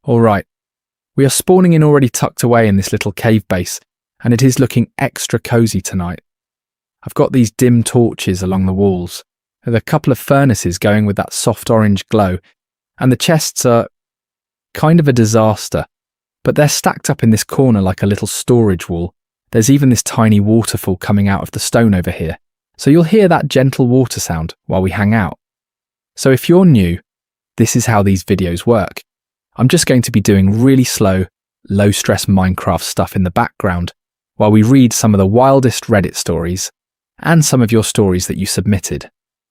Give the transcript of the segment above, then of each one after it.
Alright, we are spawning in already tucked away in this little cave base, and it is looking extra cozy tonight. I've got these dim torches along the walls, with a couple of furnaces going with that soft orange glow, and the chests are kind of a disaster, but they're stacked up in this corner like a little storage wall. There's even this tiny waterfall coming out of the stone over here, so you'll hear that gentle water sound while we hang out. So if you're new, this is how these videos work. I'm just going to be doing really slow, low-stress Minecraft stuff in the background while we read some of the wildest Reddit stories and some of your stories that you submitted.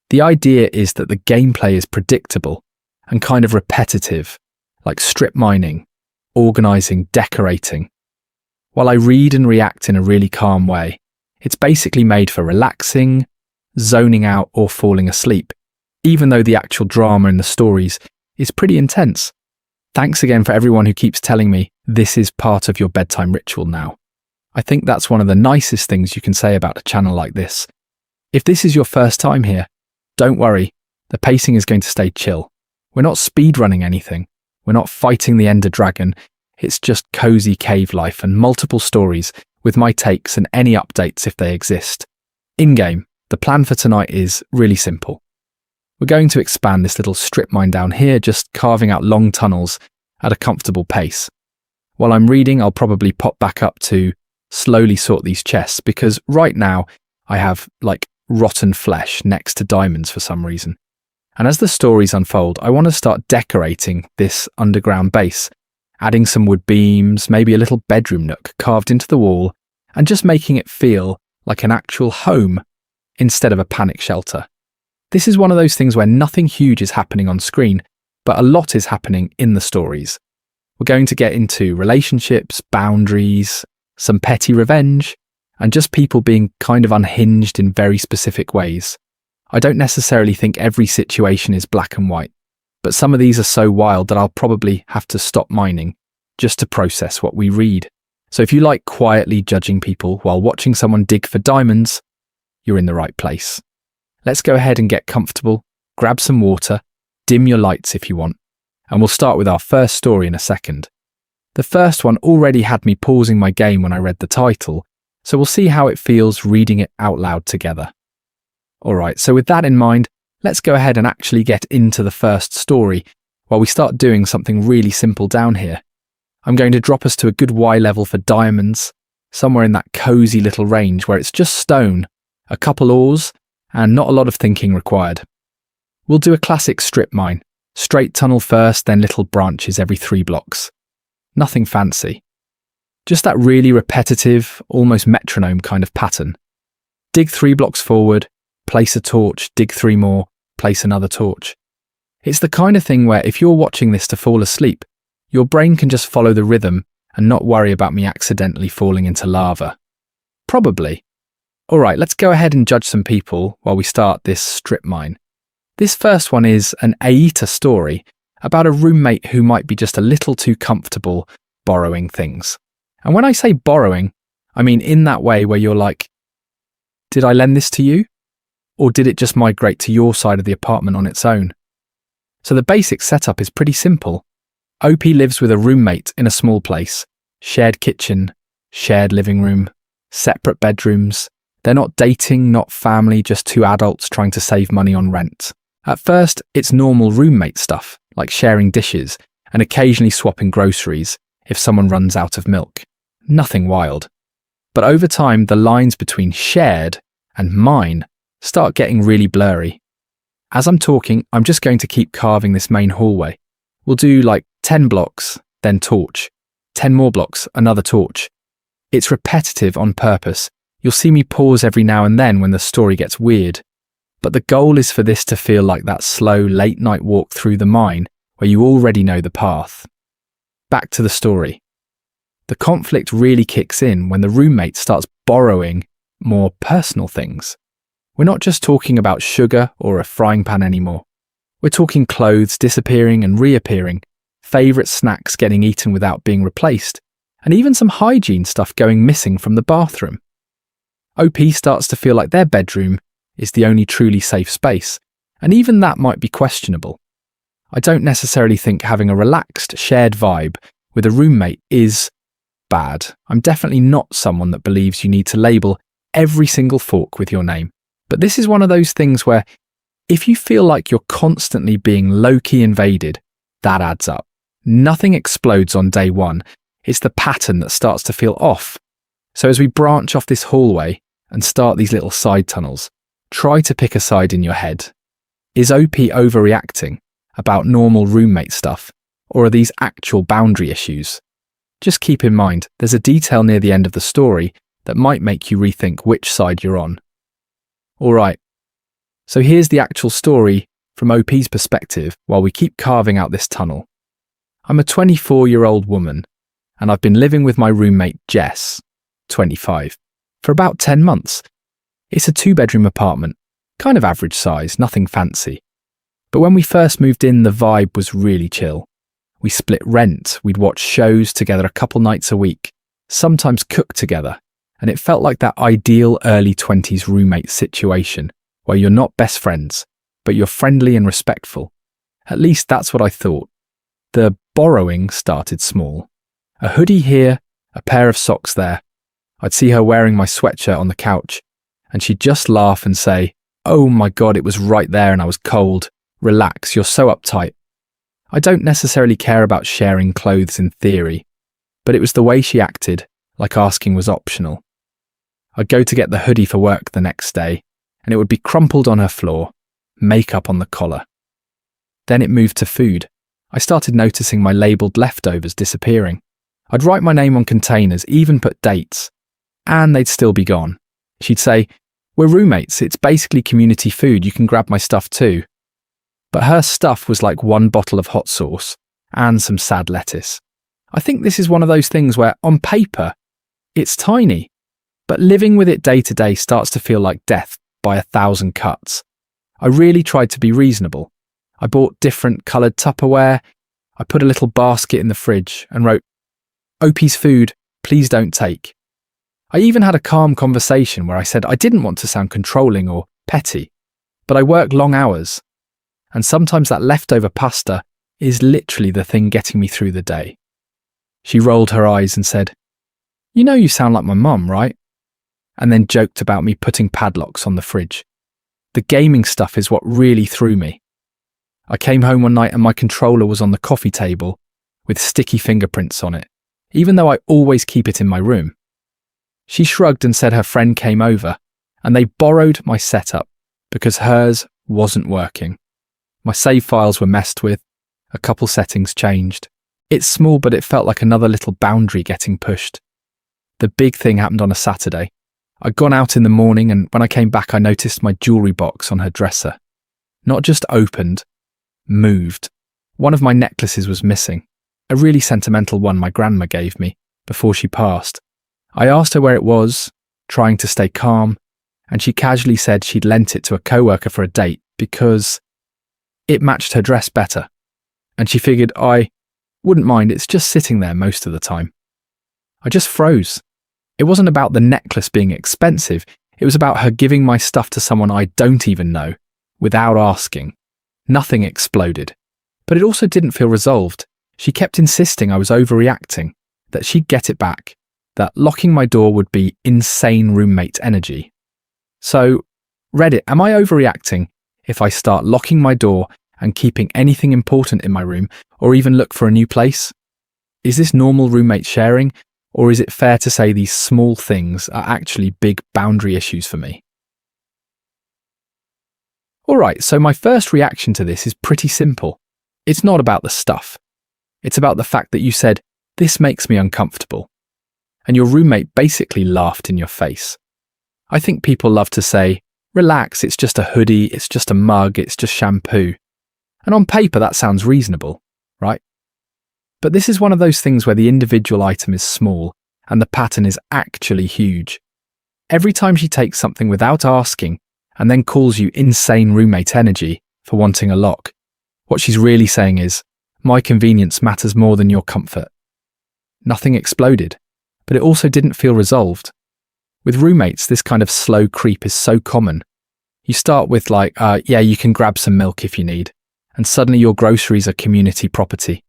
The idea is that the gameplay is predictable and kind of repetitive, like strip mining, organising, decorating. While I read and react in a really calm way, it's basically made for relaxing, zoning out or falling asleep, even though the actual drama in the stories is pretty intense. Thanks again for everyone who keeps telling me this is part of your bedtime ritual now. I think that's one of the nicest things you can say about a channel like this. If this is your first time here, don't worry, the pacing is going to stay chill. We're not speedrunning anything. We're not fighting the Ender Dragon. It's just cozy cave life and multiple stories with my takes and any updates if they exist. In-game, the plan for tonight is really simple. We're going to expand this little strip mine down here, just carving out long tunnels at a comfortable pace. While I'm reading, I'll probably pop back up to slowly sort these chests, because right now I have like rotten flesh next to diamonds for some reason. And as the stories unfold, I want to start decorating this underground base, adding some wood beams, maybe a little bedroom nook carved into the wall, and just making it feel like an actual home instead of a panic shelter. This is one of those things where nothing huge is happening on screen, but a lot is happening in the stories. We're going to get into relationships, boundaries, some petty revenge, and just people being kind of unhinged in very specific ways. I don't necessarily think every situation is black and white, but some of these are so wild that I'll probably have to stop mining just to process what we read. So if you like quietly judging people while watching someone dig for diamonds, you're in the right place. Let's go ahead and get comfortable, grab some water, dim your lights if you want, and we'll start with our first story in a second. The first one already had me pausing my game when I read the title, so we'll see how it feels reading it out loud together. Alright, so with that in mind, let's go ahead and actually get into the first story while we start doing something really simple down here. I'm going to drop us to a good Y level for diamonds, somewhere in that cozy little range where it's just stone, a couple ores, and not a lot of thinking required. We'll do a classic strip mine, straight tunnel first, then little branches every 3 blocks. Nothing fancy. Just that really repetitive, almost metronome kind of pattern. Dig 3 blocks forward, place a torch, dig 3 more, place another torch. It's the kind of thing where if you're watching this to fall asleep, your brain can just follow the rhythm and not worry about me accidentally falling into lava. Probably. Alright, let's go ahead and judge some people while we start this strip mine. This first one is an Aita story about a roommate who might be just a little too comfortable borrowing things. And when I say borrowing, I mean in that way where you're like, did I lend this to you? Or did it just migrate to your side of the apartment on its own? So the basic setup is pretty simple. OP lives with a roommate in a small place, shared kitchen, shared living room, separate bedrooms. They're not dating, not family, just 2 adults trying to save money on rent. At first, it's normal roommate stuff, like sharing dishes and occasionally swapping groceries if someone runs out of milk. Nothing wild. But over time, the lines between shared and mine start getting really blurry. As I'm talking, I'm just going to keep carving this main hallway. We'll do like 10 blocks, then torch. 10 more blocks, another torch. It's repetitive on purpose. You'll see me pause every now and then when the story gets weird. But the goal is for this to feel like that slow late night walk through the mine where you already know the path. Back to the story. The conflict really kicks in when the roommate starts borrowing more personal things. We're not just talking about sugar or a frying pan anymore. We're talking clothes disappearing and reappearing, favourite snacks getting eaten without being replaced, and even some hygiene stuff going missing from the bathroom. OP starts to feel like their bedroom is the only truly safe space, and even that might be questionable. I don't necessarily think having a relaxed, shared vibe with a roommate is bad. I'm definitely not someone that believes you need to label every single fork with your name. But this is one of those things where if you feel like you're constantly being low-key invaded, that adds up. Nothing explodes on day one. It's the pattern that starts to feel off. So as we branch off this hallway and start these little side tunnels, try to pick a side in your head. Is OP overreacting about normal roommate stuff, or are these actual boundary issues? Just keep in mind, there's a detail near the end of the story that might make you rethink which side you're on. Alright, so here's the actual story from OP's perspective while we keep carving out this tunnel. I'm a 24-year-old woman, and I've been living with my roommate Jess, 25, for about 10 months. It's a 2-bedroom apartment, kind of average size, nothing fancy. But when we first moved in, the vibe was really chill. We split rent, we'd watch shows together a couple nights a week, sometimes cook together, and it felt like that ideal early 20s roommate situation where you're not best friends, but you're friendly and respectful. At least that's what I thought. The borrowing started small. A hoodie here, a pair of socks there. I'd see her wearing my sweatshirt on the couch, and she'd just laugh and say, "Oh my God, it was right there and I was cold. Relax, you're so uptight." I don't necessarily care about sharing clothes in theory, but it was the way she acted, like asking was optional. I'd go to get the hoodie for work the next day, and it would be crumpled on her floor, makeup on the collar. Then it moved to food. I started noticing my labelled leftovers disappearing. I'd write my name on containers, even put dates, and they'd still be gone. She'd say, "We're roommates, it's basically community food, you can grab my stuff too." But her stuff was like one bottle of hot sauce and some sad lettuce. I think this is one of those things where, on paper, it's tiny, but living with it day to day starts to feel like death by 1,000 cuts. I really tried to be reasonable. I bought different coloured Tupperware. I put a little basket in the fridge and wrote, "OP's food, please don't take." I even had a calm conversation where I said I didn't want to sound controlling or petty, but I work long hours, and sometimes that leftover pasta is literally the thing getting me through the day. She rolled her eyes and said, "You know you sound like my mum, right?" And then joked about me putting padlocks on the fridge. The gaming stuff is what really threw me. I came home one night and my controller was on the coffee table with sticky fingerprints on it, even though I always keep it in my room. She shrugged and said her friend came over and they borrowed my setup because hers wasn't working. My save files were messed with, a couple settings changed. It's small, but it felt like another little boundary getting pushed. The big thing happened on a Saturday. I'd gone out in the morning and when I came back I noticed my jewellery box on her dresser. Not just opened, moved. One of my necklaces was missing, a really sentimental one my grandma gave me before she passed. I asked her where it was, trying to stay calm, and she casually said she'd lent it to a coworker for a date because it matched her dress better, and she figured I wouldn't mind, it's just sitting there most of the time. I just froze. It wasn't about the necklace being expensive, it was about her giving my stuff to someone I don't even know, without asking. Nothing exploded, but it also didn't feel resolved. She kept insisting I was overreacting, that she'd get it back, that locking my door would be insane roommate energy. So, Reddit, am I overreacting if I start locking my door and keeping anything important in my room, or even look for a new place? Is this normal roommate sharing, or is it fair to say these small things are actually big boundary issues for me? Alright, so my first reaction to this is pretty simple. It's not about the stuff. It's about the fact that you said, "This makes me uncomfortable." And your roommate basically laughed in your face. I think people love to say, "Relax, it's just a hoodie, it's just a mug, it's just shampoo." And on paper that sounds reasonable, right? But this is one of those things where the individual item is small and the pattern is actually huge. Every time she takes something without asking and then calls you insane roommate energy for wanting a lock, what she's really saying is, "My convenience matters more than your comfort." Nothing exploded, but it also didn't feel resolved. With roommates, this kind of slow creep is so common. You start with like, "Yeah, you can grab some milk if you need," and suddenly your groceries are community property,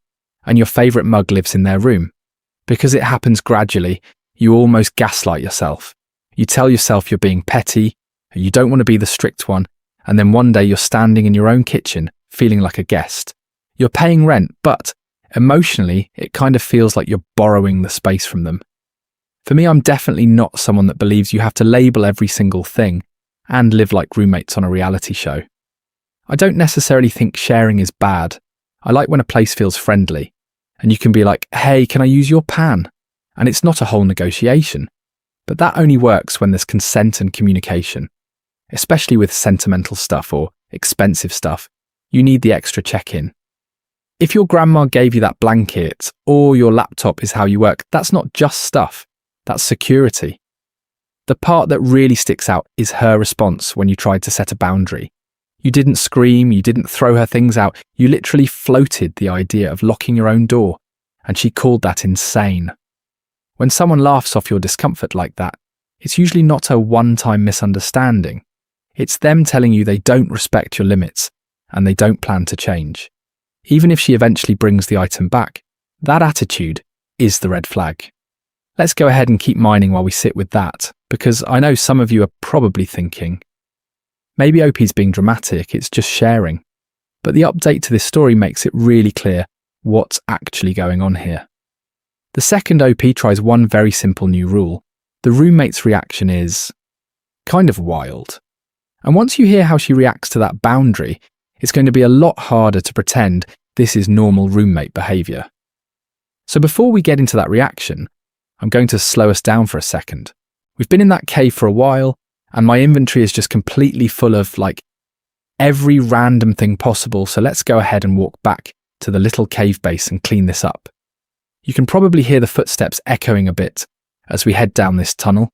and your favourite mug lives in their room. Because it happens gradually, you almost gaslight yourself. You tell yourself you're being petty, you don't want to be the strict one, and then one day you're standing in your own kitchen, feeling like a guest. You're paying rent, but emotionally, it kind of feels like you're borrowing the space from them. For me, I'm definitely not someone that believes you have to label every single thing and live like roommates on a reality show. I don't necessarily think sharing is bad. I like when a place feels friendly, and you can be like, hey, can I use your pan? And it's not a whole negotiation. But that only works when there's consent and communication. Especially with sentimental stuff or expensive stuff, you need the extra check-in. If your grandma gave you that blanket or your laptop is how you work, that's not just stuff, that's security. The part that really sticks out is her response when you tried to set a boundary. You didn't scream, you didn't throw her things out, you literally floated the idea of locking your own door, and she called that insane. When someone laughs off your discomfort like that, it's usually not a one-time misunderstanding. It's them telling you they don't respect your limits and they don't plan to change. Even if she eventually brings the item back, that attitude is the red flag. Let's go ahead and keep mining while we sit with that, because I know some of you are probably thinking, maybe OP's being dramatic, it's just sharing. But the update to this story makes it really clear what's actually going on here. The second OP tries one very simple new rule. The roommate's reaction is kind of wild. And once you hear how she reacts to that boundary, it's going to be a lot harder to pretend this is normal roommate behaviour. So before we get into that reaction, I'm going to slow us down for a second. We've been in that cave for a while, and my inventory is just completely full of every random thing possible, so let's go ahead and walk back to the little cave base and clean this up. You can probably hear the footsteps echoing a bit as we head down this tunnel.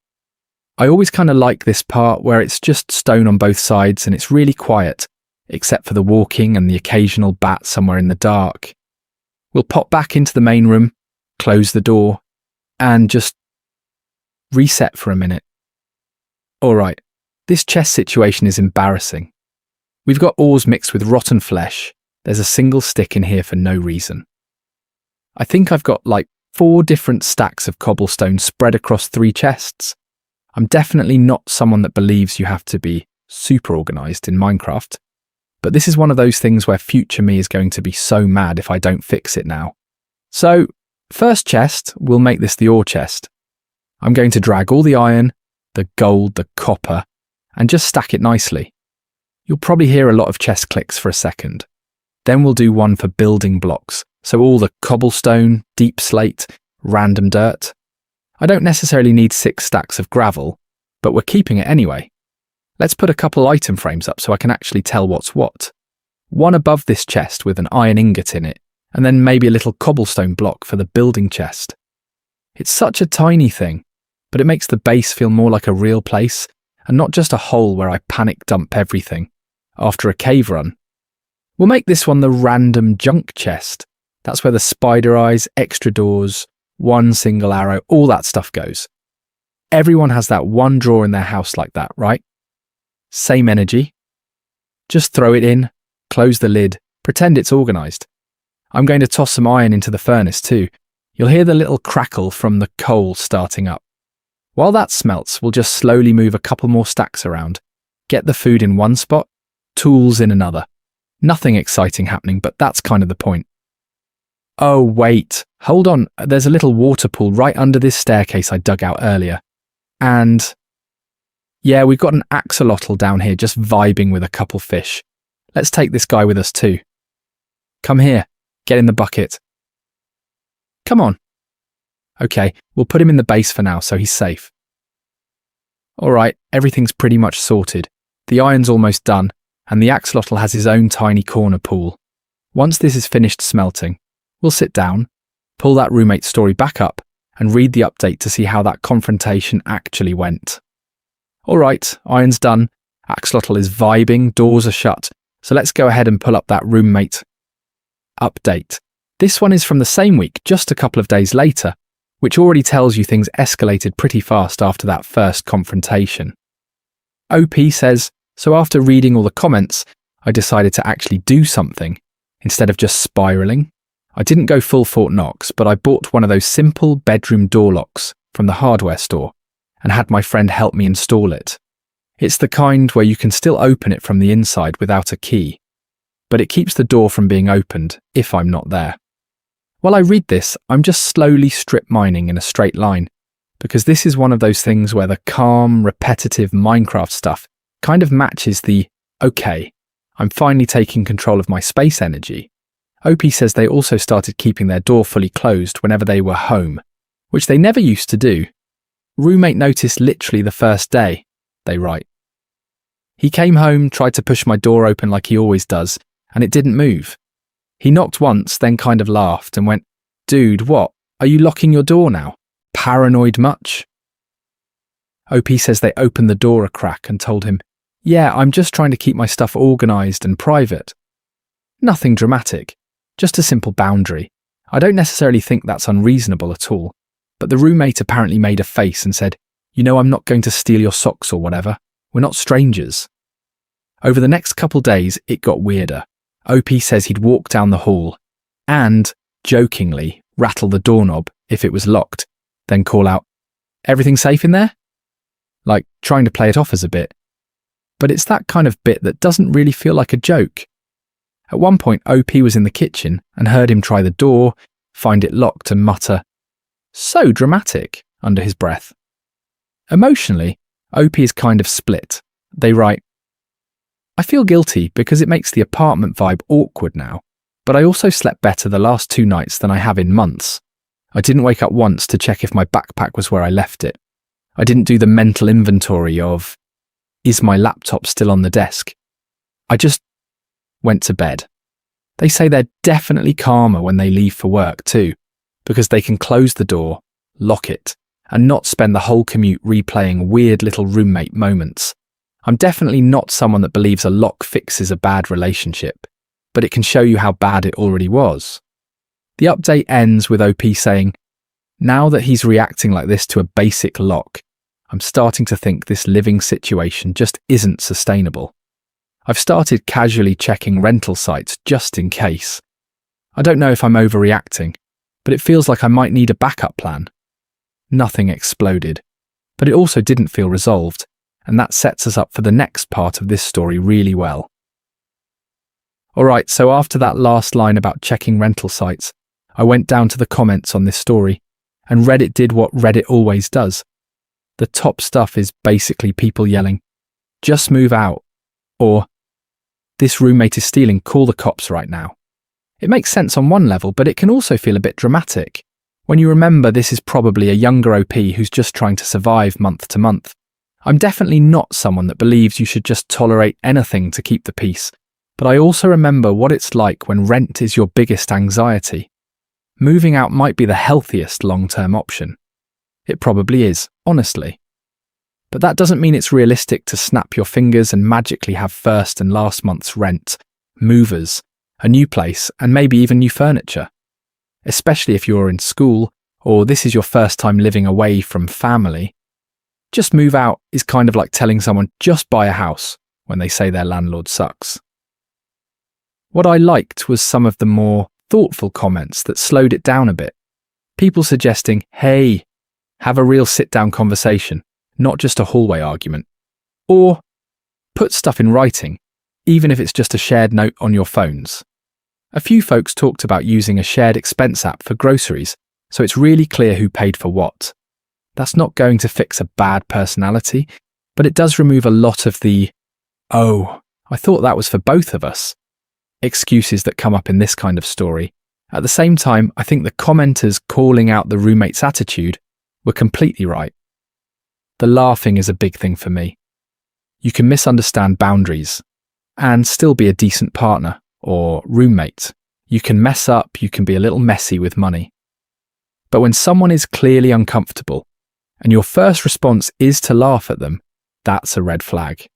I always kind of like this part where it's just stone on both sides and it's really quiet, except for the walking and the occasional bat somewhere in the dark. We'll pop back into the main room, close the door, and just reset for a minute. Alright, this chest situation is embarrassing. We've got ores mixed with rotten flesh. There's a single stick in here for no reason. I think I've got 4 different stacks of cobblestone spread across 3 chests. I'm definitely not someone that believes you have to be super organised in Minecraft, but this is one of those things where future me is going to be so mad if I don't fix it now. So, first chest, we'll make this the ore chest. I'm going to drag all the iron, the gold, the copper, and just stack it nicely. You'll probably hear a lot of chest clicks for a second. Then we'll do one for building blocks, so all the cobblestone, deep slate, random dirt. I don't necessarily need 6 stacks of gravel, but we're keeping it anyway. Let's put a couple item frames up so I can actually tell what's what. One above this chest with an iron ingot in it, and then maybe a little cobblestone block for the building chest. It's such a tiny thing, but it makes the base feel more like a real place, and not just a hole where I panic dump everything after a cave run. We'll make this one the random junk chest. That's where the spider eyes, extra doors, one single arrow, all that stuff goes. Everyone has that one drawer in their house like that, right? Same energy. Just throw it in, close the lid, pretend it's organised. I'm going to toss some iron into the furnace too. You'll hear the little crackle from the coal starting up. While that smelts, we'll just slowly move a couple more stacks around. Get the food in one spot, tools in another. Nothing exciting happening, but that's kind of the point. Oh wait, hold on, there's a little water pool right under this staircase I dug out earlier. And yeah, we've got an axolotl down here just vibing with a couple fish. Let's take this guy with us too. Come here, get in the bucket. Come on. Okay, we'll put him in the base for now so he's safe. Alright, everything's pretty much sorted. The iron's almost done, and the axolotl has his own tiny corner pool. Once this is finished smelting, we'll sit down, pull that roommate story back up, and read the update to see how that confrontation actually went. Alright, iron's done, axolotl is vibing, doors are shut, so let's go ahead and pull up that roommate update. This one is from the same week, just a couple of days later, which already tells you things escalated pretty fast after that first confrontation. OP says, so after reading all the comments, I decided to actually do something instead of just spiraling. I didn't go full Fort Knox, but I bought one of those simple bedroom door locks from the hardware store and had my friend help me install it. It's the kind where you can still open it from the inside without a key, but it keeps the door from being opened if I'm not there. While I read this, I'm just slowly strip mining in a straight line, because this is one of those things where the calm, repetitive Minecraft stuff kind of matches the, okay, I'm finally taking control of my space energy. OP says they also started keeping their door fully closed whenever they were home, which they never used to do. Roommate noticed literally the first day, they write. He came home, tried to push my door open like he always does, and it didn't move. He knocked once, then kind of laughed and went, "Dude, what? Are you locking your door now? Paranoid much?" OP says they opened the door a crack and told him, "Yeah, I'm just trying to keep my stuff organised and private." Nothing dramatic, just a simple boundary. I don't necessarily think that's unreasonable at all, but the roommate apparently made a face and said, "You know, I'm not going to steal your socks or whatever. We're not strangers." Over the next couple days, it got weirder. OP says he'd walk down the hall and, jokingly, rattle the doorknob if it was locked, then call out, "Everything safe in there?" Like trying to play it off as a bit. But it's that kind of bit that doesn't really feel like a joke. At one point, OP was in the kitchen and heard him try the door, find it locked and mutter, "So dramatic," under his breath. Emotionally, OP is kind of split. They write, "I feel guilty because it makes the apartment vibe awkward now, but I also slept better the last 2 nights than I have in months. I didn't wake up once to check if my backpack was where I left it. I didn't do the mental inventory of, is my laptop still on the desk? I just went to bed." They say they're definitely calmer when they leave for work too, because they can close the door, lock it, and not spend the whole commute replaying weird little roommate moments. I'm definitely not someone that believes a lock fixes a bad relationship, but it can show you how bad it already was. The update ends with OP saying, "Now that he's reacting like this to a basic lock, I'm starting to think this living situation just isn't sustainable. I've started casually checking rental sites just in case. I don't know if I'm overreacting, but it feels like I might need a backup plan." Nothing exploded, but it also didn't feel resolved, and that sets us up for the next part of this story really well. Alright, so after that last line about checking rental sites, I went down to the comments on this story, and Reddit did what Reddit always does. The top stuff is basically people yelling, "Just move out," or "This roommate is stealing, call the cops right now." It makes sense on one level, but it can also feel a bit dramatic, when you remember this is probably a younger OP who's just trying to survive month to month. I'm definitely not someone that believes you should just tolerate anything to keep the peace, but I also remember what it's like when rent is your biggest anxiety. Moving out might be the healthiest long-term option. It probably is, honestly. But that doesn't mean it's realistic to snap your fingers and magically have first and last month's rent, movers, a new place, and maybe even new furniture. Especially if you're in school, or this is your first time living away from family. Just move out is kind of like telling someone just buy a house when they say their landlord sucks. What I liked was some of the more thoughtful comments that slowed it down a bit. People suggesting, "Hey, have a real sit-down conversation, not just a hallway argument." Or, "Put stuff in writing, even if it's just a shared note on your phones." A few folks talked about using a shared expense app for groceries, so it's really clear who paid for what. That's not going to fix a bad personality, but it does remove a lot of the, "Oh, I thought that was for both of us," excuses that come up in this kind of story. At the same time, I think the commenters calling out the roommate's attitude were completely right. The laughing is a big thing for me. You can misunderstand boundaries and still be a decent partner or roommate. You can mess up, you can be a little messy with money. But when someone is clearly uncomfortable and your first response is to laugh at them, that's a red flag.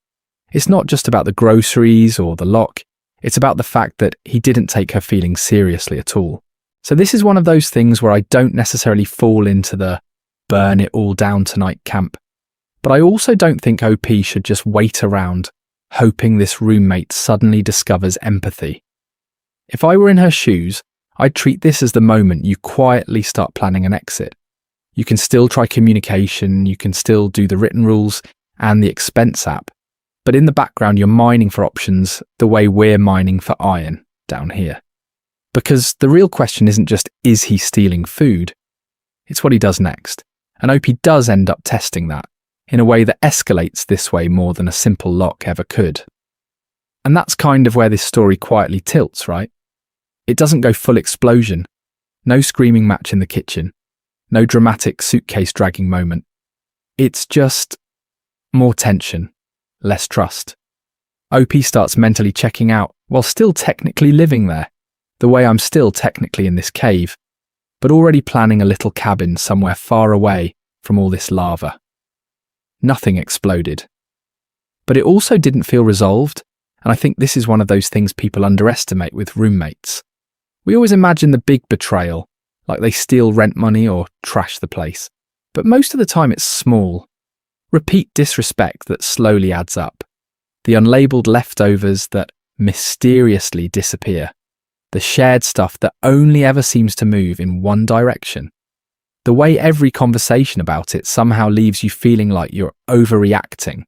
It's not just about the groceries or the lock, it's about the fact that he didn't take her feelings seriously at all. So this is one of those things where I don't necessarily fall into the burn it all down tonight camp. But I also don't think OP should just wait around, hoping this roommate suddenly discovers empathy. If I were in her shoes, I'd treat this as the moment you quietly start planning an exit. You can still try communication, you can still do the written rules and the expense app, but in the background you're mining for options the way we're mining for iron down here. Because the real question isn't just, is he stealing food? It's what he does next. And OP does end up testing that in a way that escalates this way more than a simple lock ever could. And that's kind of where this story quietly tilts, right? It doesn't go full explosion. No screaming match in the kitchen. No dramatic suitcase dragging moment. It's just more tension, less trust. OP starts mentally checking out while still technically living there, the way I'm still technically in this cave, but already planning a little cabin somewhere far away from all this lava. Nothing exploded. But it also didn't feel resolved, and I think this is one of those things people underestimate with roommates. We always imagine the big betrayal, like they steal rent money or trash the place. But most of the time it's small. Repeat disrespect that slowly adds up. The unlabeled leftovers that mysteriously disappear. The shared stuff that only ever seems to move in one direction. The way every conversation about it somehow leaves you feeling like you're overreacting.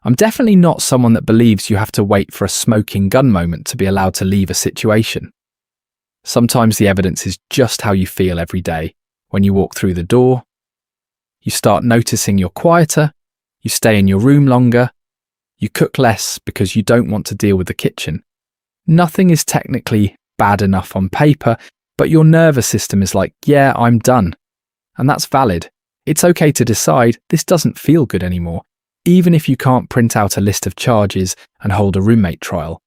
I'm definitely not someone that believes you have to wait for a smoking gun moment to be allowed to leave a situation. Sometimes the evidence is just how you feel every day. When you walk through the door, you start noticing you're quieter, you stay in your room longer, you cook less because you don't want to deal with the kitchen. Nothing is technically bad enough on paper, but your nervous system is like, yeah, I'm done. And that's valid. It's okay to decide this doesn't feel good anymore, even if you can't print out a list of charges and hold a roommate trial.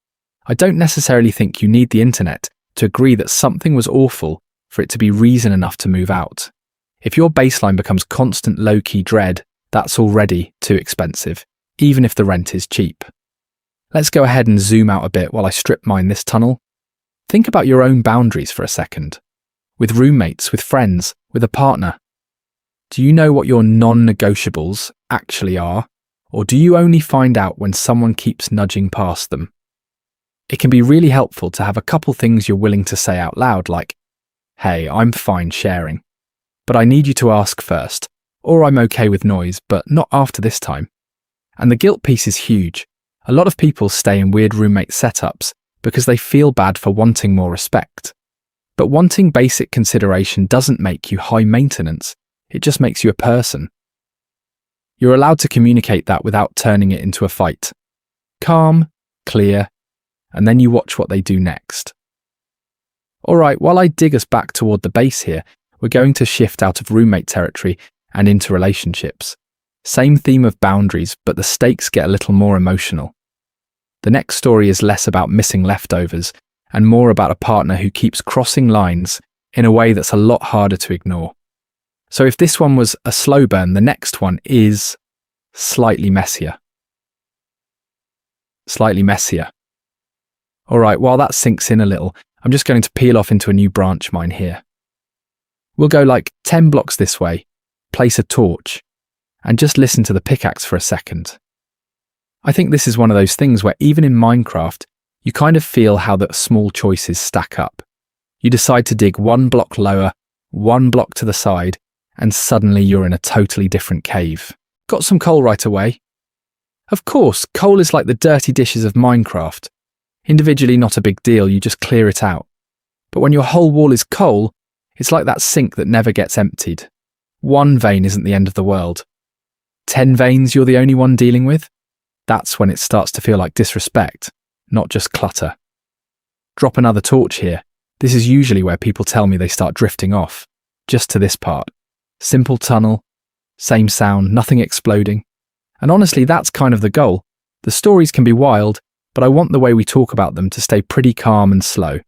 I don't necessarily think you need the internet to agree that something was awful for it to be reason enough to move out. If your baseline becomes constant low-key dread, that's already too expensive, even if the rent is cheap. Let's go ahead and zoom out a bit while I strip mine this tunnel. Think about your own boundaries for a second. With roommates, with friends, with a partner. Do you know what your non-negotiables actually are? Or do you only find out when someone keeps nudging past them? It can be really helpful to have a couple things you're willing to say out loud, like, hey, I'm fine sharing, but I need you to ask first, or I'm okay with noise, but not after this time. And the guilt piece is huge. A lot of people stay in weird roommate setups because they feel bad for wanting more respect. But wanting basic consideration doesn't make you high maintenance, it just makes you a person. You're allowed to communicate that without turning it into a fight. Calm, clear, and then you watch what they do next. Alright, while I dig us back toward the base here, we're going to shift out of roommate territory and into relationships. Same theme of boundaries, but the stakes get a little more emotional. The next story is less about missing leftovers and more about a partner who keeps crossing lines in a way that's a lot harder to ignore. So if this one was a slow burn, the next one is slightly messier. Slightly messier. Alright, while that sinks in a little, I'm just going to peel off into a new branch mine here. We'll go like 10 blocks this way, place a torch, and just listen to the pickaxe for a second. I think this is one of those things where even in Minecraft, you kind of feel how the small choices stack up. You decide to dig 1 block lower, 1 block to the side, and suddenly you're in a totally different cave. Got some coal right away. Of course, coal is like the dirty dishes of Minecraft. Individually not a big deal, you just clear it out. But when your whole wall is coal, it's like that sink that never gets emptied. 1 vein isn't the end of the world. 10 veins you're the only one dealing with? That's when it starts to feel like disrespect, not just clutter. Drop another torch here. This is usually where people tell me they start drifting off. Just to this part. Simple tunnel, same sound, nothing exploding. And honestly, that's kind of the goal. The stories can be wild, but I want the way we talk about them to stay pretty calm and slow.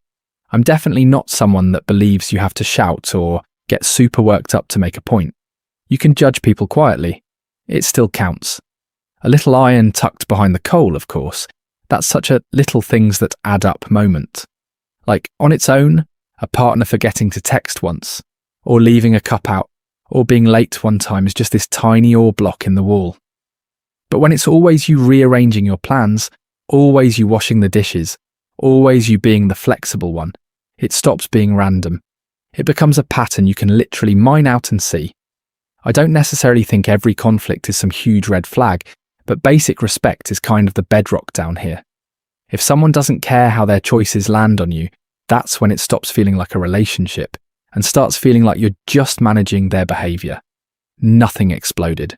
I'm definitely not someone that believes you have to shout or get super worked up to make a point. You can judge people quietly. It still counts. A little iron tucked behind the coal, of course. That's such a little things that add up moment. Like, on its own, a partner forgetting to text once, or leaving a cup out, or being late one time is just this tiny ore block in the wall. But when it's always you rearranging your plans, always you washing the dishes, always you being the flexible one. It stops being random. It becomes a pattern you can literally mine out and see. I don't necessarily think every conflict is some huge red flag, but basic respect is kind of the bedrock down here. If someone doesn't care how their choices land on you, that's when it stops feeling like a relationship and starts feeling like you're just managing their behaviour. Nothing exploded.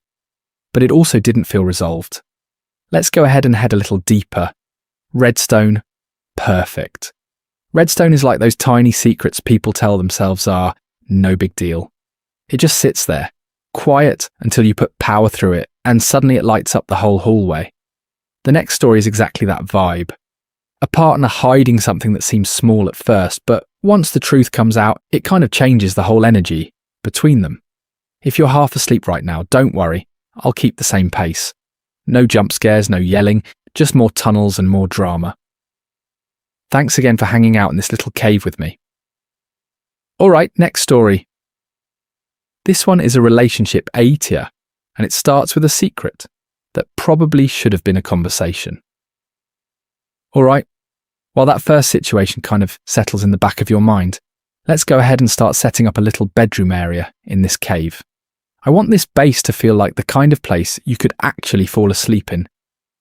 But it also didn't feel resolved. Let's go ahead and head a little deeper. Redstone, perfect. Redstone is like those tiny secrets people tell themselves are no big deal. It just sits there, quiet until you put power through it, and suddenly it lights up the whole hallway. The next story is exactly that vibe. A partner hiding something that seems small at first, but once the truth comes out, it kind of changes the whole energy between them. If you're half asleep right now, don't worry, I'll keep the same pace. No jump scares, no yelling, just more tunnels and more drama. Thanks again for hanging out in this little cave with me. Alright, next story. This one is a relationship A tier, and it starts with a secret that probably should have been a conversation. Alright, while that first situation kind of settles in the back of your mind, let's go ahead and start setting up a little bedroom area in this cave. I want this base to feel like the kind of place you could actually fall asleep in,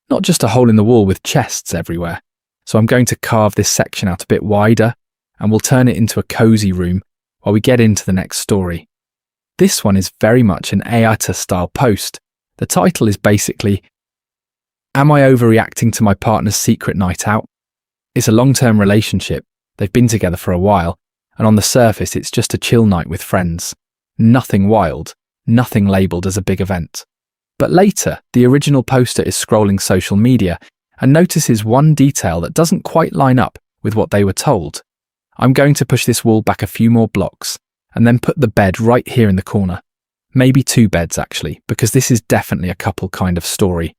not just a hole in the wall with chests everywhere. So I'm going to carve this section out a bit wider, and we'll turn it into a cozy room while we get into the next story. This one is very much an Ayata style post. The title is basically, Am I overreacting to my partner's secret night out? It's a long-term relationship, they've been together for a while, and on the surface it's just a chill night with friends. Nothing wild, nothing labelled as a big event. But later, the original poster is scrolling social media and notices one detail that doesn't quite line up with what they were told. I'm going to push this wall back a few more blocks and then put the bed right here in the corner. Maybe two beds actually, because this is definitely a couple kind of story.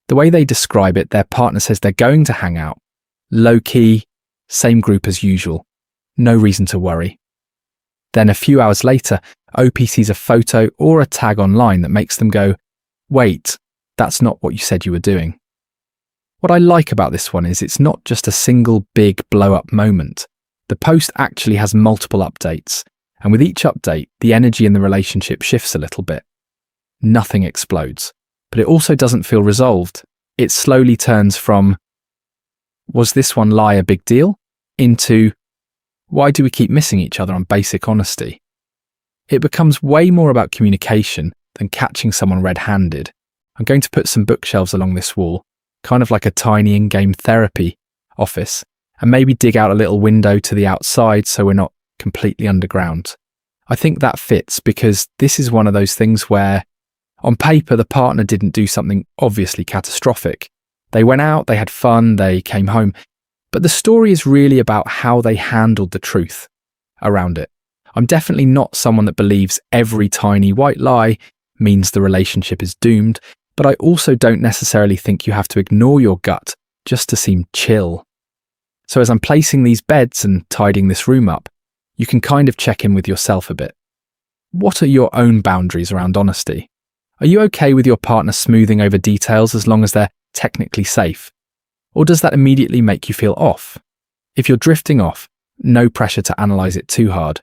The way they describe it, their partner says they're going to hang out. Low-key, same group as usual. No reason to worry. Then a few hours later, OP sees a photo or a tag online that makes them go, wait, that's not what you said you were doing. What I like about this one is it's not just a single big blow-up moment. The post actually has multiple updates, and with each update, the energy in the relationship shifts a little bit. Nothing explodes, but it also doesn't feel resolved. It slowly turns from, was this one lie a big deal? Into, why do we keep missing each other on basic honesty? It becomes way more about communication than catching someone red-handed. I'm going to put some bookshelves along this wall, kind of like a tiny in-game therapy office, and maybe dig out a little window to the outside so we're not completely underground. I think that fits because this is one of those things where, on paper, the partner didn't do something obviously catastrophic. They went out, they had fun, they came home, but the story is really about how they handled the truth around it. I'm definitely not someone that believes every tiny white lie means the relationship is doomed, but I also don't necessarily think you have to ignore your gut just to seem chill. So as I'm placing these beds and tidying this room up, you can kind of check in with yourself a bit. What are your own boundaries around honesty? Are you okay with your partner smoothing over details as long as they're technically safe? Or does that immediately make you feel off? If you're drifting off, no pressure to analyse it too hard.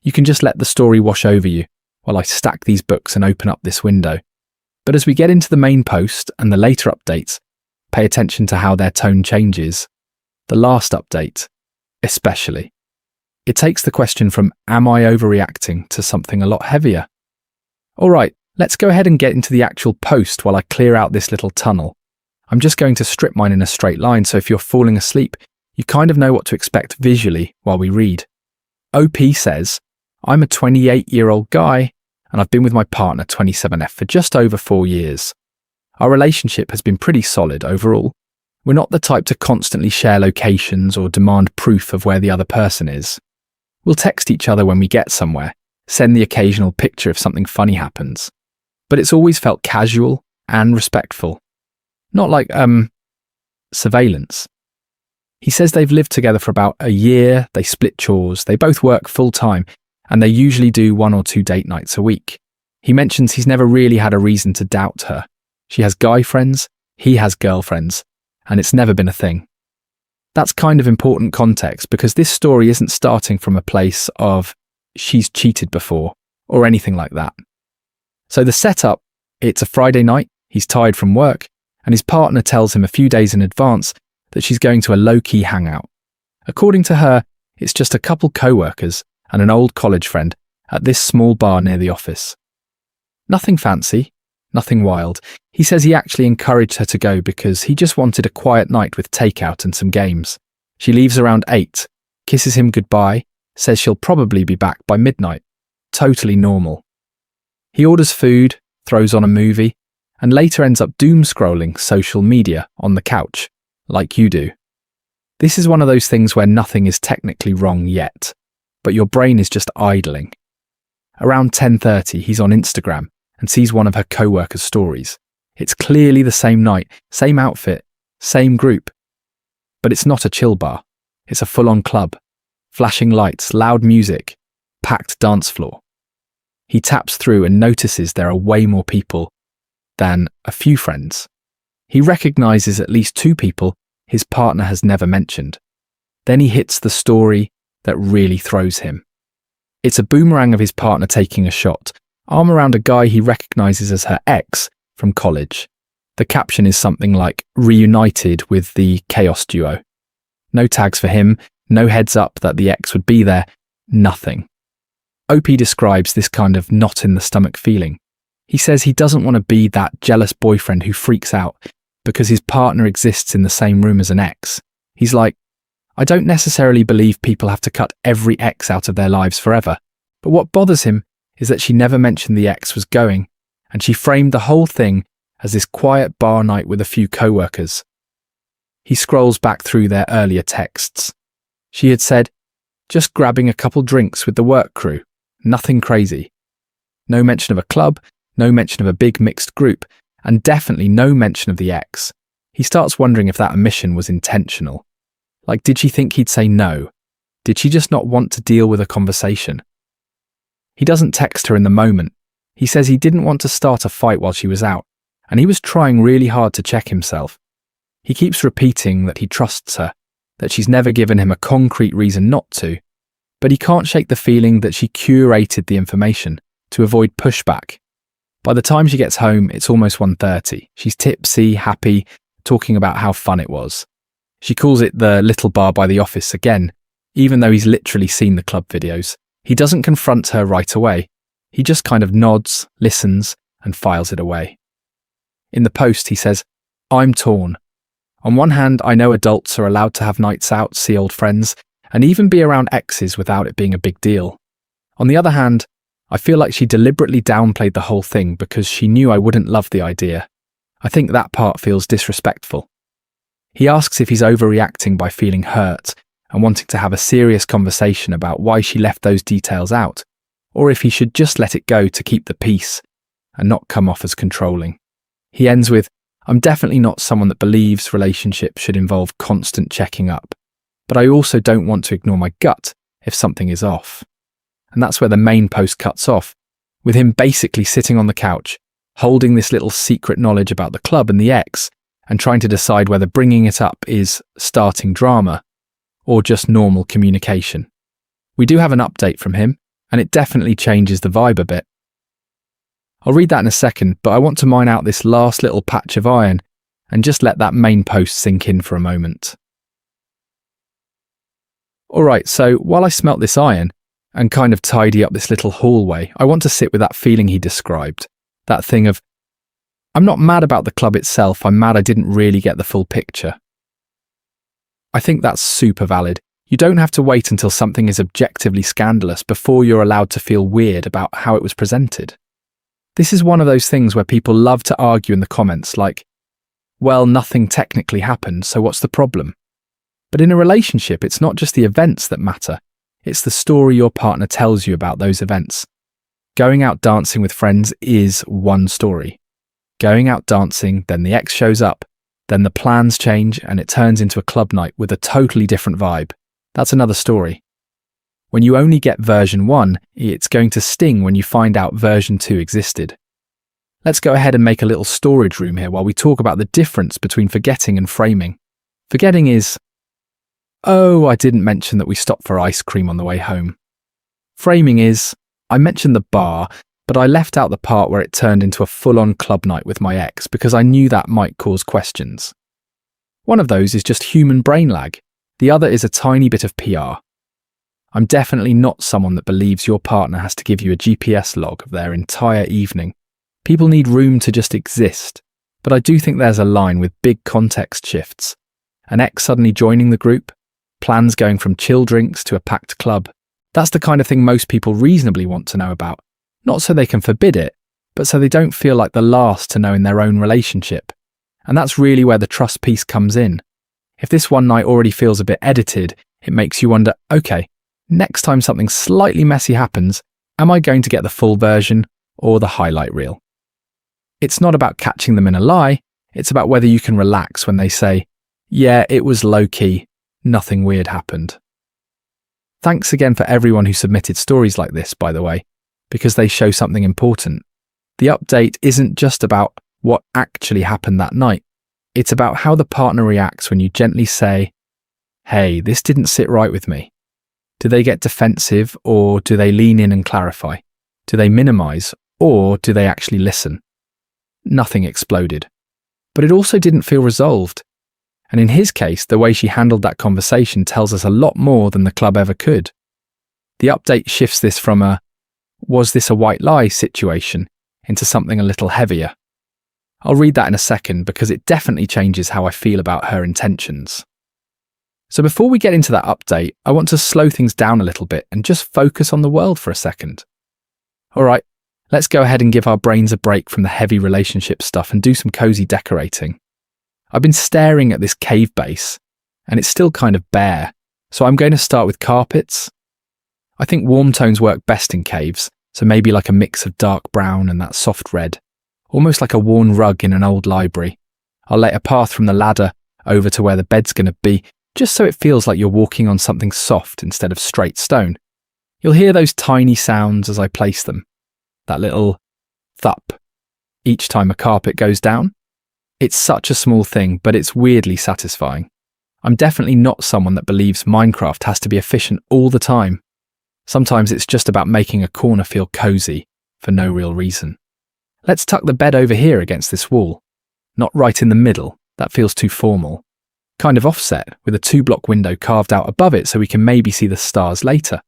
You can just let the story wash over you while I stack these books and open up this window. But as we get into the main post and the later updates, pay attention to how their tone changes. The last update, especially. It takes the question from, am I overreacting, to something a lot heavier. Alright, let's go ahead and get into the actual post while I clear out this little tunnel. I'm just going to strip mine in a straight line, so if you're falling asleep, you kind of know what to expect visually while we read. OP says, I'm a 28-year-old guy, and I've been with my partner 27F for just over 4 years. Our relationship has been pretty solid overall. We're not the type to constantly share locations or demand proof of where the other person is. We'll text each other when we get somewhere, send the occasional picture if something funny happens. But it's always felt casual and respectful. Not like, surveillance. He says they've lived together for about a year, they split chores, they both work full-time, and they usually do 1 or 2 date nights a week. He mentions he's never really had a reason to doubt her. She has guy friends, he has girlfriends, and it's never been a thing. That's kind of important context because this story isn't starting from a place of she's cheated before or anything like that. So the setup, it's a Friday night, he's tired from work, and his partner tells him a few days in advance that she's going to a low-key hangout. According to her, it's just a couple co-workers and an old college friend at this small bar near the office. Nothing fancy, nothing wild. He says he actually encouraged her to go because he just wanted a quiet night with takeout and some games. She leaves around 8, kisses him goodbye, says she'll probably be back by midnight. Totally normal. He orders food, throws on a movie, and later ends up doom-scrolling social media on the couch, like you do. This is one of those things where nothing is technically wrong yet, but your brain is just idling. Around 10:30, he's on Instagram and sees one of her co-workers' stories. It's clearly the same night, same outfit, same group. But it's not a chill bar. It's a full-on club. Flashing lights, loud music, packed dance floor. He taps through and notices there are way more people than a few friends. He recognizes at least 2 people his partner has never mentioned. Then he hits the story that really throws him. It's a boomerang of his partner taking a shot, arm around a guy he recognizes as her ex from college. The caption is something like, reunited with the Chaos duo. No tags for him, no heads up that the ex would be there, nothing. OP describes this kind of knot-in-the-stomach feeling. He says he doesn't want to be that jealous boyfriend who freaks out because his partner exists in the same room as an ex. He's like, I don't necessarily believe people have to cut every ex out of their lives forever, but what bothers him is that she never mentioned the ex was going, and she framed the whole thing as this quiet bar night with a few co-workers. He scrolls back through their earlier texts. She had said, just grabbing a couple drinks with the work crew, nothing crazy. No mention of a club, no mention of a big mixed group, and definitely no mention of the ex. He starts wondering if that omission was intentional. Like, did she think he'd say no? Did she just not want to deal with a conversation? He doesn't text her in the moment. He says he didn't want to start a fight while she was out, and he was trying really hard to check himself. He keeps repeating that he trusts her, that she's never given him a concrete reason not to, but he can't shake the feeling that she curated the information to avoid pushback. By the time she gets home, it's almost 1:30. She's tipsy, happy, talking about how fun it was. She calls it the little bar by the office again, even though he's literally seen the club videos. He doesn't confront her right away. He just kind of nods, listens, and files it away. In the post, he says, I'm torn. On one hand, I know adults are allowed to have nights out, see old friends, and even be around exes without it being a big deal. On the other hand, I feel like she deliberately downplayed the whole thing because she knew I wouldn't love the idea. I think that part feels disrespectful. He asks if he's overreacting by feeling hurt and wanting to have a serious conversation about why she left those details out, or if he should just let it go to keep the peace and not come off as controlling. He ends with, I'm definitely not someone that believes relationships should involve constant checking up, but I also don't want to ignore my gut if something is off. And that's where the main post cuts off, with him basically sitting on the couch, holding this little secret knowledge about the club and the ex, and trying to decide whether bringing it up is starting drama or just normal communication. We do have an update from him, and it definitely changes the vibe a bit. I'll read that in a second, but I want to mine out this last little patch of iron and just let that main post sink in for a moment. Alright, so while I smelt this iron and kind of tidy up this little hallway, I want to sit with that feeling he described. That thing of, I'm not mad about the club itself, I'm mad I didn't really get the full picture. I think that's super valid. You don't have to wait until something is objectively scandalous before you're allowed to feel weird about how it was presented. This is one of those things where people love to argue in the comments like, well, nothing technically happened, so what's the problem? But in a relationship, it's not just the events that matter. It's the story your partner tells you about those events. Going out dancing with friends is one story. Going out dancing, then the ex shows up, then the plans change and it turns into a club night with a totally different vibe. That's another story. When you only get version 1, it's going to sting when you find out version 2 existed. Let's go ahead and make a little storage room here while we talk about the difference between forgetting and framing. Forgetting is, oh, I didn't mention that we stopped for ice cream on the way home. Framing is, I mentioned the bar, but I left out the part where it turned into a full-on club night with my ex because I knew that might cause questions. One of those is just human brain lag. The other is a tiny bit of PR. I'm definitely not someone that believes your partner has to give you a GPS log of their entire evening. People need room to just exist, but I do think there's a line with big context shifts. An ex suddenly joining the group, plans going from chill drinks to a packed club. That's the kind of thing most people reasonably want to know about. Not so they can forbid it, but so they don't feel like the last to know in their own relationship. And that's really where the trust piece comes in. If this one night already feels a bit edited, it makes you wonder, okay, next time something slightly messy happens, am I going to get the full version or the highlight reel? It's not about catching them in a lie, it's about whether you can relax when they say, yeah, it was low-key, nothing weird happened. Thanks again for everyone who submitted stories like this, by the way, because they show something important. The update isn't just about what actually happened that night. It's about how the partner reacts when you gently say, hey, this didn't sit right with me. Do they get defensive, or do they lean in and clarify? Do they minimize, or do they actually listen? Nothing exploded. But it also didn't feel resolved. And in his case, the way she handled that conversation tells us a lot more than the club ever could. The update shifts this from a, was this a white lie situation, into something a little heavier. I'll read that in a second because it definitely changes how I feel about her intentions. So before we get into that update, I want to slow things down a little bit and just focus on the world for a second. All right, let's go ahead and give our brains a break from the heavy relationship stuff and do some cozy decorating. I've been staring at this cave base, and it's still kind of bare, so I'm going to start with carpets. I think warm tones work best in caves, so maybe like a mix of dark brown and that soft red, almost like a worn rug in an old library. I'll lay a path from the ladder over to where the bed's going to be, just so it feels like you're walking on something soft instead of straight stone. You'll hear those tiny sounds as I place them. That little thup each time a carpet goes down. It's such a small thing, but it's weirdly satisfying. I'm definitely not someone that believes Minecraft has to be efficient all the time. Sometimes it's just about making a corner feel cozy for no real reason. Let's tuck the bed over here against this wall. Not right in the middle, that feels too formal. Kind of offset, with a 2-block window carved out above it so we can maybe see the stars later.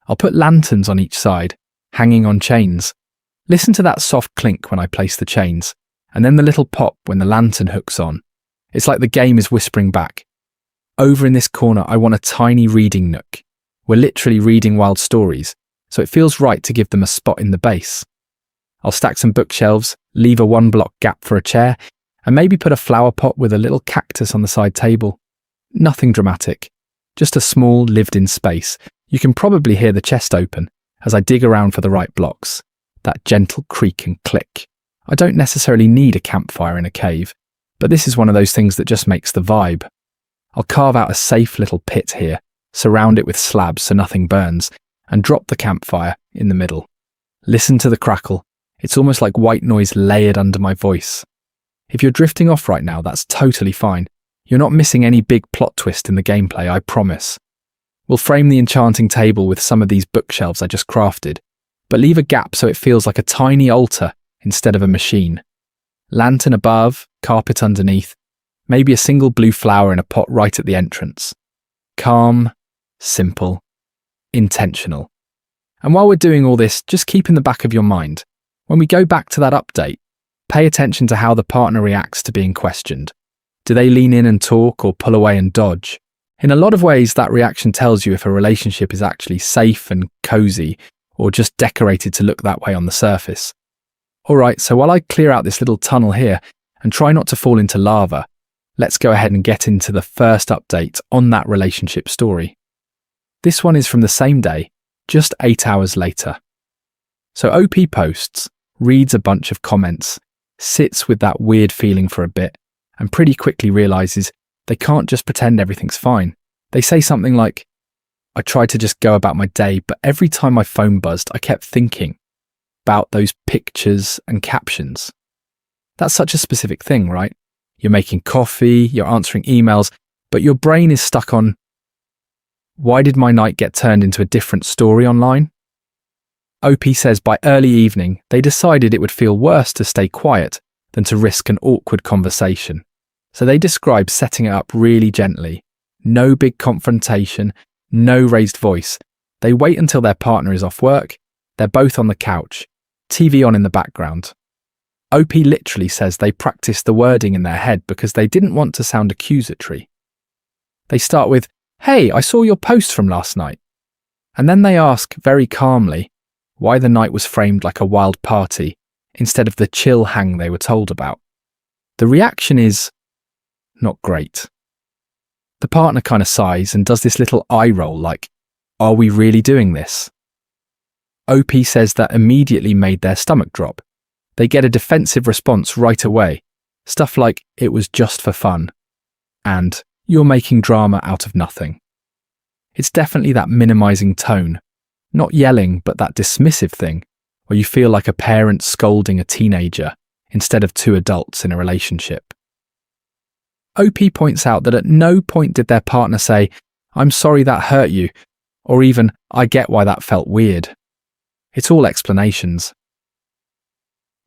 I'll put lanterns on each side, hanging on chains. Listen to that soft clink when I place the chains, and then the little pop when the lantern hooks on. It's like the game is whispering back. Over in this corner, I want a tiny reading nook. We're literally reading wild stories, so it feels right to give them a spot in the base. I'll stack some bookshelves, leave a 1-block gap for a chair, and maybe put a flower pot with a little cactus on the side table. Nothing dramatic, just a small lived-in space. You can probably hear the chest open as I dig around for the right blocks, that gentle creak and click. I don't necessarily need a campfire in a cave, but this is one of those things that just makes the vibe. I'll carve out a safe little pit here, surround it with slabs so nothing burns, and drop the campfire in the middle. Listen to the crackle. It's almost like white noise layered under my voice. If you're drifting off right now, that's totally fine. You're not missing any big plot twist in the gameplay, I promise. We'll frame the enchanting table with some of these bookshelves I just crafted, but leave a gap so it feels like a tiny altar instead of a machine. Lantern above, carpet underneath, maybe a single blue flower in a pot right at the entrance. Calm, simple, intentional. And while we're doing all this, just keep in the back of your mind, when we go back to that update, pay attention to how the partner reacts to being questioned. Do they lean in and talk or pull away and dodge? In a lot of ways, that reaction tells you if a relationship is actually safe and cozy or just decorated to look that way on the surface. Alright, so while I clear out this little tunnel here and try not to fall into lava, let's go ahead and get into the first update on that relationship story. This one is from the same day, just 8 hours later. So OP posts, reads a bunch of comments, sits with that weird feeling for a bit, and pretty quickly realizes they can't just pretend everything's fine. They say something like, I tried to just go about my day, but every time my phone buzzed, I kept thinking about those pictures and captions. That's such a specific thing, right? You're making coffee, you're answering emails, but your brain is stuck on, Why did my night get turned into a different story online? OP says by early evening, they decided it would feel worse to stay quiet than to risk an awkward conversation. So they describe setting it up really gently. No big confrontation, no raised voice. They wait until their partner is off work. They're both on the couch, TV on in the background. OP literally says they practiced the wording in their head because they didn't want to sound accusatory. They start with, "Hey, I saw your post from last night." And then they ask very calmly why the night was framed like a wild party instead of the chill hang they were told about. The reaction is not great. The partner kind of sighs and does this little eye roll like, "Are we really doing this?" OP says that immediately made their stomach drop. They get a defensive response right away. Stuff like, "It was just for fun," and "You're making drama out of nothing." It's definitely that minimizing tone. Not yelling, but that dismissive thing, where you feel like a parent scolding a teenager instead of two adults in a relationship. OP points out that at no point did their partner say, "I'm sorry that hurt you," or even, "I get why that felt weird." It's all explanations.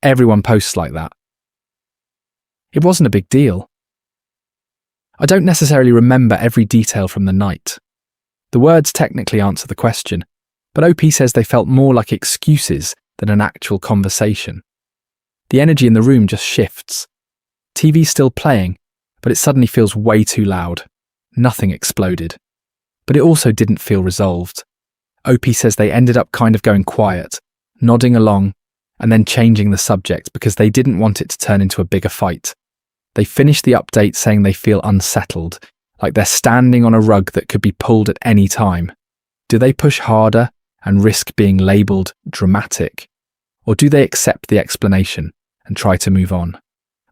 Everyone posts like that. It wasn't a big deal. I don't necessarily remember every detail from the night. The words technically answer the question, but OP says they felt more like excuses than an actual conversation. The energy in the room just shifts. TV's still playing, but it suddenly feels way too loud. Nothing exploded. But it also didn't feel resolved. OP says they ended up kind of going quiet, nodding along, and then changing the subject because they didn't want it to turn into a bigger fight. They finished the update saying they feel unsettled, like they're standing on a rug that could be pulled at any time. Do they push harder and risk being labelled dramatic? Or do they accept the explanation and try to move on?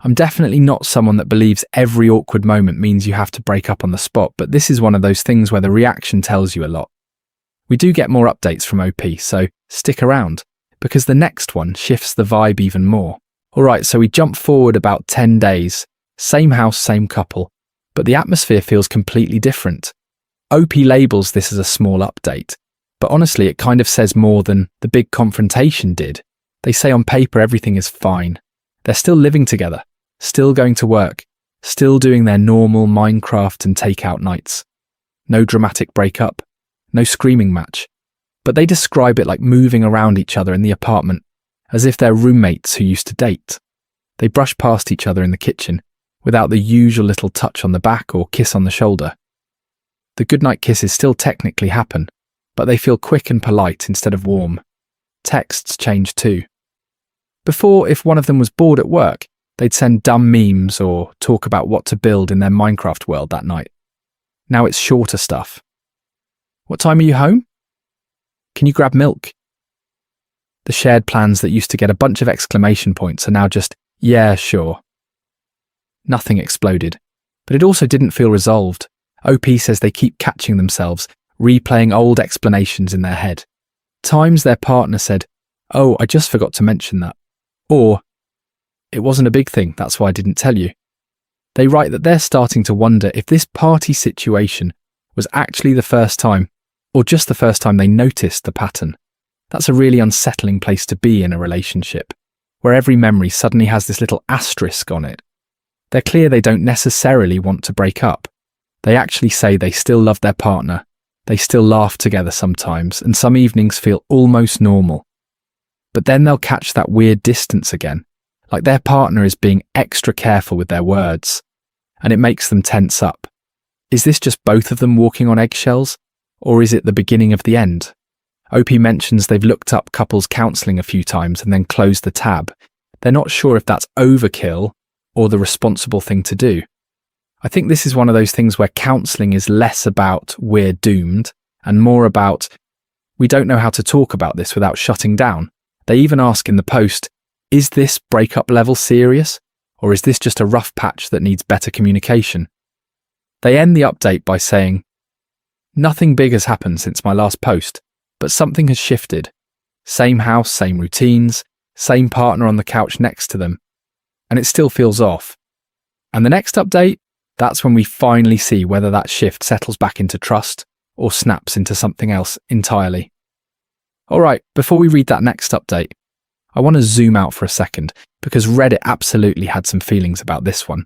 I'm definitely not someone that believes every awkward moment means you have to break up on the spot, but this is one of those things where the reaction tells you a lot. We do get more updates from OP, so stick around, because the next one shifts the vibe even more. Alright, so we jump forward about 10 days, same house, same couple, but the atmosphere feels completely different. OP labels this as a small update, but honestly it kind of says more than the big confrontation did. They say on paper everything is fine. They're still living together, still going to work, still doing their normal Minecraft and takeout nights. No dramatic breakup, no screaming match. But they describe it like moving around each other in the apartment, as if they're roommates who used to date. They brush past each other in the kitchen, without the usual little touch on the back or kiss on the shoulder. The goodnight kisses still technically happen, but they feel quick and polite instead of warm. Texts change too. Before, if one of them was bored at work, they'd send dumb memes or talk about what to build in their Minecraft world that night. Now it's shorter stuff. "What time are you home? Can you grab milk?" The shared plans that used to get a bunch of exclamation points are now just, "Yeah, sure." Nothing exploded, but it also didn't feel resolved. OP says they keep catching themselves, replaying old explanations in their head. Times their partner said, "Oh, I just forgot to mention that." Or, "It wasn't a big thing, that's why I didn't tell you." They write that they're starting to wonder if this party situation was actually the first time, or just the first time they noticed the pattern. That's a really unsettling place to be in a relationship, where every memory suddenly has this little asterisk on it. They're clear they don't necessarily want to break up. They actually say they still love their partner, they still laugh together sometimes, and some evenings feel almost normal. But then they'll catch that weird distance again, like their partner is being extra careful with their words, and it makes them tense up. Is this just both of them walking on eggshells, or is it the beginning of the end? OP mentions they've looked up couples counselling a few times and then closed the tab. They're not sure if that's overkill or the responsible thing to do. I think this is one of those things where counselling is less about "we're doomed" and more about "we don't know how to talk about this without shutting down." They even ask in the post, "Is this breakup level serious? Or is this just a rough patch that needs better communication?" They end the update by saying, "Nothing big has happened since my last post, but something has shifted. Same house, same routines, same partner on the couch next to them, and it still feels off." And the next update, that's when we finally see whether that shift settles back into trust or snaps into something else entirely. Alright, before we read that next update, I want to zoom out for a second because Reddit absolutely had some feelings about this one.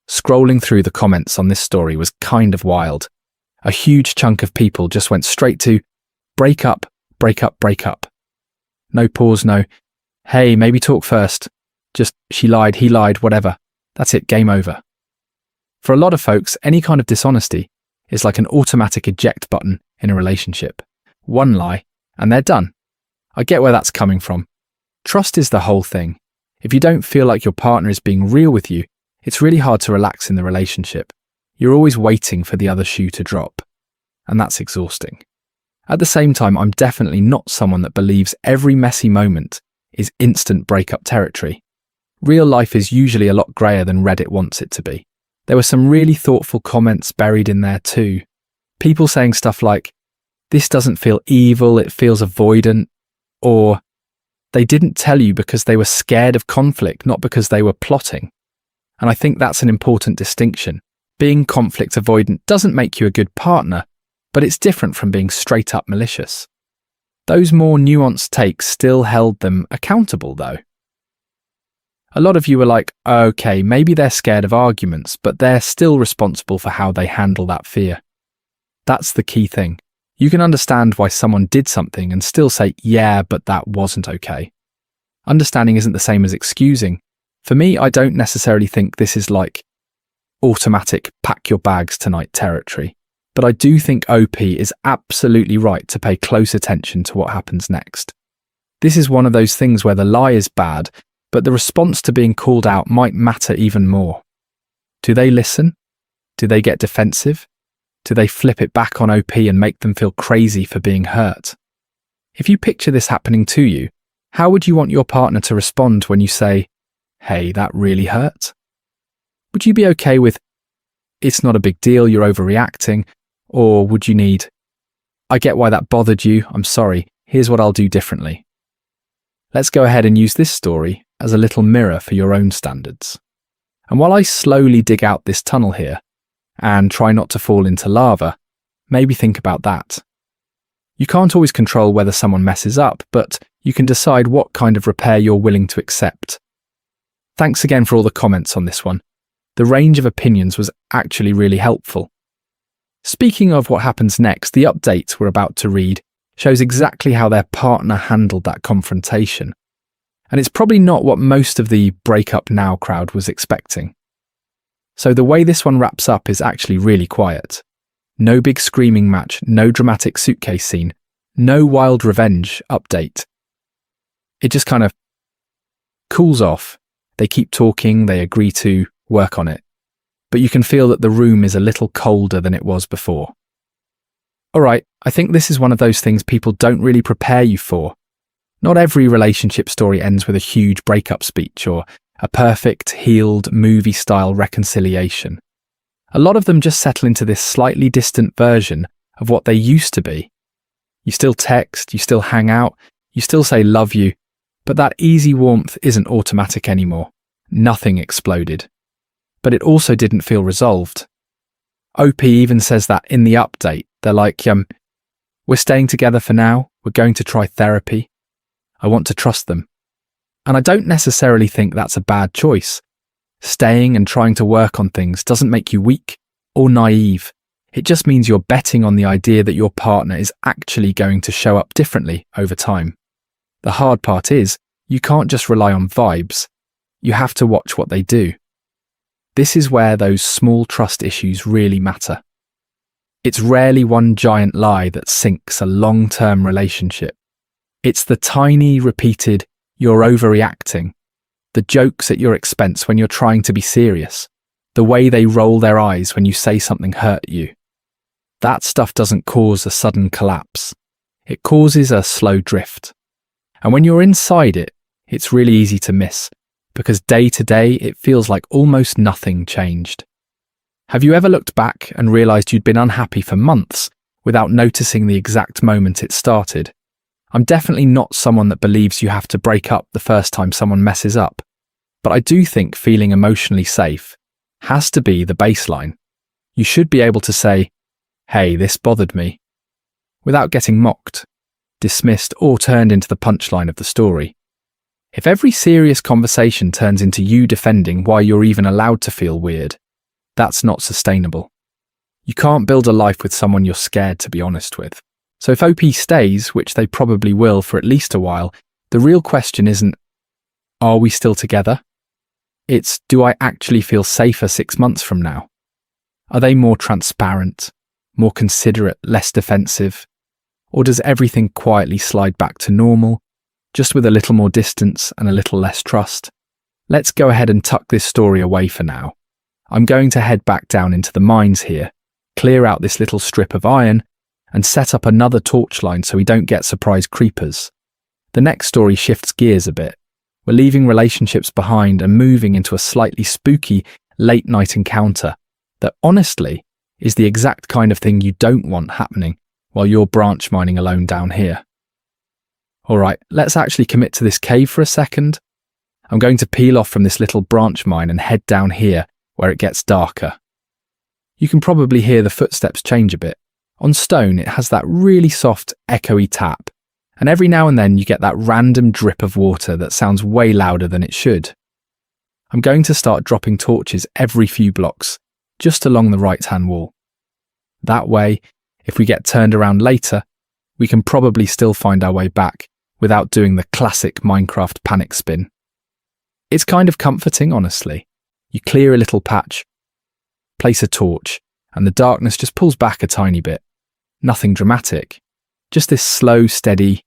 Scrolling through the comments on this story was kind of wild. A huge chunk of people just went straight to break up, break up, break up. No pause, no, hey, maybe talk first. Just she lied, he lied, whatever. That's it, game over. For a lot of folks, any kind of dishonesty is like an automatic eject button in a relationship. One lie, and they're done. I get where that's coming from. Trust is the whole thing. If you don't feel like your partner is being real with you, it's really hard to relax in the relationship. You're always waiting for the other shoe to drop, and that's exhausting. At the same time, I'm definitely not someone that believes every messy moment is instant breakup territory. Real life is usually a lot grayer than Reddit wants it to be. There were some really thoughtful comments buried in there too. People saying stuff like, "This doesn't feel evil, it feels avoidant," or "They didn't tell you because they were scared of conflict, not because they were plotting." And I think that's an important distinction. Being conflict avoidant doesn't make you a good partner, but it's different from being straight up malicious. Those more nuanced takes still held them accountable though. A lot of you were like, okay, maybe they're scared of arguments, but they're still responsible for how they handle that fear. That's the key thing. You can understand why someone did something and still say, yeah, but that wasn't okay. Understanding isn't the same as excusing. For me, I don't necessarily think this is like automatic pack your bags tonight territory, but I do think OP is absolutely right to pay close attention to what happens next. This is one of those things where the lie is bad, but the response to being called out might matter even more. Do they listen? Do they get defensive? Do they flip it back on OP and make them feel crazy for being hurt? If you picture this happening to you, how would you want your partner to respond when you say, "Hey, that really hurt"? Would you be okay with, "It's not a big deal, you're overreacting"? Or would you need, "I get why that bothered you, I'm sorry, here's what I'll do differently"? Let's go ahead and use this story as a little mirror for your own standards. And while I slowly dig out this tunnel here, and try not to fall into lava, maybe think about that. You can't always control whether someone messes up, but you can decide what kind of repair you're willing to accept. Thanks again for all the comments on this one. The range of opinions was actually really helpful. Speaking of what happens next, the update we're about to read shows exactly how their partner handled that confrontation. And it's probably not what most of the break up now crowd was expecting. So the way this one wraps up is actually really quiet. No big screaming match, no dramatic suitcase scene, no wild revenge update. It just kind of cools off. They keep talking, they agree to work on it. But you can feel that the room is a little colder than it was before. Alright, I think this is one of those things people don't really prepare you for. Not every relationship story ends with a huge breakup speech or a perfect, healed, movie-style reconciliation. A lot of them just settle into this slightly distant version of what they used to be. You still text, you still hang out, you still say love you, but that easy warmth isn't automatic anymore. Nothing exploded. But it also didn't feel resolved. OP even says that in the update. They're like, we're staying together for now, we're going to try therapy. I want to trust them. And I don't necessarily think that's a bad choice. Staying and trying to work on things doesn't make you weak or naive. It just means you're betting on the idea that your partner is actually going to show up differently over time. The hard part is, you can't just rely on vibes. You have to watch what they do. This is where those small trust issues really matter. It's rarely one giant lie that sinks a long-term relationship. It's the tiny, repeated, "you're overreacting," the jokes at your expense when you're trying to be serious, the way they roll their eyes when you say something hurt you. That stuff doesn't cause a sudden collapse. It causes a slow drift. And when you're inside it, it's really easy to miss, because day to day it feels like almost nothing changed. Have you ever looked back and realised you'd been unhappy for months without noticing the exact moment it started? I'm definitely not someone that believes you have to break up the first time someone messes up, but I do think feeling emotionally safe has to be the baseline. You should be able to say, hey, this bothered me, without getting mocked, dismissed, or turned into the punchline of the story. If every serious conversation turns into you defending why you're even allowed to feel weird, that's not sustainable. You can't build a life with someone you're scared to be honest with. So if OP stays, which they probably will for at least a while, the real question isn't, are we still together? It's, do I actually feel safer 6 months from now? Are they more transparent, more considerate, less defensive? Or does everything quietly slide back to normal, just with a little more distance and a little less trust? Let's go ahead and tuck this story away for now. I'm going to head back down into the mines here, clear out this little strip of iron, and set up another torch line so we don't get surprise creepers. The next story shifts gears a bit. We're leaving relationships behind and moving into a slightly spooky late-night encounter that honestly is the exact kind of thing you don't want happening while you're branch mining alone down here. Alright, let's actually commit to this cave for a second. I'm going to peel off from this little branch mine and head down here where it gets darker. You can probably hear the footsteps change a bit. On stone, it has that really soft, echoey tap, and every now and then you get that random drip of water that sounds way louder than it should. I'm going to start dropping torches every few blocks, just along the right-hand wall. That way, if we get turned around later, we can probably still find our way back without doing the classic Minecraft panic spin. It's kind of comforting, honestly. You clear a little patch, place a torch, and the darkness just pulls back a tiny bit. Nothing dramatic. Just this slow, steady,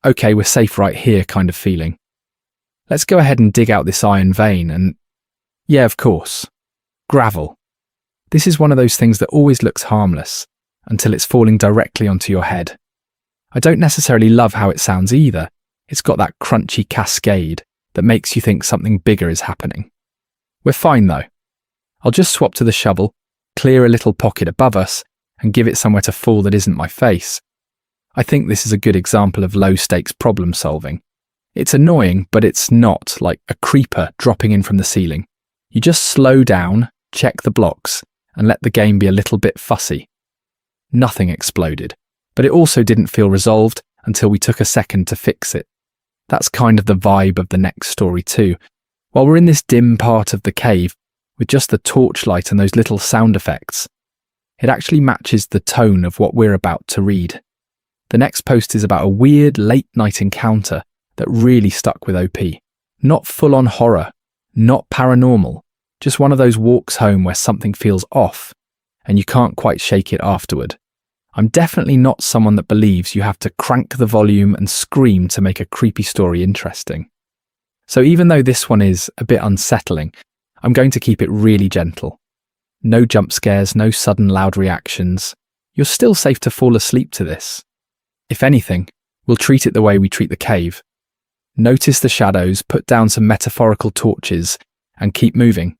okay, we're safe right here kind of feeling. Let's go ahead and dig out this iron vein and, yeah, of course, gravel. This is one of those things that always looks harmless until it's falling directly onto your head. I don't necessarily love how it sounds either. It's got that crunchy cascade that makes you think something bigger is happening. We're fine though. I'll just swap to the shovel, clear a little pocket above us, and give it somewhere to fall that isn't my face. I think this is a good example of low-stakes problem solving. It's annoying, but it's not like a creeper dropping in from the ceiling. You just slow down, check the blocks, and let the game be a little bit fussy. Nothing exploded, but it also didn't feel resolved until we took a second to fix it. That's kind of the vibe of the next story too. While we're in this dim part of the cave, with just the torchlight and those little sound effects, it actually matches the tone of what we're about to read. The next post is about a weird late-night encounter that really stuck with OP. Not full-on horror, not paranormal, just one of those walks home where something feels off, and you can't quite shake it afterward. I'm definitely not someone that believes you have to crank the volume and scream to make a creepy story interesting. So even though this one is a bit unsettling, I'm going to keep it really gentle. No jump scares, no sudden loud reactions. You're still safe to fall asleep to this. If anything, we'll treat it the way we treat the cave. Notice the shadows, put down some metaphorical torches, and keep moving.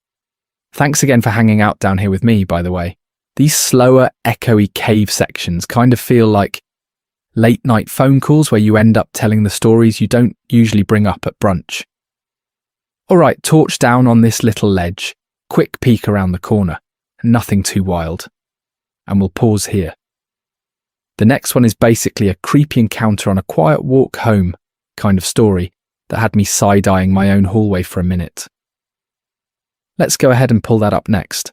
Thanks again for hanging out down here with me, by the way. These slower, echoey cave sections kind of feel like late-night phone calls where you end up telling the stories you don't usually bring up at brunch. Alright, torch down on this little ledge, quick peek around the corner, nothing too wild. And we'll pause here. The next one is basically a creepy encounter on a quiet walk home kind of story that had me side-eyeing my own hallway for a minute. Let's go ahead and pull that up next.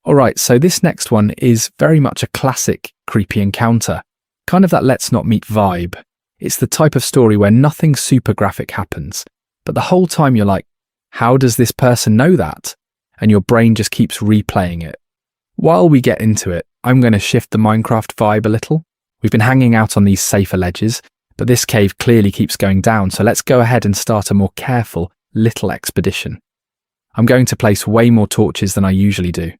Alright, so this next one is very much a classic creepy encounter, kind of that let's not meet vibe. It's the type of story where nothing super graphic happens, but the whole time you're like, how does this person know that? And your brain just keeps replaying it. While we get into it, I'm going to shift the Minecraft vibe a little. We've been hanging out on these safer ledges, but this cave clearly keeps going down, so let's go ahead and start a more careful little expedition. I'm going to place way more torches than I usually do.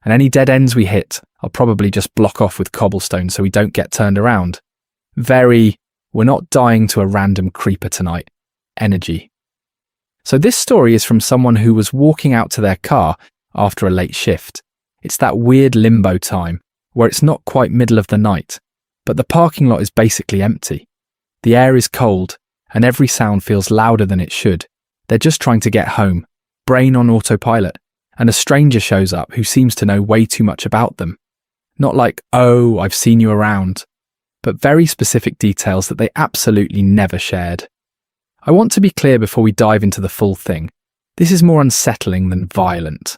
And any dead ends we hit, I'll probably just block off with cobblestone so we don't get turned around. We're not dying to a random creeper tonight. Energy. So this story is from someone who was walking out to their car after a late shift. It's that weird limbo time where it's not quite middle of the night, but the parking lot is basically empty. The air is cold and every sound feels louder than it should. They're just trying to get home, brain on autopilot, and a stranger shows up who seems to know way too much about them. Not like, oh, I've seen you around, but very specific details that they absolutely never shared. I want to be clear before we dive into the full thing. This is more unsettling than violent.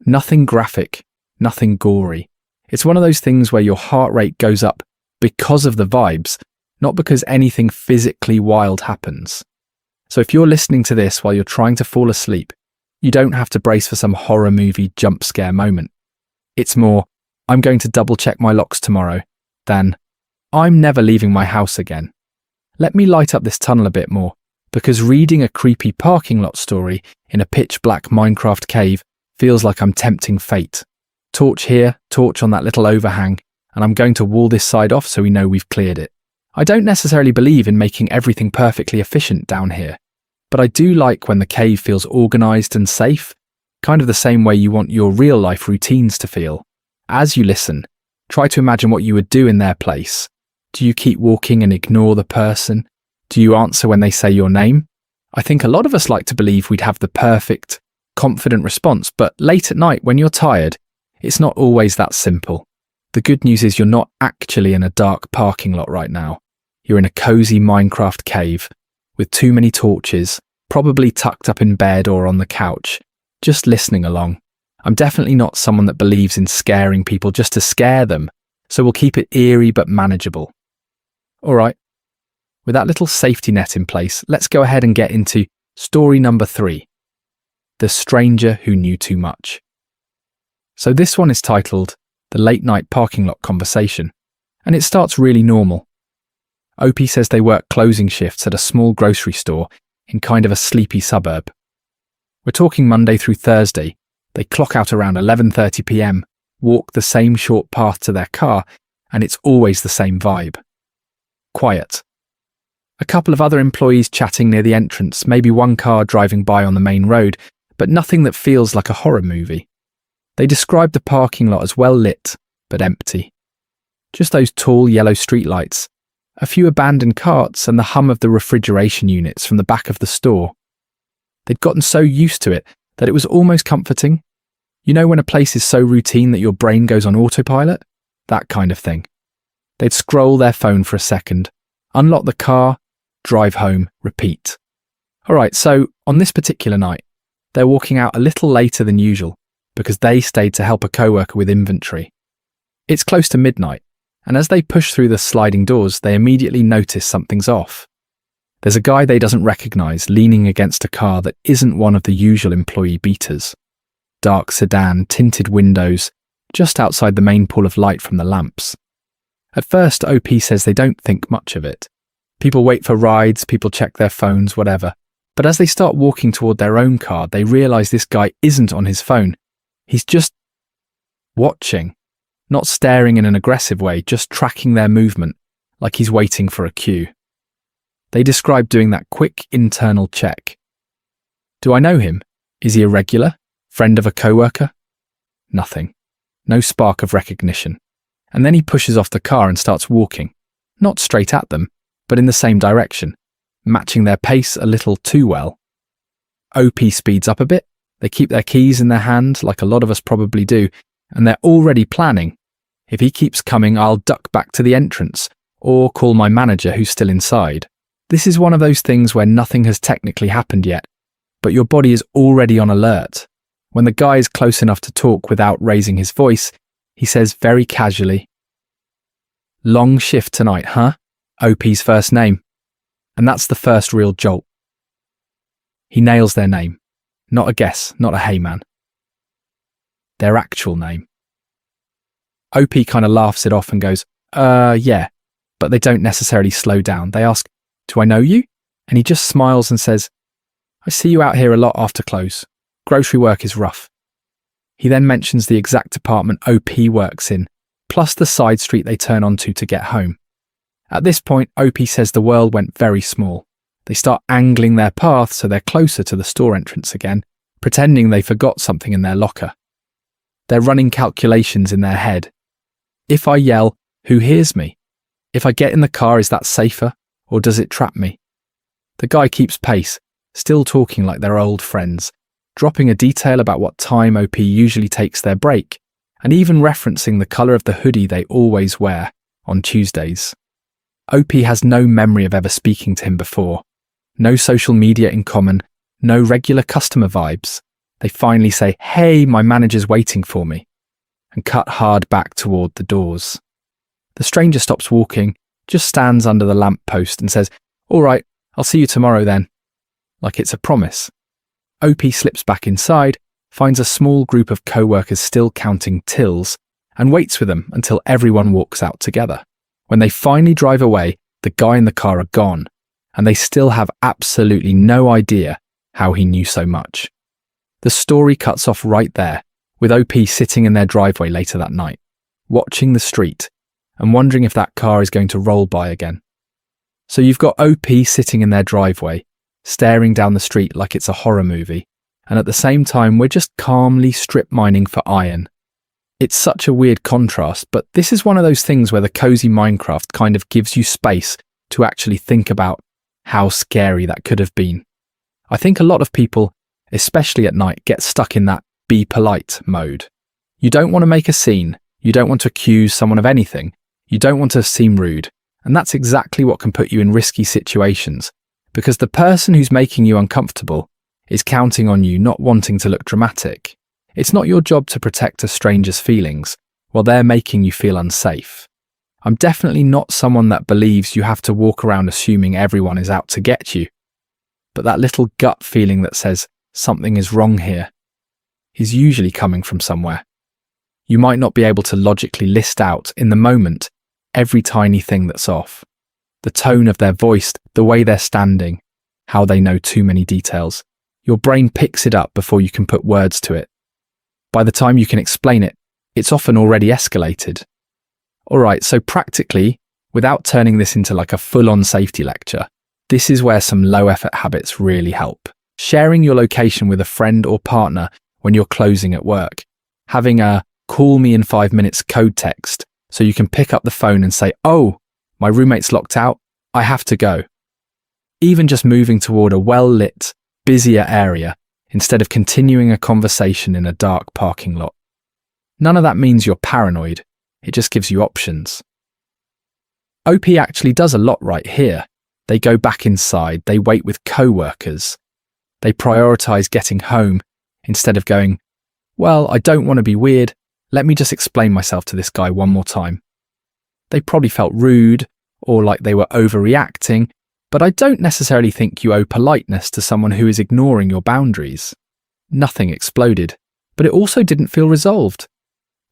Nothing graphic, nothing gory. It's one of those things where your heart rate goes up because of the vibes, not because anything physically wild happens. So if you're listening to this while you're trying to fall asleep, you don't have to brace for some horror movie jump scare moment. It's more, I'm going to double check my locks tomorrow, than, I'm never leaving my house again. Let me light up this tunnel a bit more, because reading a creepy parking lot story in a pitch black Minecraft cave feels like I'm tempting fate. Torch here, torch on that little overhang, and I'm going to wall this side off so we know we've cleared it. I don't necessarily believe in making everything perfectly efficient down here, but I do like when the cave feels organised and safe, kind of the same way you want your real life routines to feel. As you listen, try to imagine what you would do in their place. Do you keep walking and ignore the person? Do you answer when they say your name? I think a lot of us like to believe we'd have the perfect, confident response, but late at night when you're tired, it's not always that simple. The good news is you're not actually in a dark parking lot right now. You're in a cosy Minecraft cave with too many torches, probably tucked up in bed or on the couch, just listening along. I'm definitely not someone that believes in scaring people just to scare them, so we'll keep it eerie but manageable. All right, with that little safety net in place, let's go ahead and get into story number 3, The Stranger Who Knew Too Much. So this one is titled The Late Night Parking Lot Conversation, and it starts really normal. OP says they work closing shifts at a small grocery store in kind of a sleepy suburb. We're talking Monday through Thursday. They clock out around 11:30 p.m, walk the same short path to their car, and it's always the same vibe. Quiet. A couple of other employees chatting near the entrance, maybe one car driving by on the main road, but nothing that feels like a horror movie. They describe the parking lot as well lit, but empty. Just those tall yellow streetlights, a few abandoned carts, and the hum of the refrigeration units from the back of the store. They'd gotten so used to it that it was almost comforting. You know when a place is so routine that your brain goes on autopilot? That kind of thing. They'd scroll their phone for a second, unlock the car, drive home, repeat. All right, so on this particular night, they're walking out a little later than usual because they stayed to help a coworker with inventory. It's close to midnight, and as they push through the sliding doors, they immediately notice something's off. There's a guy they doesn't recognise leaning against a car that isn't one of the usual employee beaters. Dark sedan, tinted windows, just outside the main pool of light from the lamps. At first, OP says they don't think much of it. People wait for rides, people check their phones, whatever. But as they start walking toward their own car, they realise this guy isn't on his phone. He's just watching. Not staring in an aggressive way, just tracking their movement, like he's waiting for a cue. They describe doing that quick internal check. Do I know him? Is he a regular? Friend of a coworker? Nothing. No spark of recognition. And then he pushes off the car and starts walking. Not straight at them, but in the same direction, matching their pace a little too well. OP speeds up a bit. They keep their keys in their hand, like a lot of us probably do, and they're already planning. If he keeps coming, I'll duck back to the entrance, or call my manager who's still inside. This is one of those things where nothing has technically happened yet, but your body is already on alert. When the guy is close enough to talk without raising his voice, he says very casually, "Long shift tonight, huh?" OP's first name. And that's the first real jolt. He nails their name. Not a guess, not a hey man. Their actual name. OP kind of laughs it off and goes, yeah, but they don't necessarily slow down. They ask, "Do I know you?" And he just smiles and says, "I see you out here a lot after close. Grocery work is rough." He then mentions the exact department OP works in, plus the side street they turn onto to get home. At this point, OP says the world went very small. They start angling their path so they're closer to the store entrance again, pretending they forgot something in their locker. They're running calculations in their head. If I yell, who hears me? If I get in the car, is that safer, or does it trap me? The guy keeps pace, still talking like they're old friends, dropping a detail about what time OP usually takes their break, and even referencing the colour of the hoodie they always wear on Tuesdays. OP has no memory of ever speaking to him before. No social media in common, no regular customer vibes. They finally say, "Hey, my manager's waiting for me," and cut hard back toward the doors. The stranger stops walking, just stands under the lamppost and says, "All right, I'll see you tomorrow then," like it's a promise. OP slips back inside, finds a small group of co-workers still counting tills, and waits with them until everyone walks out together. When they finally drive away, the guy and the car are gone, and they still have absolutely no idea how he knew so much. The story cuts off right there, with OP sitting in their driveway later that night, watching the street, and wondering if that car is going to roll by again. So you've got OP sitting in their driveway, staring down the street like it's a horror movie, and at the same time we're just calmly strip mining for iron. It's such a weird contrast, but this is one of those things where the cozy Minecraft kind of gives you space to actually think about how scary that could have been. I think a lot of people, especially at night, get stuck in that be polite mode. You don't want to make a scene, you don't want to accuse someone of anything, you don't want to seem rude, and that's exactly what can put you in risky situations, because the person who's making you uncomfortable is counting on you not wanting to look dramatic. It's not your job to protect a stranger's feelings while they're making you feel unsafe. I'm definitely not someone that believes you have to walk around assuming everyone is out to get you. But that little gut feeling that says something is wrong here is usually coming from somewhere. You might not be able to logically list out in the moment every tiny thing that's off. The tone of their voice, the way they're standing, how they know too many details. Your brain picks it up before you can put words to it. By the time you can explain it, it's often already escalated. Alright, so practically, without turning this into like a full-on safety lecture, this is where some low-effort habits really help. Sharing your location with a friend or partner when you're closing at work. Having a "call me in 5 minutes" code text so you can pick up the phone and say, "Oh, my roommate's locked out, I have to go." Even just moving toward a well-lit, busier area instead of continuing a conversation in a dark parking lot. None of that means you're paranoid, it just gives you options. OP actually does a lot right here. They go back inside, they wait with co-workers. They prioritise getting home instead of going, "Well, I don't want to be weird, let me just explain myself to this guy one more time." They probably felt rude or like they were overreacting, but I don't necessarily think you owe politeness to someone who is ignoring your boundaries. Nothing exploded, but it also didn't feel resolved.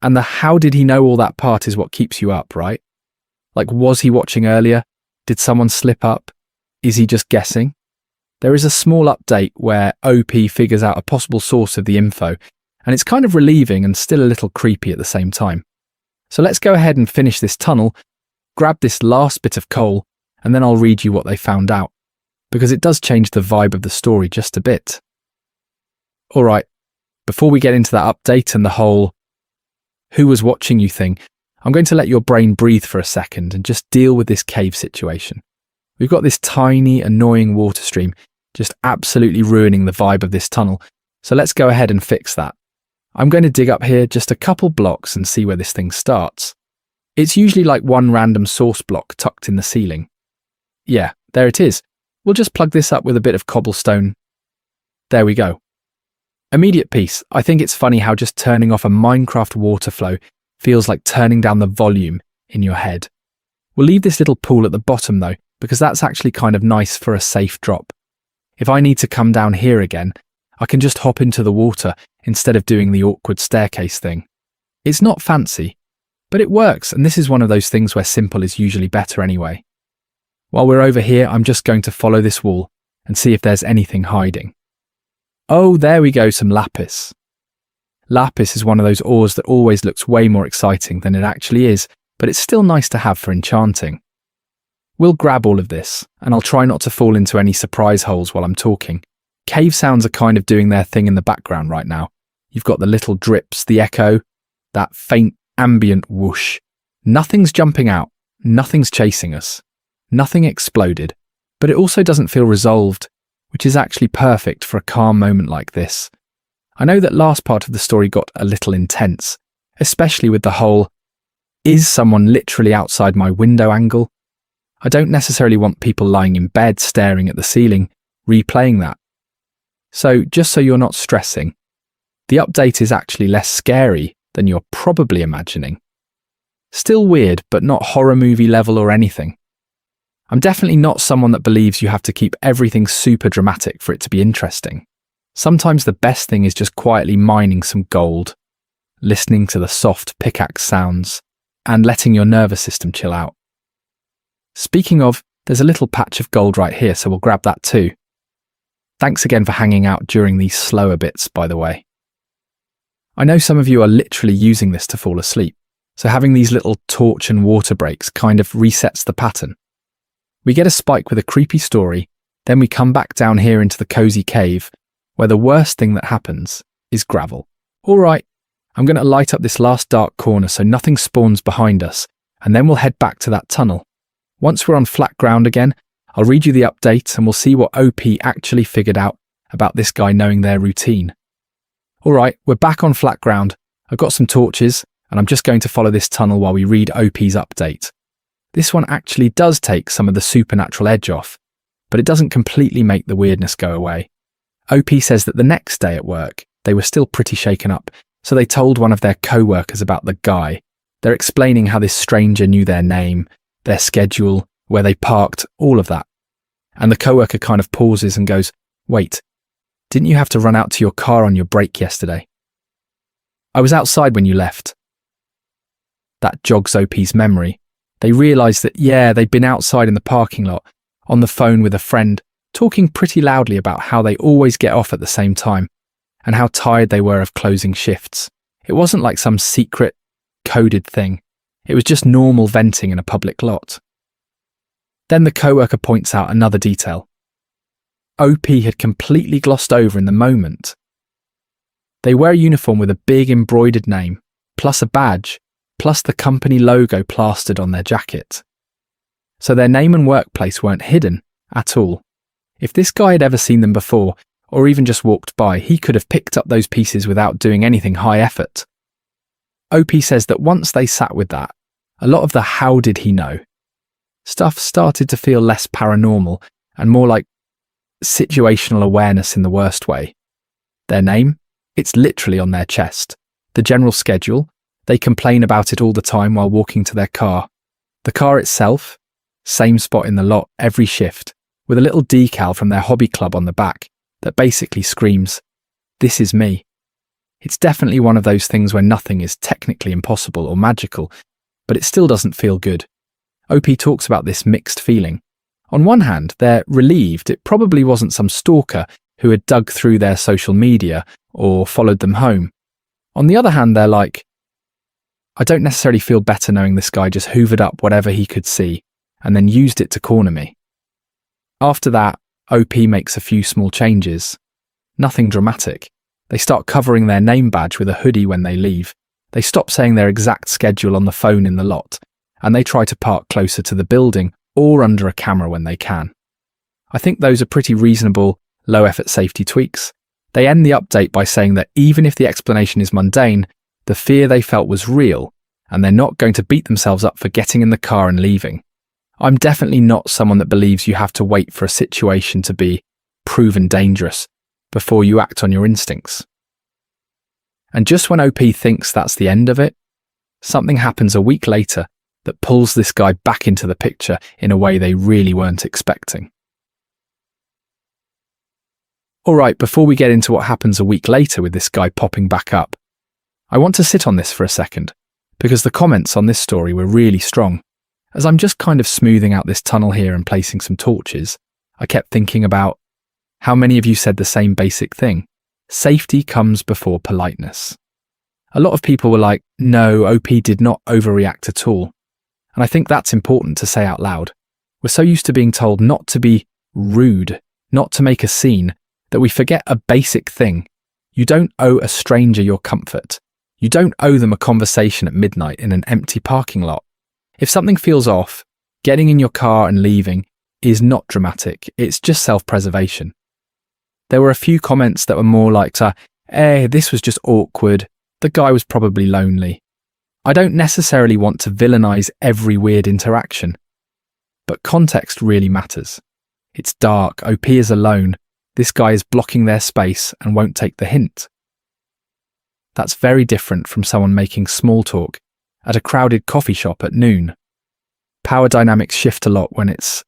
And the "how did he know all that" part is what keeps you up, right? Like, was he watching earlier? Did someone slip up? Is he just guessing? There is a small update where OP figures out a possible source of the info, and it's kind of relieving and still a little creepy at the same time. So let's go ahead and finish this tunnel, grab this last bit of coal, and then I'll read you what they found out, because it does change the vibe of the story just a bit. Alright, before we get into that update and the whole "who was watching you" thing, I'm going to let your brain breathe for a second and just deal with this cave situation. We've got this tiny, annoying water stream just absolutely ruining the vibe of this tunnel, so let's go ahead and fix that. I'm going to dig up here just a couple blocks and see where this thing starts. It's usually like one random source block tucked in the ceiling. Yeah, there it is. We'll just plug this up with a bit of cobblestone. There we go. Immediate piece. I think it's funny how just turning off a Minecraft water flow feels like turning down the volume in your head. We'll leave this little pool at the bottom though, because that's actually kind of nice for a safe drop. If I need to come down here again, I can just hop into the water instead of doing the awkward staircase thing. It's not fancy, but it works, and this is one of those things where simple is usually better anyway. While we're over here, I'm just going to follow this wall and see if there's anything hiding. Oh, there we go, some lapis. Lapis is one of those ores that always looks way more exciting than it actually is, but it's still nice to have for enchanting. We'll grab all of this, and I'll try not to fall into any surprise holes while I'm talking. Cave sounds are kind of doing their thing in the background right now. You've got the little drips, the echo, that faint ambient whoosh. Nothing's jumping out, nothing's chasing us. Nothing exploded, but it also doesn't feel resolved, which is actually perfect for a calm moment like this, I know that last part of the story got a little intense, especially with the whole, is someone literally outside my window angle? I don't necessarily want people lying in bed staring at the ceiling, replaying that. So just so you're not stressing, the update is actually less scary than you're probably imagining. Still weird, but not horror movie level or anything. I'm definitely not someone that believes you have to keep everything super dramatic for it to be interesting. Sometimes the best thing is just quietly mining some gold, listening to the soft pickaxe sounds, and letting your nervous system chill out. Speaking of, there's a little patch of gold right here, so we'll grab that too. Thanks again for hanging out during these slower bits, by the way. I know some of you are literally using this to fall asleep, so having these little torch and water breaks kind of resets the pattern. We get a spike with a creepy story, then we come back down here into the cozy cave, where the worst thing that happens is gravel. Alright, I'm going to light up this last dark corner so nothing spawns behind us, and then we'll head back to that tunnel. Once we're on flat ground again, I'll read you the update and we'll see what OP actually figured out about this guy knowing their routine. Alright, we're back on flat ground. I've got some torches, and I'm just going to follow this tunnel while we read OP's update. This one actually does take some of the supernatural edge off, but it doesn't completely make the weirdness go away. OP says that the next day at work, they were still pretty shaken up, so they told one of their co-workers about the guy. They're explaining how this stranger knew their name, their schedule, where they parked, all of that. And the co-worker kind of pauses and goes, "Wait, didn't you have to run out to your car on your break yesterday?" "I was outside when you left." That jogs OP's memory. They realise that, yeah, they'd been outside in the parking lot, on the phone with a friend, talking pretty loudly about how they always get off at the same time, and how tired they were of closing shifts. It wasn't like some secret, coded thing. It was just normal venting in a public lot. Then the co-worker points out another detail. OP had completely glossed over in the moment. They wear a uniform with a big embroidered name, plus a badge, plus the company logo plastered on their jacket. So their name and workplace weren't hidden at all. If this guy had ever seen them before, or even just walked by, he could have picked up those pieces without doing anything high effort. OP says that once they sat with that, a lot of the how did he know stuff started to feel less paranormal and more like situational awareness in the worst way. Their name? It's literally on their chest. The general schedule? They complain about it all the time while walking to their car. The car itself? Same spot in the lot every shift, with a little decal from their hobby club on the back that basically screams, "This is me." It's definitely one of those things where nothing is technically impossible or magical, but it still doesn't feel good. OP talks about this mixed feeling. On one hand, they're relieved it probably wasn't some stalker who had dug through their social media or followed them home. On the other hand, they're like, I don't necessarily feel better knowing this guy just hoovered up whatever he could see and then used it to corner me. After that, OP makes a few small changes. Nothing dramatic. They start covering their name badge with a hoodie when they leave. They stop saying their exact schedule on the phone in the lot, and they try to park closer to the building or under a camera when they can. I think those are pretty reasonable, low-effort safety tweaks. They end the update by saying that even if the explanation is mundane, the fear they felt was real, and they're not going to beat themselves up for getting in the car and leaving. I'm definitely not someone that believes you have to wait for a situation to be proven dangerous before you act on your instincts. And just when OP thinks that's the end of it, something happens a week later that pulls this guy back into the picture in a way they really weren't expecting. Alright, before we get into what happens a week later with this guy popping back up, I want to sit on this for a second, because the comments on this story were really strong. As I'm just kind of smoothing out this tunnel here and placing some torches, I kept thinking about how many of you said the same basic thing. Safety comes before politeness. A lot of people were like, no, OP did not overreact at all. And I think that's important to say out loud. We're so used to being told not to be rude, not to make a scene, that we forget a basic thing. You don't owe a stranger your comfort. You don't owe them a conversation at midnight in an empty parking lot. If something feels off, getting in your car and leaving is not dramatic. It's just self-preservation. There were a few comments that were more like, This was just awkward. The guy was probably lonely. I don't necessarily want to villainize every weird interaction. But context really matters. It's dark, OP is alone, this guy is blocking their space and won't take the hint. That's very different from someone making small talk at a crowded coffee shop at noon. Power dynamics shift a lot when it's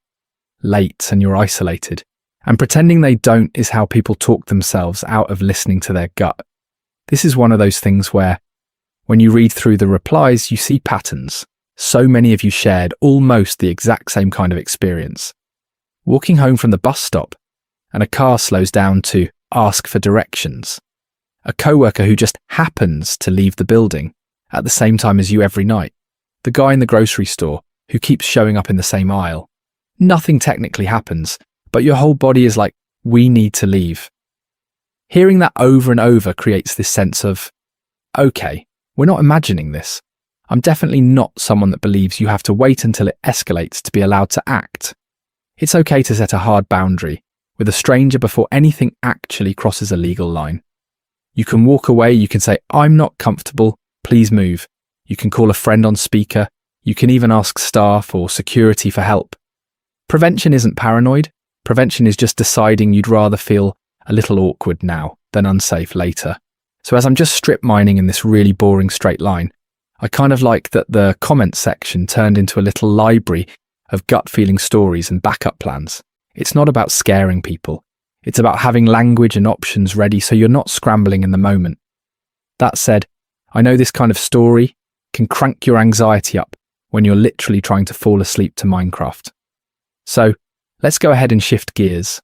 late and you're isolated, and pretending they don't is how people talk themselves out of listening to their gut. This is one of those things where, when you read through the replies, you see patterns. So many of you shared almost the exact same kind of experience. Walking home from the bus stop, and a car slows down to ask for directions. A coworker who just happens to leave the building at the same time as you every night. The guy in the grocery store who keeps showing up in the same aisle. Nothing technically happens, but your whole body is like, we need to leave. Hearing that over and over creates this sense of, okay, we're not imagining this. I'm definitely not someone that believes you have to wait until it escalates to be allowed to act. It's okay to set a hard boundary with a stranger before anything actually crosses a legal line. You can walk away, you can say, I'm not comfortable, please move. You can call a friend on speaker, you can even ask staff or security for help. Prevention isn't paranoid, prevention is just deciding you'd rather feel a little awkward now than unsafe later. So as I'm just strip mining in this really boring straight line, I kind of like that the comments section turned into a little library of gut feeling stories and backup plans. It's not about scaring people. It's about having language and options ready so you're not scrambling in the moment. That said, I know this kind of story can crank your anxiety up when you're literally trying to fall asleep to Minecraft. So let's go ahead and shift gears.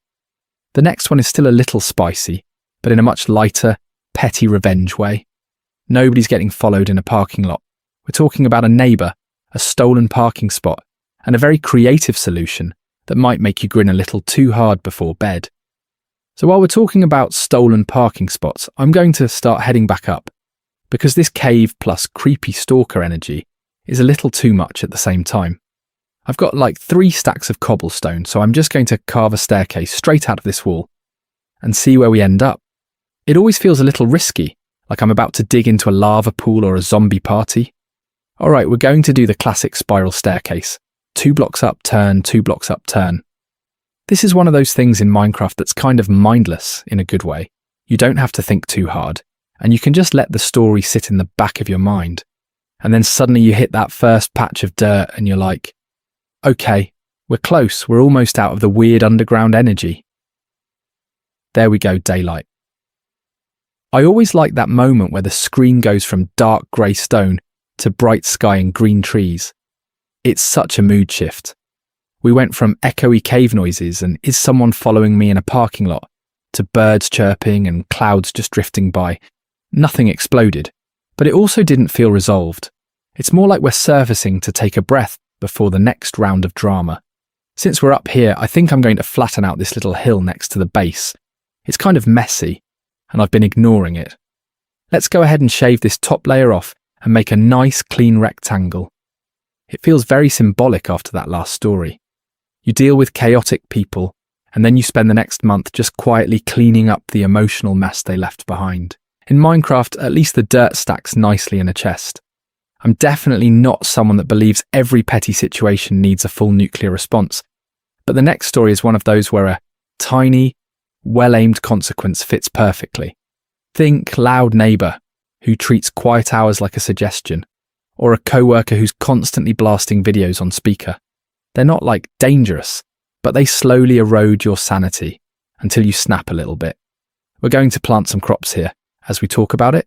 The next one is still a little spicy, but in a much lighter, petty revenge way. Nobody's getting followed in a parking lot. We're talking about a neighbour, a stolen parking spot, and a very creative solution that might make you grin a little too hard before bed. So while we're talking about stolen parking spots, I'm going to start heading back up, because this cave plus creepy stalker energy is a little too much at the same time. I've got like 3 stacks of cobblestone, so I'm just going to carve a staircase straight out of this wall and see where we end up. It always feels a little risky, like I'm about to dig into a lava pool or a zombie party. Alright, we're going to do the classic spiral staircase. 2 blocks up, turn, 2 blocks up, turn. This is one of those things in Minecraft that's kind of mindless in a good way. You don't have to think too hard, and you can just let the story sit in the back of your mind. And then suddenly you hit that first patch of dirt and you're like, okay, we're close, we're almost out of the weird underground energy. There we go, daylight. I always like that moment where the screen goes from dark grey stone to bright sky and green trees. It's such a mood shift. We went from echoey cave noises and is someone following me in a parking lot to birds chirping and clouds just drifting by. Nothing exploded, but it also didn't feel resolved. It's more like we're surfacing to take a breath before the next round of drama. Since we're up here, I think I'm going to flatten out this little hill next to the base. It's kind of messy, and I've been ignoring it. Let's go ahead and shave this top layer off and make a nice clean rectangle. It feels very symbolic after that last story. You deal with chaotic people, and then you spend the next month just quietly cleaning up the emotional mess they left behind. In Minecraft, at least the dirt stacks nicely in a chest. I'm definitely not someone that believes every petty situation needs a full nuclear response, but the next story is one of those where a tiny, well-aimed consequence fits perfectly. Think loud neighbour who treats quiet hours like a suggestion, or a coworker who's constantly blasting videos on speaker. They're not like dangerous, but they slowly erode your sanity until you snap a little bit. We're going to plant some crops here as we talk about it.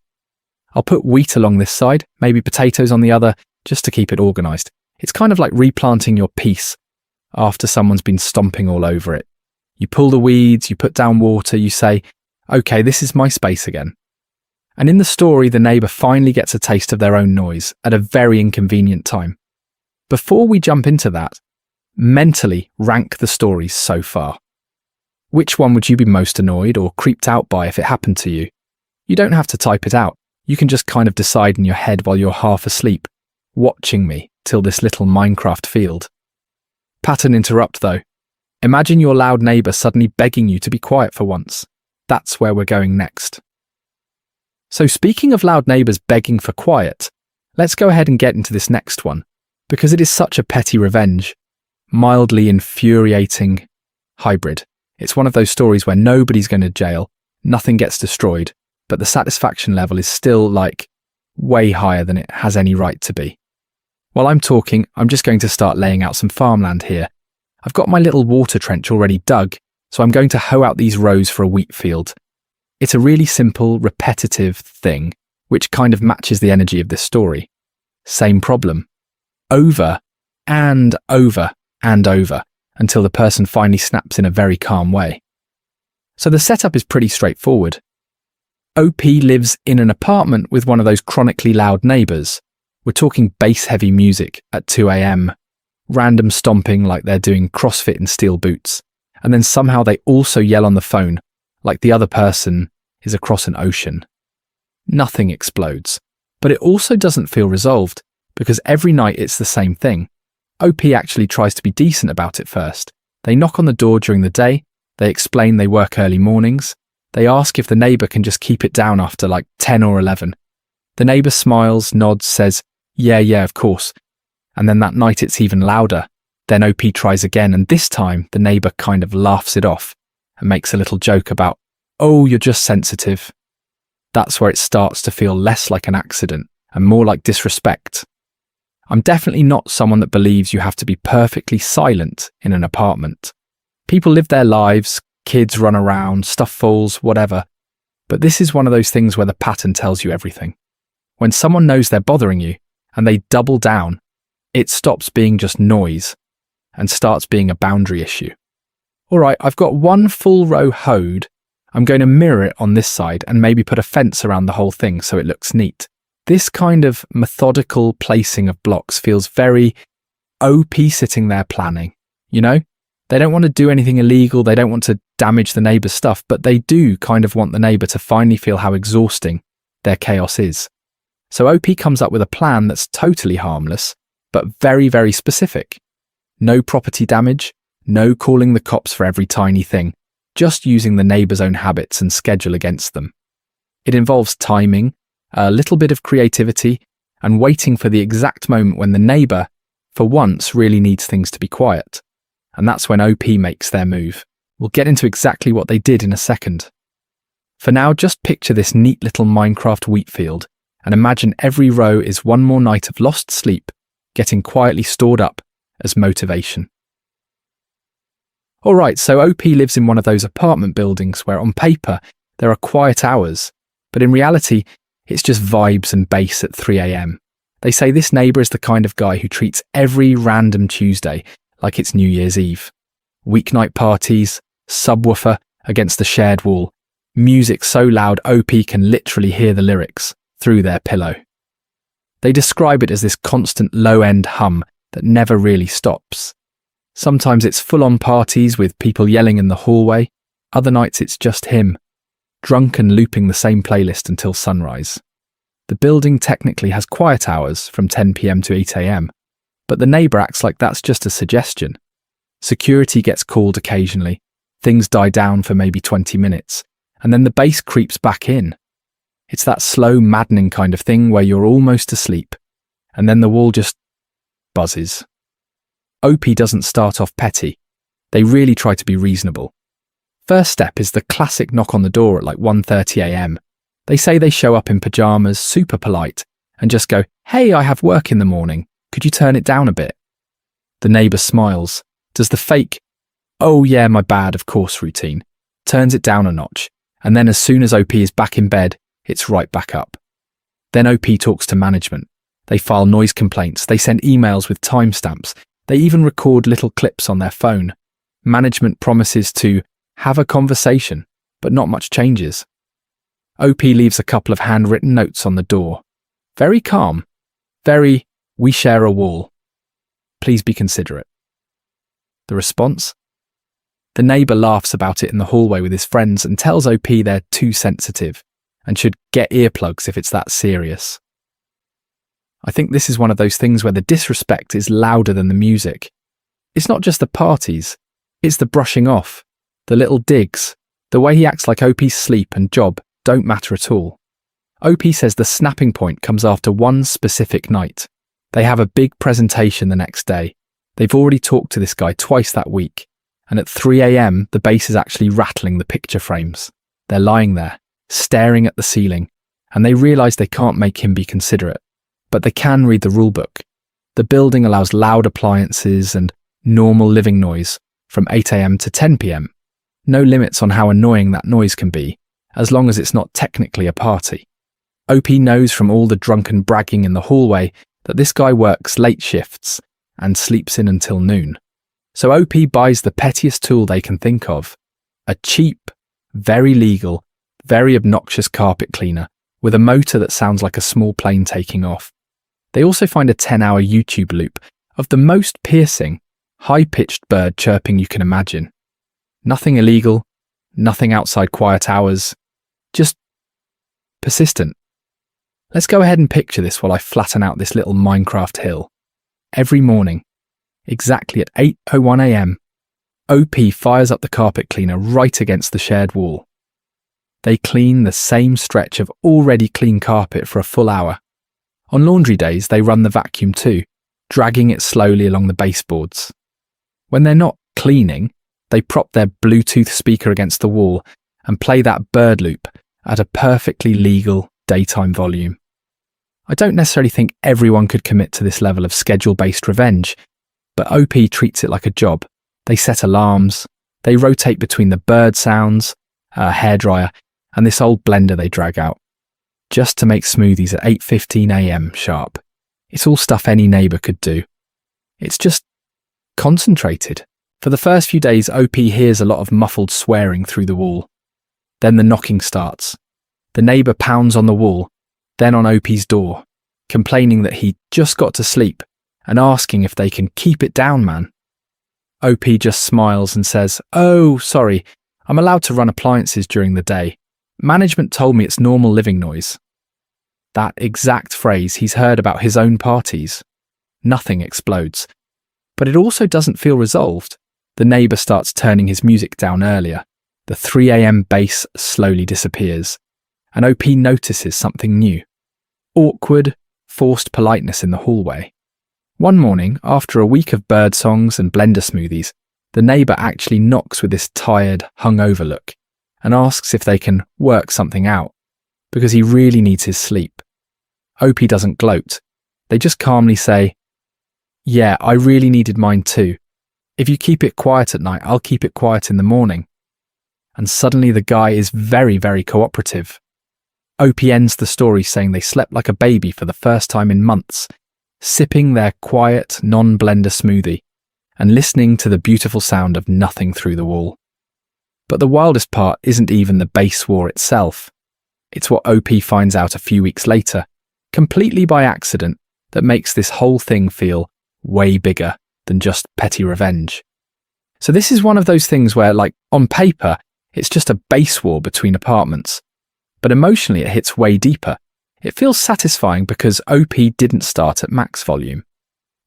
I'll put wheat along this side, maybe potatoes on the other, just to keep it organised. It's kind of like replanting your peace after someone's been stomping all over it. You pull the weeds, you put down water, you say, okay, this is my space again. And in the story, the neighbour finally gets a taste of their own noise at a very inconvenient time. Before we jump into that, mentally rank the stories so far. Which one would you be most annoyed or creeped out by if it happened to you? You don't have to type it out. You can just kind of decide in your head while you're half asleep, watching me till this little Minecraft field. Pattern interrupt though. Imagine your loud neighbour suddenly begging you to be quiet for once. That's where we're going next. So speaking of loud neighbours begging for quiet, let's go ahead and get into this next one, because it is such a petty revenge, mildly infuriating hybrid. It's one of those stories where nobody's going to jail, nothing gets destroyed, but the satisfaction level is still like way higher than it has any right to be. While I'm talking, I'm just going to start laying out some farmland here. I've got my little water trench already dug, so I'm going to hoe out these rows for a wheat field. It's a really simple, repetitive thing, which kind of matches the energy of this story. Same problem. Over and over and over until the person finally snaps in a very calm way. So the setup is pretty straightforward. OP lives in an apartment with one of those chronically loud neighbours. We're talking bass-heavy music at 2 a.m, random stomping like they're doing CrossFit in steel boots, and then somehow they also yell on the phone like the other person is across an ocean. Nothing explodes, but it also doesn't feel resolved, because every night it's the same thing. OP actually tries to be decent about it first. They knock on the door during the day, they explain they work early mornings, they ask if the neighbour can just keep it down after like 10 or 11. The neighbour smiles, nods, says, yeah, of course. And then that night it's even louder. Then OP tries again, and this time the neighbour kind of laughs it off and makes a little joke about, oh, you're just sensitive. That's where it starts to feel less like an accident and more like disrespect. I'm definitely not someone that believes you have to be perfectly silent in an apartment. People live their lives, kids run around, stuff falls, whatever. But this is one of those things where the pattern tells you everything. When someone knows they're bothering you and they double down, it stops being just noise and starts being a boundary issue. All right, I've got one full row hoed. I'm going to mirror it on this side and maybe put a fence around the whole thing so it looks neat. This kind of methodical placing of blocks feels very OP sitting there planning, you know? They don't want to do anything illegal, they don't want to damage the neighbour's stuff, but they do kind of want the neighbour to finally feel how exhausting their chaos is. So OP comes up with a plan that's totally harmless, but very, very specific. No property damage, no calling the cops for every tiny thing, just using the neighbour's own habits and schedule against them. It involves timing, a little bit of creativity, and waiting for the exact moment when the neighbour, for once, really needs things to be quiet. And that's when OP makes their move. We'll get into exactly what they did in a second. For now, just picture this neat little Minecraft wheat field and imagine every row is one more night of lost sleep, getting quietly stored up as motivation. Alright, so OP lives in one of those apartment buildings where on paper there are quiet hours, but in reality it's just vibes and bass at 3 a.m. They say this neighbour is the kind of guy who treats every random Tuesday like it's New Year's Eve. Weeknight parties, subwoofer against the shared wall, music so loud OP can literally hear the lyrics through their pillow. They describe it as this constant low-end hum that never really stops. Sometimes it's full-on parties with people yelling in the hallway, other nights it's just him, drunk and looping the same playlist until sunrise. The building technically has quiet hours from 10 p.m. to 8 a.m, but the neighbour acts like that's just a suggestion. Security gets called occasionally, things die down for maybe 20 minutes, and then the bass creeps back in. It's that slow, maddening kind of thing where you're almost asleep, and then the wall just buzzes. OP doesn't start off petty. They really try to be reasonable. First step is the classic knock on the door at like 1:30 a.m. They say they show up in pyjamas, super polite, and just go, "Hey, I have work in the morning. Could you turn it down a bit?" The neighbour smiles, does the fake, "Oh yeah, my bad, of course" routine, turns it down a notch, and then as soon as OP is back in bed, it's right back up. Then OP talks to management. They file noise complaints, they send emails with timestamps, they even record little clips on their phone. Management promises to have a conversation, but not much changes. OP leaves a couple of handwritten notes on the door. Very calm. Very, "We share a wall. Please be considerate." The response? The neighbour laughs about it in the hallway with his friends and tells OP they're too sensitive and should get earplugs if it's that serious. I think this is one of those things where the disrespect is louder than the music. It's not just the parties, it's the brushing off, the little digs, the way he acts like OP's sleep and job don't matter at all. OP says the snapping point comes after one specific night. They have a big presentation the next day. They've already talked to this guy twice that week, and at 3 a.m. the bass is actually rattling the picture frames. They're lying there, staring at the ceiling, and they realise they can't make him be considerate. But they can read the rulebook. The building allows loud appliances and normal living noise from 8 a.m. to 10 p.m. No limits on how annoying that noise can be, as long as it's not technically a party. OP knows from all the drunken bragging in the hallway that this guy works late shifts and sleeps in until noon. So OP buys the pettiest tool they can think of, a cheap, very legal, very obnoxious carpet cleaner with a motor that sounds like a small plane taking off. They also find a 10-hour YouTube loop of the most piercing, high-pitched bird chirping you can imagine. Nothing illegal, nothing outside quiet hours, just persistent. Let's go ahead and picture this while I flatten out this little Minecraft hill. Every morning, exactly at 8:01 a.m, OP fires up the carpet cleaner right against the shared wall. They clean the same stretch of already clean carpet for a full hour. On laundry days, they run the vacuum too, dragging it slowly along the baseboards. When they're not cleaning, they prop their Bluetooth speaker against the wall and play that bird loop at a perfectly legal daytime volume. I don't necessarily think everyone could commit to this level of schedule-based revenge, but OP treats it like a job. They set alarms, they rotate between the bird sounds, a hairdryer, and this old blender they drag out, just to make smoothies at 8:15 a.m. sharp. It's all stuff any neighbour could do. It's just concentrated. For the first few days, OP hears a lot of muffled swearing through the wall. Then the knocking starts. The neighbour pounds on the wall, then on OP's door, complaining that he just got to sleep and asking if they can keep it down, man. OP just smiles and says, "Oh, sorry, I'm allowed to run appliances during the day. Management told me it's normal living noise." That exact phrase he's heard about his own parties. Nothing explodes. But it also doesn't feel resolved. The neighbour starts turning his music down earlier. The 3 a.m. bass slowly disappears, and OP notices something new. Awkward, forced politeness in the hallway. One morning, after a week of bird songs and blender smoothies, the neighbour actually knocks with this tired, hungover look and asks if they can work something out, because he really needs his sleep. OP doesn't gloat. They just calmly say, "Yeah, I really needed mine too. If you keep it quiet at night, I'll keep it quiet in the morning." And suddenly the guy is very, very cooperative. OP ends the story saying they slept like a baby for the first time in months, sipping their quiet, non-blender smoothie and listening to the beautiful sound of nothing through the wall. But the wildest part isn't even the bass war itself. It's what OP finds out a few weeks later, completely by accident, that makes this whole thing feel way bigger than just petty revenge. So this is one of those things where, like, on paper, it's just a bass war between apartments. But emotionally it hits way deeper. It feels satisfying because OP didn't start at max volume.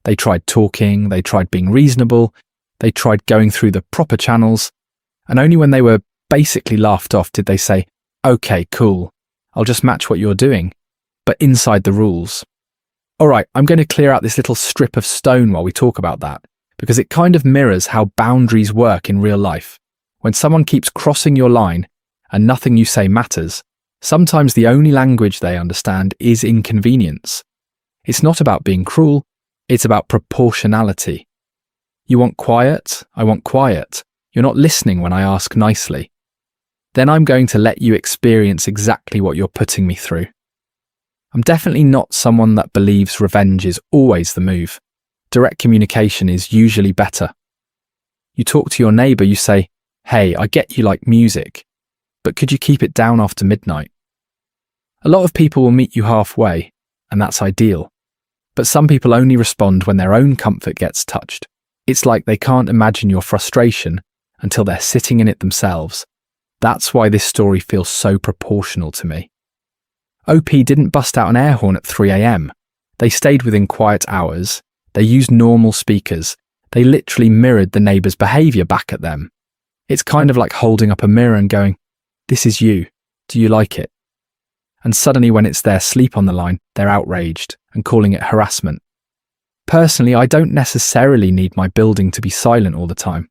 They tried talking, they tried being reasonable, they tried going through the proper channels, and only when they were basically laughed off did they say, "Okay, cool, I'll just match what you're doing, but inside the rules." Alright, I'm going to clear out this little strip of stone while we talk about that, because it kind of mirrors how boundaries work in real life. When someone keeps crossing your line and nothing you say matters, sometimes the only language they understand is inconvenience. It's not about being cruel, it's about proportionality. You want quiet? I want quiet. You're not listening when I ask nicely. Then I'm going to let you experience exactly what you're putting me through. I'm definitely not someone that believes revenge is always the move. Direct communication is usually better. You talk to your neighbour, you say, "Hey, I get you like music, but could you keep it down after midnight?" A lot of people will meet you halfway, and that's ideal. But some people only respond when their own comfort gets touched. It's like they can't imagine your frustration until they're sitting in it themselves. That's why this story feels so proportional to me. OP didn't bust out an air horn at 3 a.m. They stayed within quiet hours. They used normal speakers. They literally mirrored the neighbour's behaviour back at them. It's kind of like holding up a mirror and going, "This is you. Do you like it?" and suddenly when it's their sleep on the line, they're outraged and calling it harassment. Personally, I don't necessarily need my building to be silent all the time.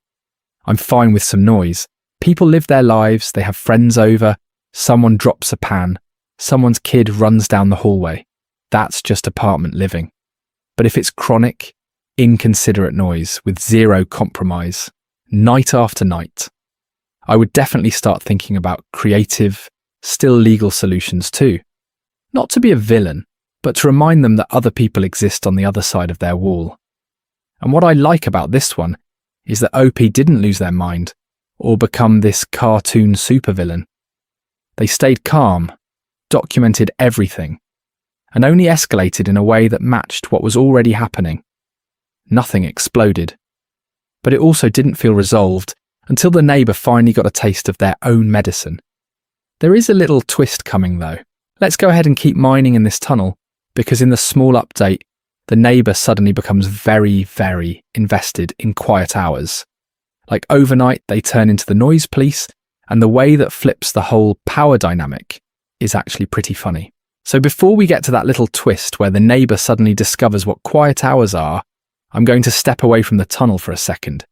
I'm fine with some noise. People live their lives, they have friends over, someone drops a pan, someone's kid runs down the hallway. That's just apartment living. But if it's chronic, inconsiderate noise with zero compromise, night after night, I would definitely start thinking about creative, still legal solutions too. Not to be a villain, but to remind them that other people exist on the other side of their wall. And what I like about this one is that OP didn't lose their mind or become this cartoon supervillain. They stayed calm, documented everything, and only escalated in a way that matched what was already happening. Nothing exploded. But it also didn't feel resolved until the neighbour finally got a taste of their own medicine. There is a little twist coming though. Let's go ahead and keep mining in this tunnel, because in the small update, the neighbour suddenly becomes very, very invested in quiet hours. Like overnight, they turn into the noise police, and the way that flips the whole power dynamic is actually pretty funny. So before we get to that little twist where the neighbour suddenly discovers what quiet hours are, I'm going to step away from the tunnel for a second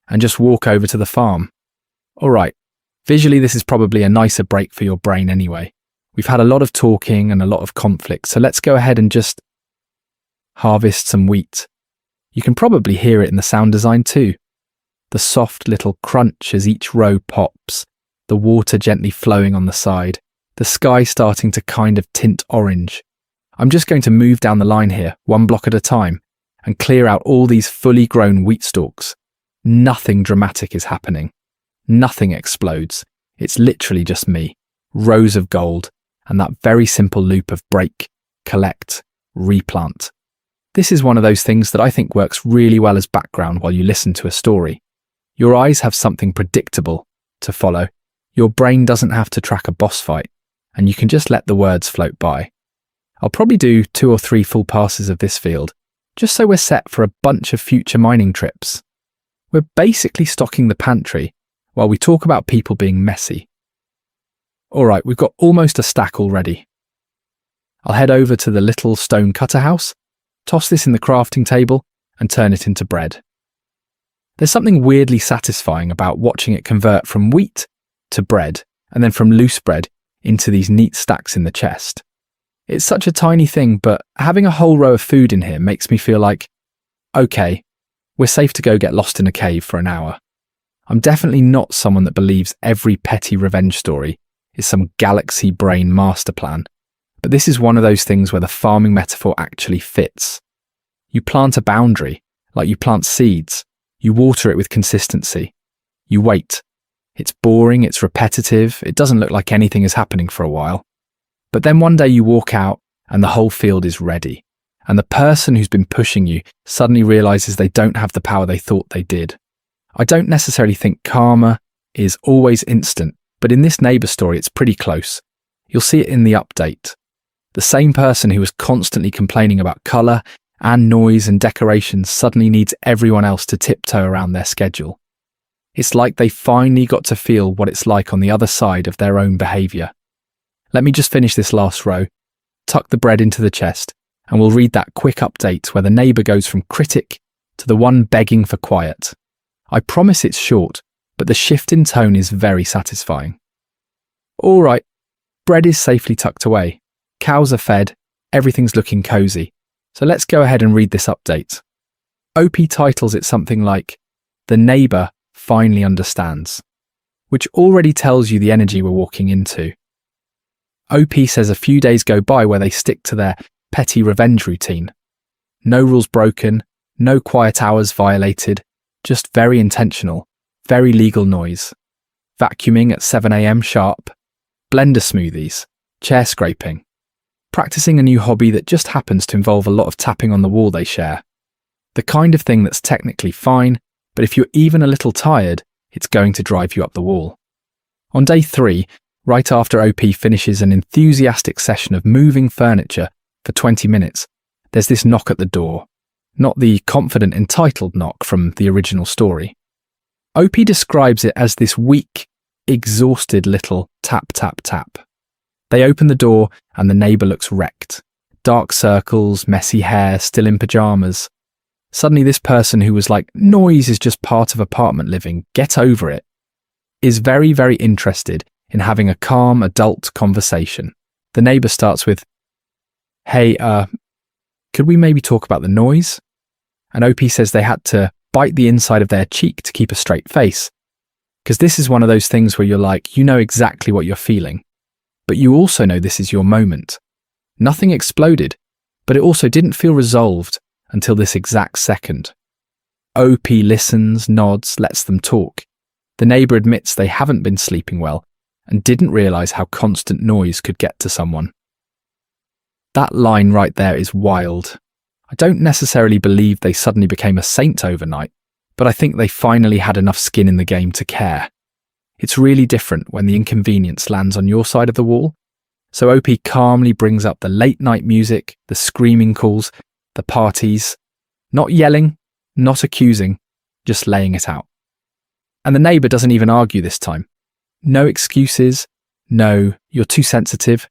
and just walk over to the farm. Alright, visually this is probably a nicer break for your brain anyway. We've had a lot of talking and a lot of conflict, so let's go ahead and just harvest some wheat. You can probably hear it in the sound design too. The soft little crunch as each row pops, the water gently flowing on the side, the sky starting to kind of tint orange. I'm just going to move down the line here, one block at a time, and clear out all these fully grown wheat stalks. Nothing dramatic is happening. Nothing explodes. It's literally just me, rows of gold, and that very simple loop of break, collect, replant. This is one of those things that I think works really well as background while you listen to a story. Your eyes have something predictable to follow. Your brain doesn't have to track a boss fight, and you can just let the words float by. I'll probably do 2 or 3 full passes of this field, just so we're set for a bunch of future mining trips. We're basically stocking the pantry while we talk about people being messy. Alright, we've got almost a stack already. I'll head over to the little stone cutter house, toss this in the crafting table, and turn it into bread. There's something weirdly satisfying about watching it convert from wheat to bread, and then from loose bread into these neat stacks in the chest. It's such a tiny thing, but having a whole row of food in here makes me feel like, okay, we're safe to go get lost in a cave for an hour. I'm definitely not someone that believes every petty revenge story is some galaxy brain master plan, but this is one of those things where the farming metaphor actually fits. You plant a boundary, like you plant seeds. You water it with consistency. You wait. It's boring, it's repetitive, it doesn't look like anything is happening for a while. But then one day you walk out and the whole field is ready, and the person who's been pushing you suddenly realizes they don't have the power they thought they did. I don't necessarily think karma is always instant, but in this neighbour story it's pretty close. You'll see it in the update. The same person who was constantly complaining about colour and noise and decorations suddenly needs everyone else to tiptoe around their schedule. It's like they finally got to feel what it's like on the other side of their own behaviour. Let me just finish this last row, tuck the bread into the chest, and we'll read that quick update where the neighbour goes from critic to the one begging for quiet. I promise it's short, but the shift in tone is very satisfying. Alright, bread is safely tucked away, cows are fed, everything's looking cosy. So let's go ahead and read this update. OP titles it something like, "The Neighbour Finally Understands," which already tells you the energy we're walking into. OP says a few days go by where they stick to their petty revenge routine. No rules broken, no quiet hours violated, just very intentional, very legal noise. Vacuuming at 7 AM sharp, blender smoothies, chair scraping. Practicing a new hobby that just happens to involve a lot of tapping on the wall they share. The kind of thing that's technically fine, but if you're even a little tired, it's going to drive you up the wall. On day 3, right after OP finishes an enthusiastic session of moving furniture for 20 minutes, there's this knock at the door. Not the confident, entitled knock from the original story. OP describes it as this weak, exhausted little tap, tap, tap. They open the door and the neighbour looks wrecked. Dark circles, messy hair, still in pyjamas. Suddenly this person who was like, noise is just part of apartment living, get over it, is very, very interested in having a calm adult conversation. The neighbour starts with, hey, could we maybe talk about the noise? And OP says they had to bite the inside of their cheek to keep a straight face. Because this is one of those things where you're like, you know exactly what you're feeling, but you also know this is your moment. Nothing exploded, but it also didn't feel resolved until this exact second. OP listens, nods, lets them talk. The neighbour admits they haven't been sleeping well and didn't realise how constant noise could get to someone. That line right there is wild. I don't necessarily believe they suddenly became a saint overnight, but I think they finally had enough skin in the game to care. It's really different when the inconvenience lands on your side of the wall. So OP calmly brings up the late night music, the screaming calls, the parties, not yelling, not accusing, just laying it out. And the neighbour doesn't even argue this time. No excuses, no, you're too sensitive,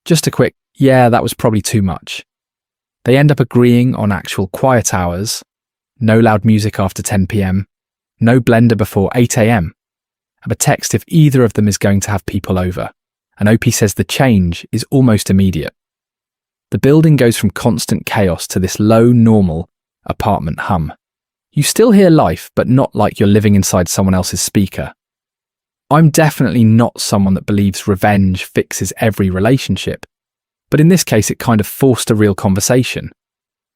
just a quick, yeah, that was probably too much. They end up agreeing on actual quiet hours, no loud music after 10 p.m, no blender before 8 a.m, and a text if either of them is going to have people over. And OP says the change is almost immediate. The building goes from constant chaos to this low, normal apartment hum. You still hear life, but not like you're living inside someone else's speaker. I'm definitely not someone that believes revenge fixes every relationship, but in this case it kind of forced a real conversation.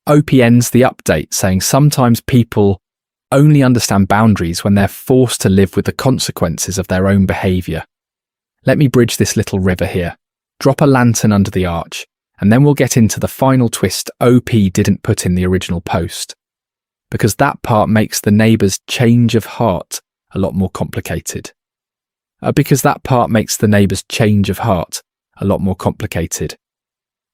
OP ends the update saying sometimes people only understand boundaries when they're forced to live with the consequences of their own behaviour. Let me bridge this little river here, drop a lantern under the arch, and then we'll get into the final twist OP didn't put in the original post. Because that part makes the neighbour's change of heart a lot more complicated.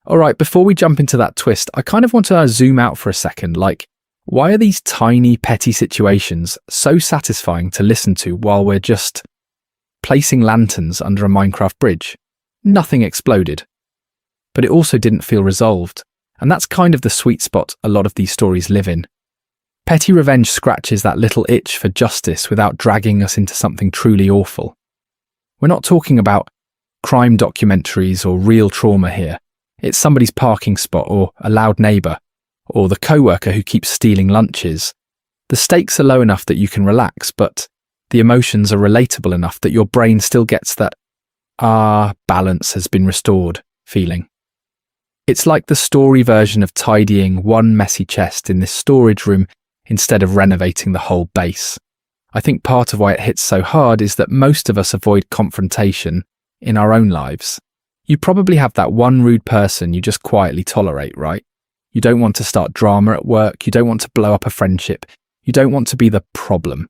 Alright, before we jump into that twist, I kind of want to zoom out for a second, like, why are these tiny, petty situations so satisfying to listen to while we're just placing lanterns under a Minecraft bridge? Nothing exploded. But it also didn't feel resolved, and that's kind of the sweet spot a lot of these stories live in. Petty revenge scratches that little itch for justice without dragging us into something truly awful. We're not talking about crime documentaries or real trauma here. It's somebody's parking spot or a loud neighbour or the co-worker who keeps stealing lunches. The stakes are low enough that you can relax, but the emotions are relatable enough that your brain still gets that, balance has been restored feeling. It's like the story version of tidying one messy chest in this storage room instead of renovating the whole base. I think part of why it hits so hard is that most of us avoid confrontation in our own lives. You probably have that one rude person you just quietly tolerate, right? You don't want to start drama at work, you don't want to blow up a friendship, you don't want to be the problem.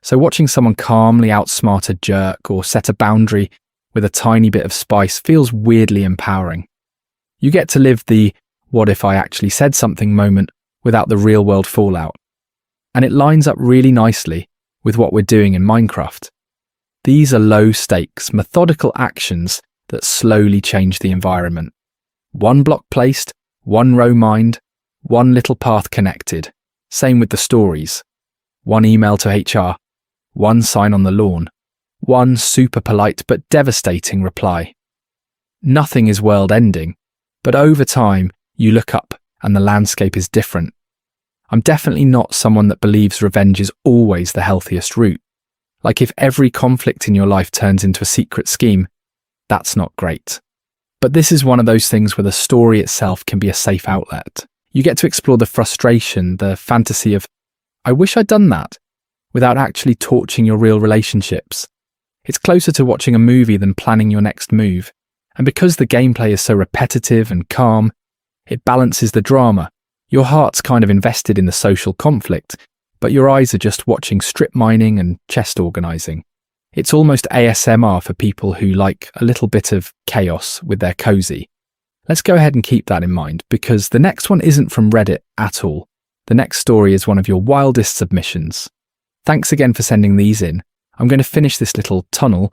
So watching someone calmly outsmart a jerk or set a boundary with a tiny bit of spice feels weirdly empowering. You get to live the what if I actually said something moment without the real world fallout. And it lines up really nicely with what we're doing in Minecraft. These are low stakes, methodical actions that slowly change the environment. One block placed, one row mined, one little path connected. Same with the stories. One email to HR, one sign on the lawn, one super polite but devastating reply. Nothing is world ending, but over time you look up and the landscape is different. I'm definitely not someone that believes revenge is always the healthiest route. Like if every conflict in your life turns into a secret scheme, that's not great. But this is one of those things where the story itself can be a safe outlet. You get to explore the frustration, the fantasy of, I wish I'd done that, without actually torching your real relationships. It's closer to watching a movie than planning your next move. And because the gameplay is so repetitive and calm, it balances the drama. Your heart's kind of invested in the social conflict, but your eyes are just watching strip mining and chest organising. It's almost ASMR for people who like a little bit of chaos with their cozy. Let's go ahead and keep that in mind, because the next one isn't from Reddit at all. The next story is one of your wildest submissions. Thanks again for sending these in. I'm going to finish this little tunnel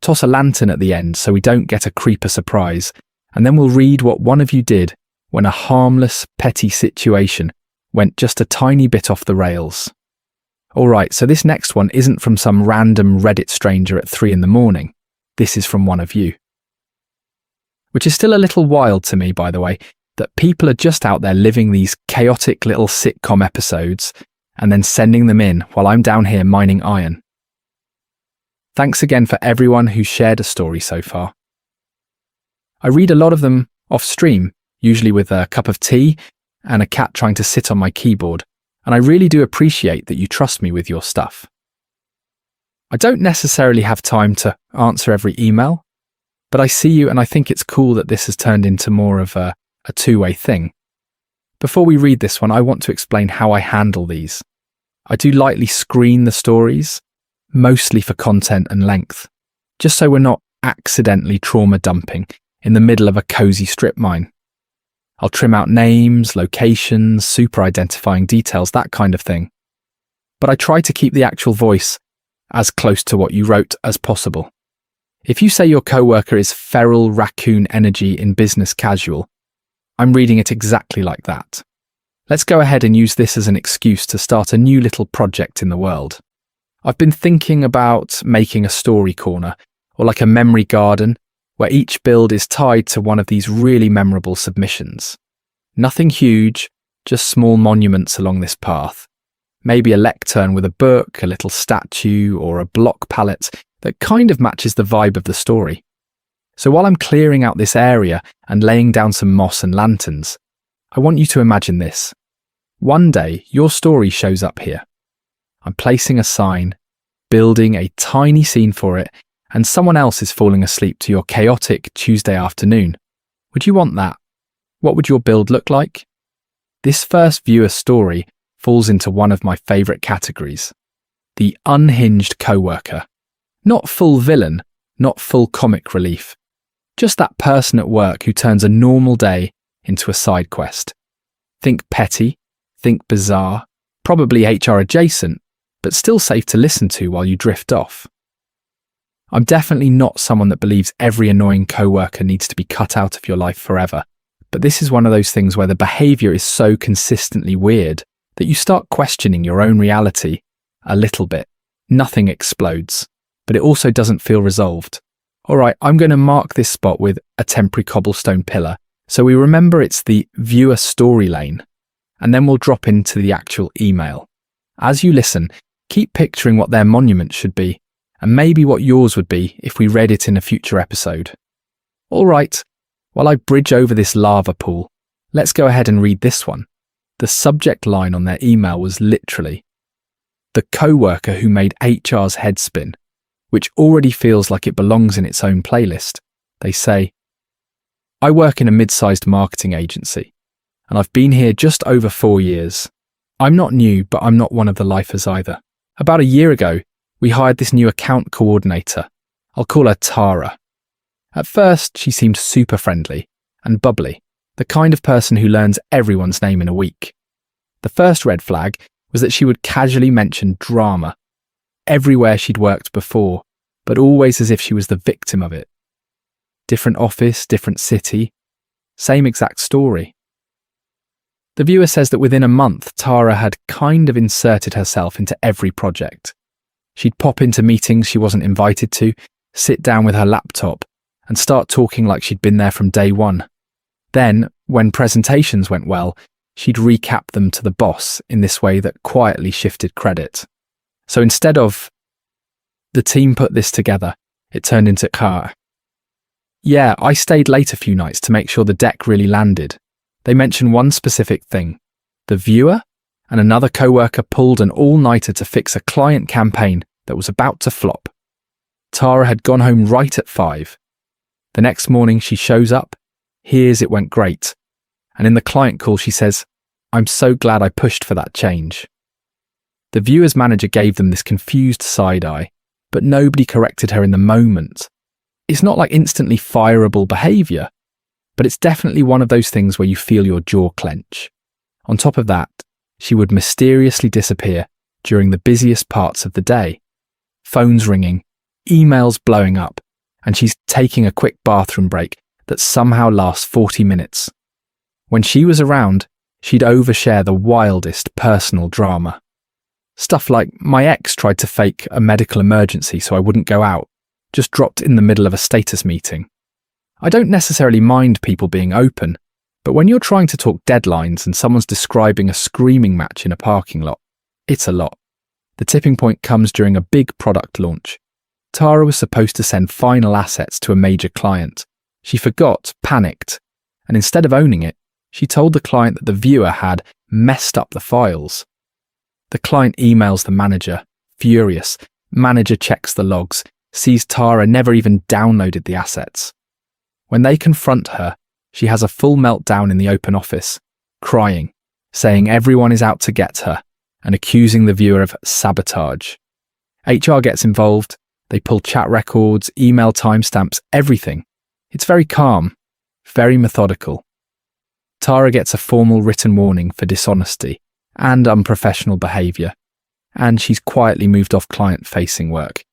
Toss a lantern at the end so we don't get a creeper surprise, and then we'll read what one of you did when a harmless, petty situation went just a tiny bit off the rails. Alright, so this next one isn't from some random Reddit stranger at 3 a.m. This is from one of you. Which is still a little wild to me, by the way, that people are just out there living these chaotic little sitcom episodes and then sending them in while I'm down here mining iron. Thanks again for everyone who's shared a story so far. I read a lot of them off stream, usually with a cup of tea and a cat trying to sit on my keyboard, and I really do appreciate that you trust me with your stuff. I don't necessarily have time to answer every email, but I see you and I think it's cool that this has turned into more of a two-way thing. Before we read this one, I want to explain how I handle these. I do lightly screen the stories, mostly for content and length, just so we're not accidentally trauma dumping in the middle of a cozy strip mine. I'll trim out names, locations, super identifying details, that kind of thing. But I try to keep the actual voice as close to what you wrote as possible. If you say your coworker is feral raccoon energy in business casual, I'm reading it exactly like that. Let's go ahead and use this as an excuse to start a new little project in the world. I've been thinking about making a story corner, or like a memory garden, where each build is tied to one of these really memorable submissions. Nothing huge, just small monuments along this path. Maybe a lectern with a book, a little statue, or a block palette that kind of matches the vibe of the story. So while I'm clearing out this area and laying down some moss and lanterns, I want you to imagine this. One day, your story shows up here. I'm placing a sign, building a tiny scene for it, and someone else is falling asleep to your chaotic Tuesday afternoon. Would you want that? What would your build look like? This first viewer story falls into one of my favourite categories. The unhinged coworker. Not full villain, not full comic relief. Just that person at work who turns a normal day into a side quest. Think petty, think bizarre, probably HR adjacent, but still safe to listen to while you drift off. I'm definitely not someone that believes every annoying coworker needs to be cut out of your life forever, but this is one of those things where the behaviour is so consistently weird that you start questioning your own reality a little bit. Nothing explodes, but it also doesn't feel resolved. Alright, I'm going to mark this spot with a temporary cobblestone pillar, so we remember it's the viewer story lane, and then we'll drop into the actual email. As you listen, keep picturing what their monument should be, and maybe what yours would be if we read it in a future episode. Alright, while I bridge over this lava pool, let's go ahead and read this one. The subject line on their email was literally, "The coworker who made HR's head spin," which already feels like it belongs in its own playlist. They say, "I work in a mid-sized marketing agency, and I've been here just over 4 years. I'm not new, but I'm not one of the lifers either. About a year ago, we hired this new account coordinator. I'll call her Tara. At first, she seemed super friendly and bubbly, the kind of person who learns everyone's name in a week. The first red flag was that she would casually mention drama everywhere she'd worked before, but always as if she was the victim of it. Different office, different city, same exact story. The viewer says that within a month, Tara had kind of inserted herself into every project. She'd pop into meetings she wasn't invited to, sit down with her laptop, and start talking like she'd been there from day one. Then, when presentations went well, she'd recap them to the boss in this way that quietly shifted credit. So instead of, "The team put this together," it turned into, "Yeah, I stayed late a few nights to make sure the deck really landed." They mentioned one specific thing. The viewer and another coworker pulled an all-nighter to fix a client campaign that was about to flop. Tara had gone home right at 5. The next morning she shows up, hears it went great, and in the client call she says, "I'm so glad I pushed for that change." The viewer's manager gave them this confused side eye, but nobody corrected her in the moment. It's not like instantly fireable behaviour, but it's definitely one of those things where you feel your jaw clench. On top of that, she would mysteriously disappear during the busiest parts of the day. Phones ringing, emails blowing up, and she's taking a quick bathroom break that somehow lasts 40 minutes. When she was around, she'd overshare the wildest personal drama. Stuff like, my ex tried to fake a medical emergency so I wouldn't go out, just dropped in the middle of a status meeting. I don't necessarily mind people being open, but when you're trying to talk deadlines and someone's describing a screaming match in a parking lot, it's a lot. The tipping point comes during a big product launch. Tara was supposed to send final assets to a major client. She forgot, panicked, and instead of owning it, she told the client that the viewer had messed up the files. The client emails the manager, furious. Manager checks the logs, sees Tara never even downloaded the assets. When they confront her, she has a full meltdown in the open office, crying, saying everyone is out to get her, and accusing the viewer of sabotage. HR gets involved, they pull chat records, email timestamps, everything. It's very calm, very methodical. Tara gets a formal written warning for dishonesty and unprofessional behaviour, and she's quietly moved off client-facing work.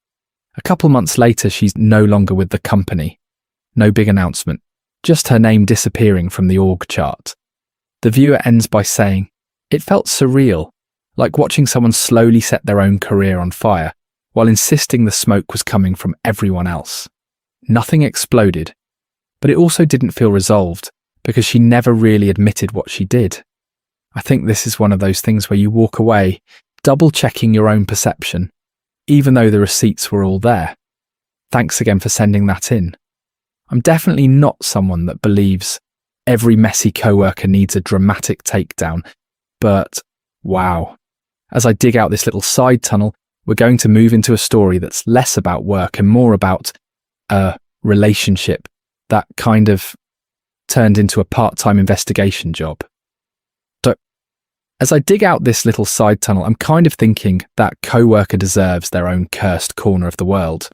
A couple months later, she's no longer with the company. No big announcement, just her name disappearing from the org chart. The viewer ends by saying, "It felt surreal, like watching someone slowly set their own career on fire, while insisting the smoke was coming from everyone else." Nothing exploded, but it also didn't feel resolved, because she never really admitted what she did. I think this is one of those things where you walk away, double-checking your own perception, even though the receipts were all there. Thanks again for sending that in. I'm definitely not someone that believes every messy coworker needs a dramatic takedown, but wow. As I dig out this little side tunnel, we're going to move into a story that's less about work and more about a relationship that kind of turned into a part-time investigation job. As I dig out this little side tunnel, I'm kind of thinking that coworker deserves their own cursed corner of the world.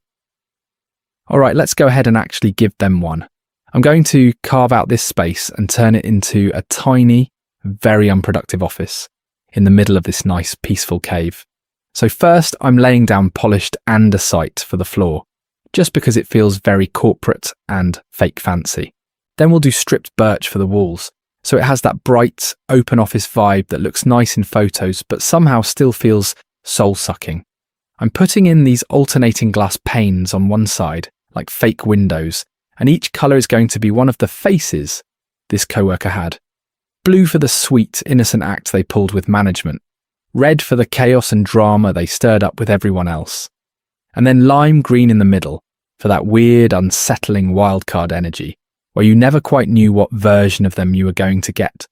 All right, let's go ahead and actually give them one. I'm going to carve out this space and turn it into a tiny, very unproductive office in the middle of this nice, peaceful cave. So first, I'm laying down polished andesite for the floor, just because it feels very corporate and fake fancy. Then we'll do stripped birch for the walls, so it has that bright, open office vibe that looks nice in photos, but somehow still feels soul-sucking. I'm putting in these alternating glass panes on one side, like fake windows, and each colour is going to be one of the faces this coworker had. Blue for the sweet, innocent act they pulled with management. Red for the chaos and drama they stirred up with everyone else. And then lime green in the middle for that weird, unsettling wildcard energy, where you never quite knew what version of them you were going to get.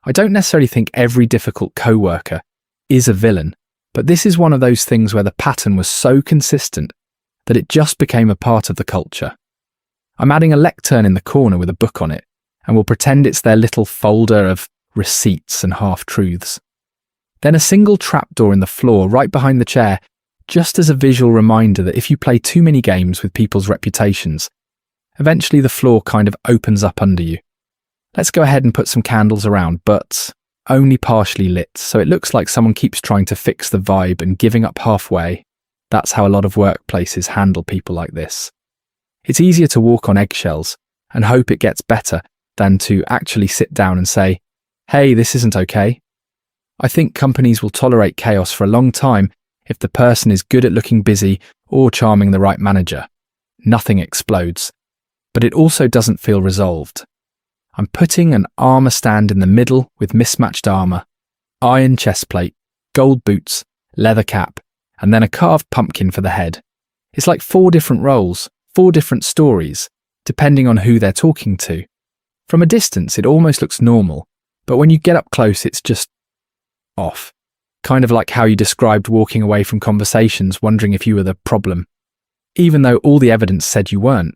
I don't necessarily think every difficult coworker is a villain, but this is one of those things where the pattern was so consistent that it just became a part of the culture. I'm adding a lectern in the corner with a book on it, and we'll pretend it's their little folder of receipts and half-truths. Then a single trapdoor in the floor right behind the chair, just as a visual reminder that if you play too many games with people's reputations, eventually the floor kind of opens up under you. Let's go ahead and put some candles around, but only partially lit, so it looks like someone keeps trying to fix the vibe and giving up halfway. That's how a lot of workplaces handle people like this. It's easier to walk on eggshells and hope it gets better than to actually sit down and say, "Hey, this isn't okay." I think companies will tolerate chaos for a long time if the person is good at looking busy or charming the right manager. Nothing explodes. But it also doesn't feel resolved. I'm putting an armour stand in the middle with mismatched armour, iron chest plate, gold boots, leather cap, and then a carved pumpkin for the head. It's like 4 different roles, 4 different stories, depending on who they're talking to. From a distance, it almost looks normal, but when you get up close, it's just off. Kind of like how you described walking away from conversations wondering if you were the problem, even though all the evidence said you weren't.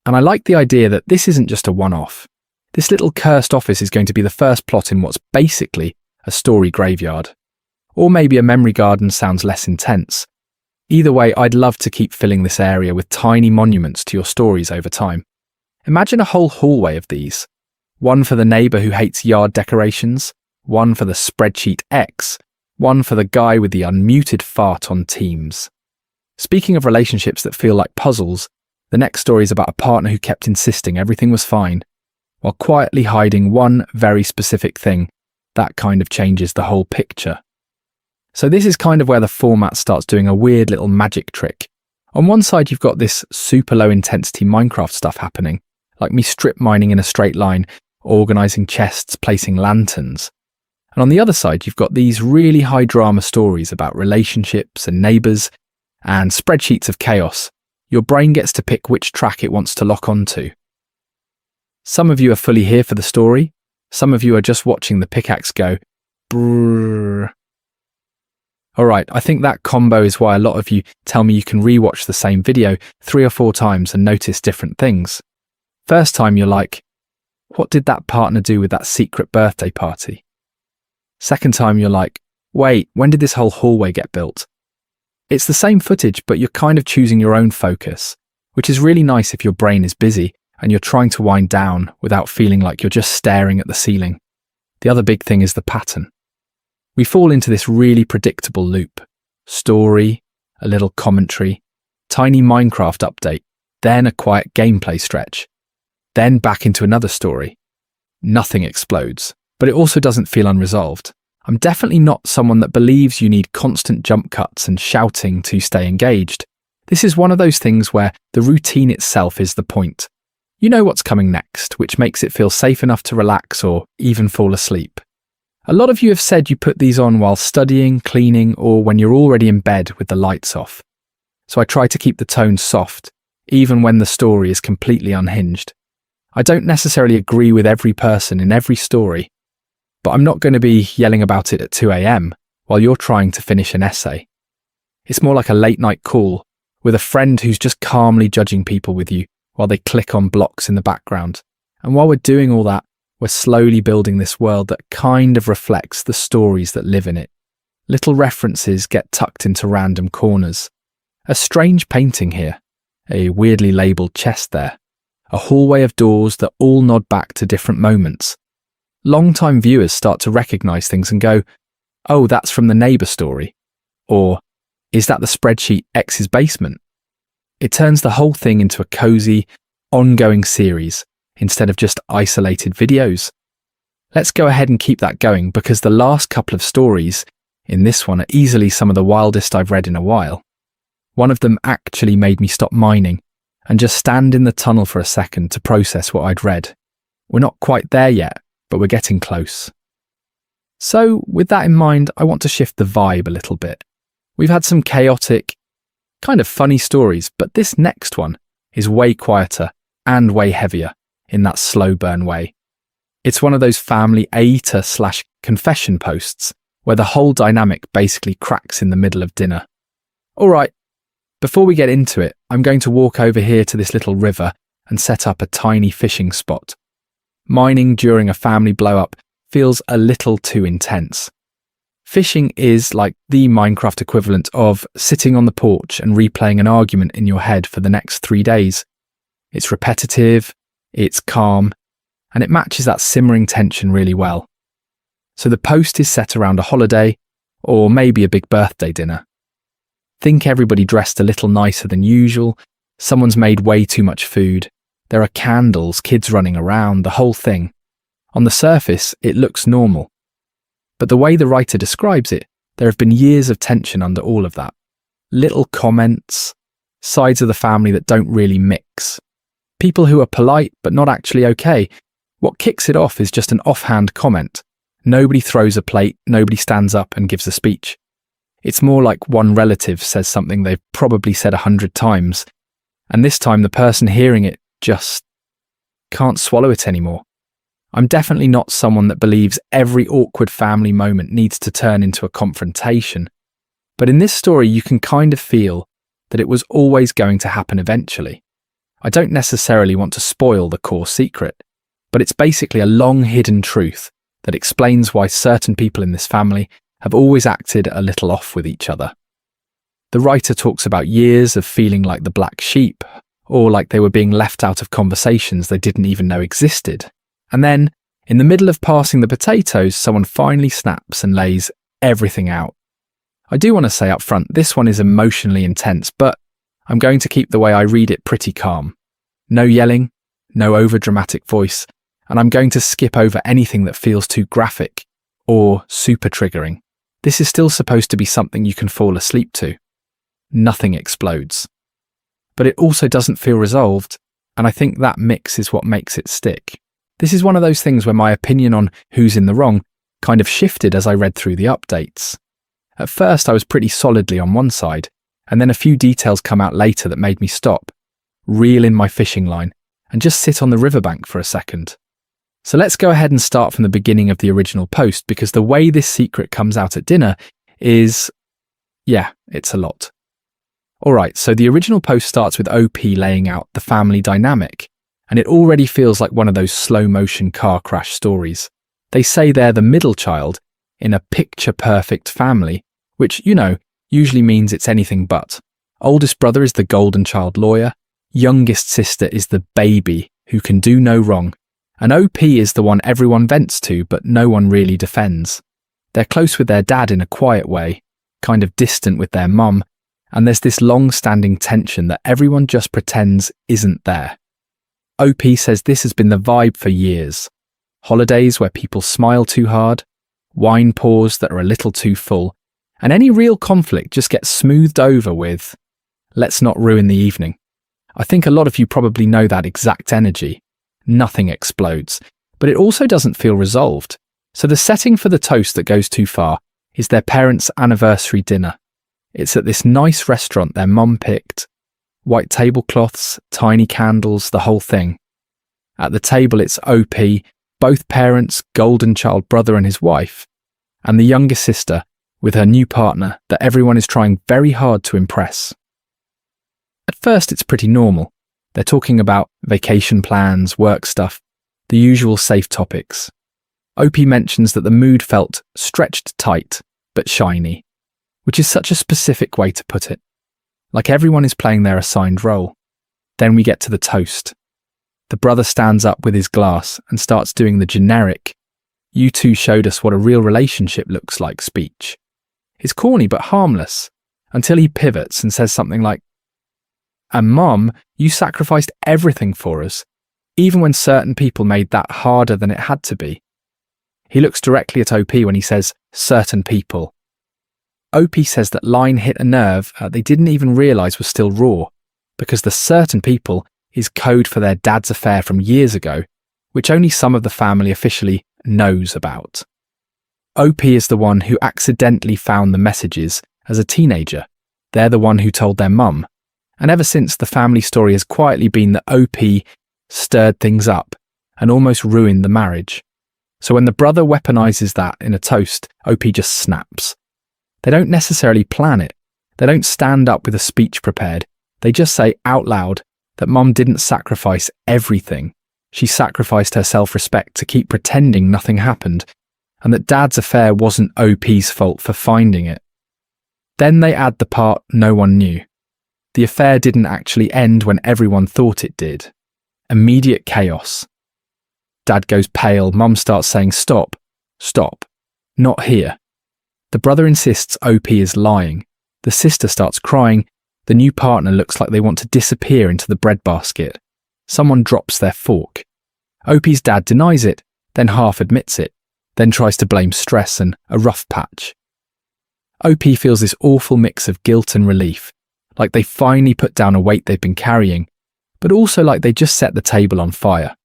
And I like the idea that this isn't just a one-off. This little cursed office is going to be the first plot in what's basically a story graveyard. Or maybe a memory garden sounds less intense. Either way, I'd love to keep filling this area with tiny monuments to your stories over time. Imagine a whole hallway of these. One for the neighbour who hates yard decorations, one for the spreadsheet X, one for the guy with the unmuted fart on Teams. Speaking of relationships that feel like puzzles, The next story is about a partner who kept insisting everything was fine, while quietly hiding one very specific thing. That kind of changes the whole picture. So this is kind of where the format starts doing a weird little magic trick. On one side, you've got this super low intensity Minecraft stuff happening, like me strip mining in a straight line, organising chests, placing lanterns. And on the other side, you've got these really high drama stories about relationships and neighbours and spreadsheets of chaos. Your brain gets to pick which track it wants to lock onto. Some of you are fully here for the story. Some of you are just watching the pickaxe go brrrr. Alright, I think that combo is why a lot of you tell me you can rewatch the same video 3 or 4 times and notice different things. First time you're like, what did that partner do with that secret birthday party? Second time you're like, wait, when did this whole hallway get built? It's the same footage, but you're kind of choosing your own focus, which is really nice if your brain is busy and you're trying to wind down without feeling like you're just staring at the ceiling. The other big thing is the pattern. We fall into this really predictable loop. Story, a little commentary, tiny Minecraft update, then a quiet gameplay stretch, then back into another story. Nothing explodes, but it also doesn't feel unresolved. I'm definitely not someone that believes you need constant jump cuts and shouting to stay engaged. This is one of those things where the routine itself is the point. You know what's coming next, which makes it feel safe enough to relax or even fall asleep. A lot of you have said you put these on while studying, cleaning, or when you're already in bed with the lights off. So I try to keep the tone soft, even when the story is completely unhinged. I don't necessarily agree with every person in every story, but I'm not going to be yelling about it at 2 a.m. while you're trying to finish an essay. It's more like a late night call with a friend who's just calmly judging people with you while they click on blocks in the background. And while we're doing all that, we're slowly building this world that kind of reflects the stories that live in it. Little references get tucked into random corners. A strange painting here, a weirdly labelled chest there, a hallway of doors that all nod back to different moments. Long-time viewers start to recognise things and go, oh, that's from the neighbour story. Or, is that the spreadsheet X's basement? It turns the whole thing into a cosy, ongoing series instead of just isolated videos. Let's go ahead and keep that going because the last couple of stories in this one are easily some of the wildest I've read in a while. One of them actually made me stop mining and just stand in the tunnel for a second to process what I'd read. We're not quite there yet, but we're getting close. So, with that in mind, I want to shift the vibe a little bit. We've had some chaotic, kind of funny stories, but this next one is way quieter and way heavier in that slow burn way. It's one of those family AETA/confession posts where the whole dynamic basically cracks in the middle of dinner. Alright, before we get into it, I'm going to walk over here to this little river and set up a tiny fishing spot. Mining during a family blow-up feels a little too intense. Fishing is like the Minecraft equivalent of sitting on the porch and replaying an argument in your head for the next 3 days. It's repetitive, it's calm, and it matches that simmering tension really well. So the post is set around a holiday, or maybe a big birthday dinner. Think everybody dressed a little nicer than usual, someone's made way too much food, there are candles, kids running around, the whole thing. On the surface, it looks normal. But the way the writer describes it, there have been years of tension under all of that. Little comments, sides of the family that don't really mix. People who are polite but not actually okay. What kicks it off is just an offhand comment. Nobody throws a plate, nobody stands up and gives a speech. It's more like one relative says something they've probably said 100 times, and this time the person hearing it just can't swallow it anymore. I'm definitely not someone that believes every awkward family moment needs to turn into a confrontation, but in this story you can kind of feel that it was always going to happen eventually. I don't necessarily want to spoil the core secret, but it's basically a long hidden truth that explains why certain people in this family have always acted a little off with each other. The writer talks about years of feeling like the black sheep, or like they were being left out of conversations they didn't even know existed. And then, in the middle of passing the potatoes, someone finally snaps and lays everything out. I do want to say up front, this one is emotionally intense, but I'm going to keep the way I read it pretty calm. No yelling, no overdramatic voice, and I'm going to skip over anything that feels too graphic or super triggering. This is still supposed to be something you can fall asleep to. Nothing explodes. But it also doesn't feel resolved, and I think that mix is what makes it stick. This is one of those things where my opinion on who's in the wrong kind of shifted as I read through the updates. At first I was pretty solidly on one side, and then a few details come out later that made me stop, reel in my fishing line, and just sit on the riverbank for a second. So let's go ahead and start from the beginning of the original post, because the way this secret comes out at dinner is, yeah, it's a lot. Alright, so the original post starts with OP laying out the family dynamic, and it already feels like one of those slow-motion car crash stories. They say they're the middle child in a picture-perfect family, which, usually means it's anything but. Oldest brother is the golden child lawyer, youngest sister is the baby who can do no wrong, and OP is the one everyone vents to but no one really defends. They're close with their dad in a quiet way, kind of distant with their mum, and there's this long-standing tension that everyone just pretends isn't there. OP says this has been the vibe for years. Holidays where people smile too hard, wine pours that are a little too full, and any real conflict just gets smoothed over with, let's not ruin the evening. I think a lot of you probably know that exact energy. Nothing explodes, but it also doesn't feel resolved. So the setting for the toast that goes too far is their parents' anniversary dinner. It's at this nice restaurant their mum picked. White tablecloths, tiny candles, the whole thing. At the table it's OP, both parents, golden child brother and his wife, and the younger sister with her new partner that everyone is trying very hard to impress. At first it's pretty normal. They're talking about vacation plans, work stuff, the usual safe topics. OP mentions that the mood felt stretched tight but shiny, which is such a specific way to put it. Like everyone is playing their assigned role. Then we get to the toast. The brother stands up with his glass and starts doing the generic, "You two showed us what a real relationship looks like" speech. It's corny but harmless, until he pivots and says something like, "And Mom, you sacrificed everything for us, even when certain people made that harder than it had to be." He looks directly at OP when he says, "certain people." OP says that line hit a nerve they didn't even realise was still raw, because the certain people is code for their dad's affair from years ago, which only some of the family officially knows about. OP is the one who accidentally found the messages as a teenager. They're the one who told their mum. And ever since, the family story has quietly been that OP stirred things up and almost ruined the marriage. So when the brother weaponizes that in a toast, OP just snaps. They don't necessarily plan it. They don't stand up with a speech prepared. They just say out loud that Mum didn't sacrifice everything. She sacrificed her self-respect to keep pretending nothing happened, and that Dad's affair wasn't OP's fault for finding it. Then they add the part no one knew. The affair didn't actually end when everyone thought it did. Immediate chaos. Dad goes pale, Mum starts saying stop, stop, not here. The brother insists OP is lying. The sister starts crying. The new partner looks like they want to disappear into the breadbasket. Someone drops their fork. OP's dad denies it, then half admits it, then tries to blame stress and a rough patch. OP feels this awful mix of guilt and relief, like they finally put down a weight they've been carrying, but also like they just set the table on fire.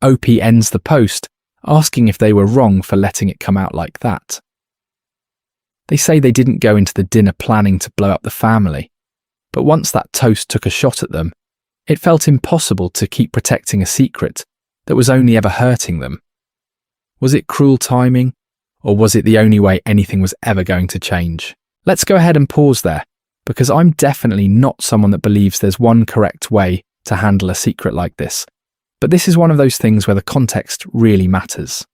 OP ends the post, asking if they were wrong for letting it come out like that. They say they didn't go into the dinner planning to blow up the family, but once that toast took a shot at them, it felt impossible to keep protecting a secret that was only ever hurting them. Was it cruel timing, or was it the only way anything was ever going to change? Let's go ahead and pause there, because I'm definitely not someone that believes there's one correct way to handle a secret like this, but this is one of those things where the context really matters.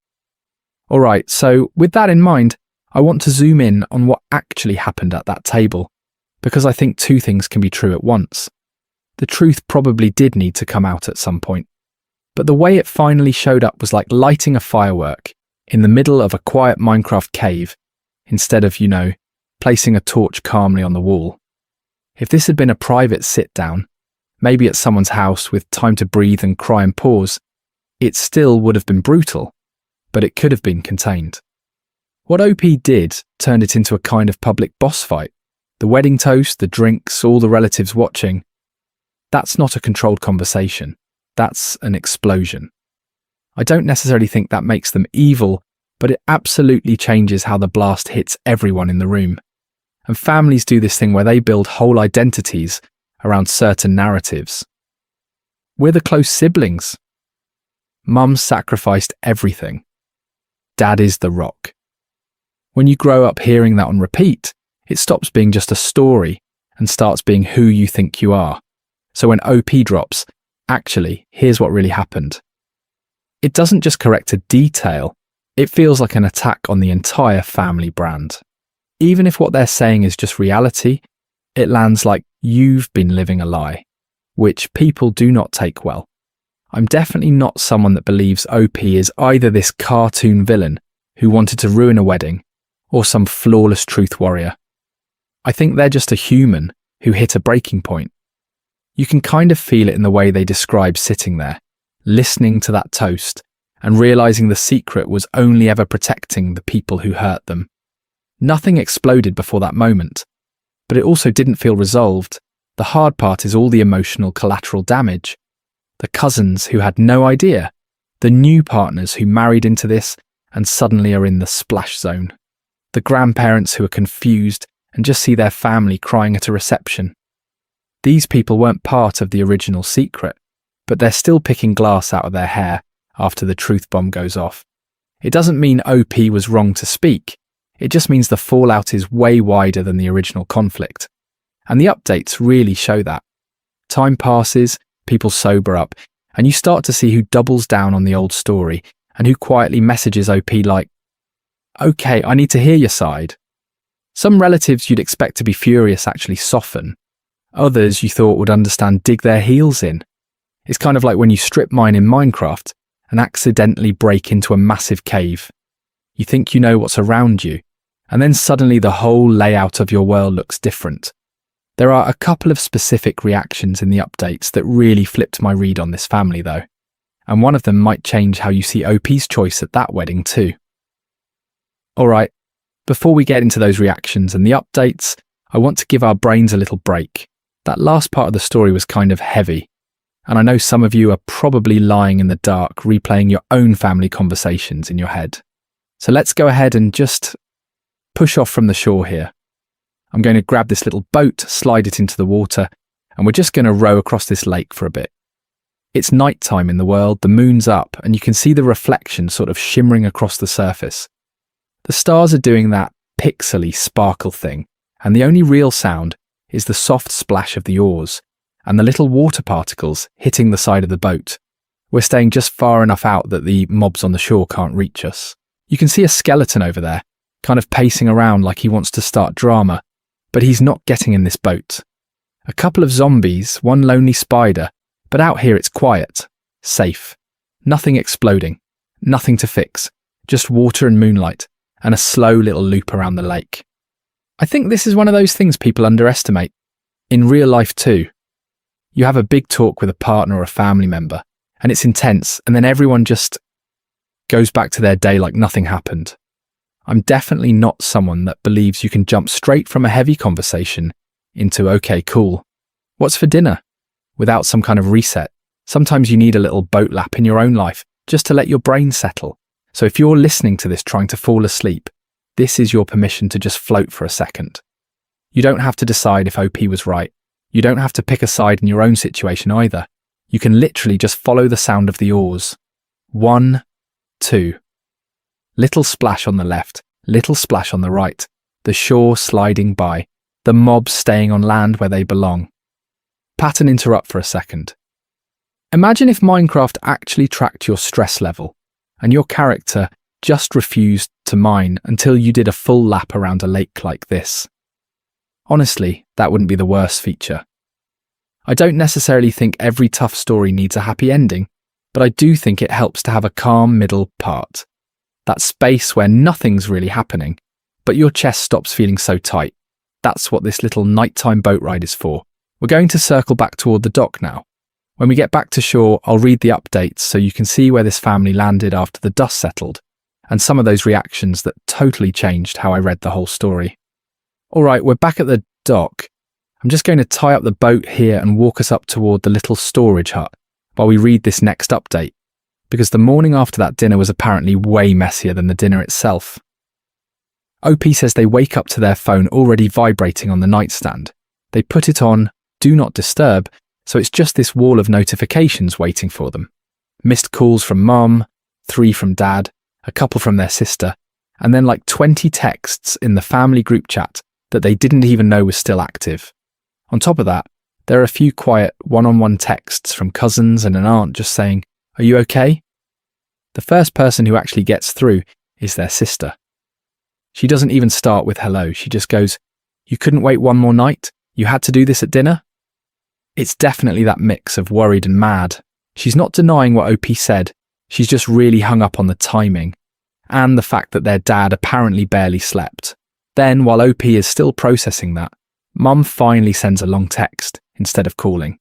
Alright, so with that in mind, I want to zoom in on what actually happened at that table, because I think two things can be true at once. The truth probably did need to come out at some point, but the way it finally showed up was like lighting a firework in the middle of a quiet Minecraft cave, instead of, placing a torch calmly on the wall. If this had been a private sit-down, maybe at someone's house with time to breathe and cry and pause, it still would have been brutal, but it could have been contained. What OP did turned it into a kind of public boss fight. The wedding toast, the drinks, all the relatives watching. That's not a controlled conversation. That's an explosion. I don't necessarily think that makes them evil, but it absolutely changes how the blast hits everyone in the room. And families do this thing where they build whole identities around certain narratives. We're the close siblings. Mum sacrificed everything. Dad is the rock. When you grow up hearing that on repeat, it stops being just a story and starts being who you think you are. So when OP drops, actually, here's what really happened. It doesn't just correct a detail, it feels like an attack on the entire family brand. Even if what they're saying is just reality, it lands like you've been living a lie, which people do not take well. I'm definitely not someone that believes OP is either this cartoon villain who wanted to ruin a wedding or some flawless truth warrior. I think they're just a human who hit a breaking point. You can kind of feel it in the way they describe sitting there, listening to that toast, and realizing the secret was only ever protecting the people who hurt them. Nothing exploded before that moment, but it also didn't feel resolved. The hard part is all the emotional collateral damage. The cousins who had no idea, the new partners who married into this and suddenly are in the splash zone, the grandparents who are confused and just see their family crying at a reception. These people weren't part of the original secret, but they're still picking glass out of their hair after the truth bomb goes off. It doesn't mean OP was wrong to speak. It just means the fallout is way wider than the original conflict. And the updates really show that. Time passes, people sober up, and you start to see who doubles down on the old story and who quietly messages OP like, "Okay, I need to hear your side." Some relatives you'd expect to be furious actually soften. Others you thought would understand dig their heels in. It's kind of like when you strip mine in Minecraft and accidentally break into a massive cave. You think you know what's around you, and then suddenly the whole layout of your world looks different. There are a couple of specific reactions in the updates that really flipped my read on this family though, and one of them might change how you see OP's choice at that wedding too. Alright, before we get into those reactions and the updates, I want to give our brains a little break. That last part of the story was kind of heavy, and I know some of you are probably lying in the dark replaying your own family conversations in your head. So let's go ahead and just push off from the shore here. I'm going to grab this little boat, slide it into the water, and we're just going to row across this lake for a bit. It's nighttime in the world, the moon's up, and you can see the reflection sort of shimmering across the surface. The stars are doing that pixely sparkle thing, and the only real sound is the soft splash of the oars and the little water particles hitting the side of the boat. We're staying just far enough out that the mobs on the shore can't reach us. You can see a skeleton over there, kind of pacing around like he wants to start drama, but he's not getting in this boat. A couple of zombies, one lonely spider, but out here it's quiet, safe, nothing exploding, nothing to fix, just water and moonlight, and a slow little loop around the lake. I think this is one of those things people underestimate. In real life too. You have a big talk with a partner or a family member, and it's intense, and then everyone just goes back to their day like nothing happened. I'm definitely not someone that believes you can jump straight from a heavy conversation into, okay, cool, what's for dinner? Without some kind of reset. Sometimes you need a little boat lap in your own life just to let your brain settle. So if you're listening to this trying to fall asleep, this is your permission to just float for a second. You don't have to decide if OP was right. You don't have to pick a side in your own situation either. You can literally just follow the sound of the oars. 1, 2. Little splash on the left, little splash on the right, the shore sliding by, the mobs staying on land where they belong. Pattern interrupt for a second. Imagine if Minecraft actually tracked your stress level, and your character just refused to mine until you did a full lap around a lake like this. Honestly, that wouldn't be the worst feature. I don't necessarily think every tough story needs a happy ending, but I do think it helps to have a calm middle part. That space where nothing's really happening, but your chest stops feeling so tight. That's what this little nighttime boat ride is for. We're going to circle back toward the dock now. When we get back to shore, I'll read the updates so you can see where this family landed after the dust settled, and some of those reactions that totally changed how I read the whole story. All right, we're back at the dock. I'm just going to tie up the boat here and walk us up toward the little storage hut while we read this next update, because the morning after that dinner was apparently way messier than the dinner itself. OP says they wake up to their phone already vibrating on the nightstand. They put it on Do Not Disturb, so it's just this wall of notifications waiting for them. Missed calls from Mum, 3 from Dad, a couple from their sister, and then like 20 texts in the family group chat that they didn't even know was still active. On top of that, there are a few quiet one-on-one texts from cousins and an aunt just saying, "Are you okay?" The first person who actually gets through is their sister. She doesn't even start with hello, she just goes, "You couldn't wait one more night? You had to do this at dinner?" It's definitely that mix of worried and mad. She's not denying what OP said, she's just really hung up on the timing, and the fact that their dad apparently barely slept. Then, while OP is still processing that, Mum finally sends a long text instead of calling.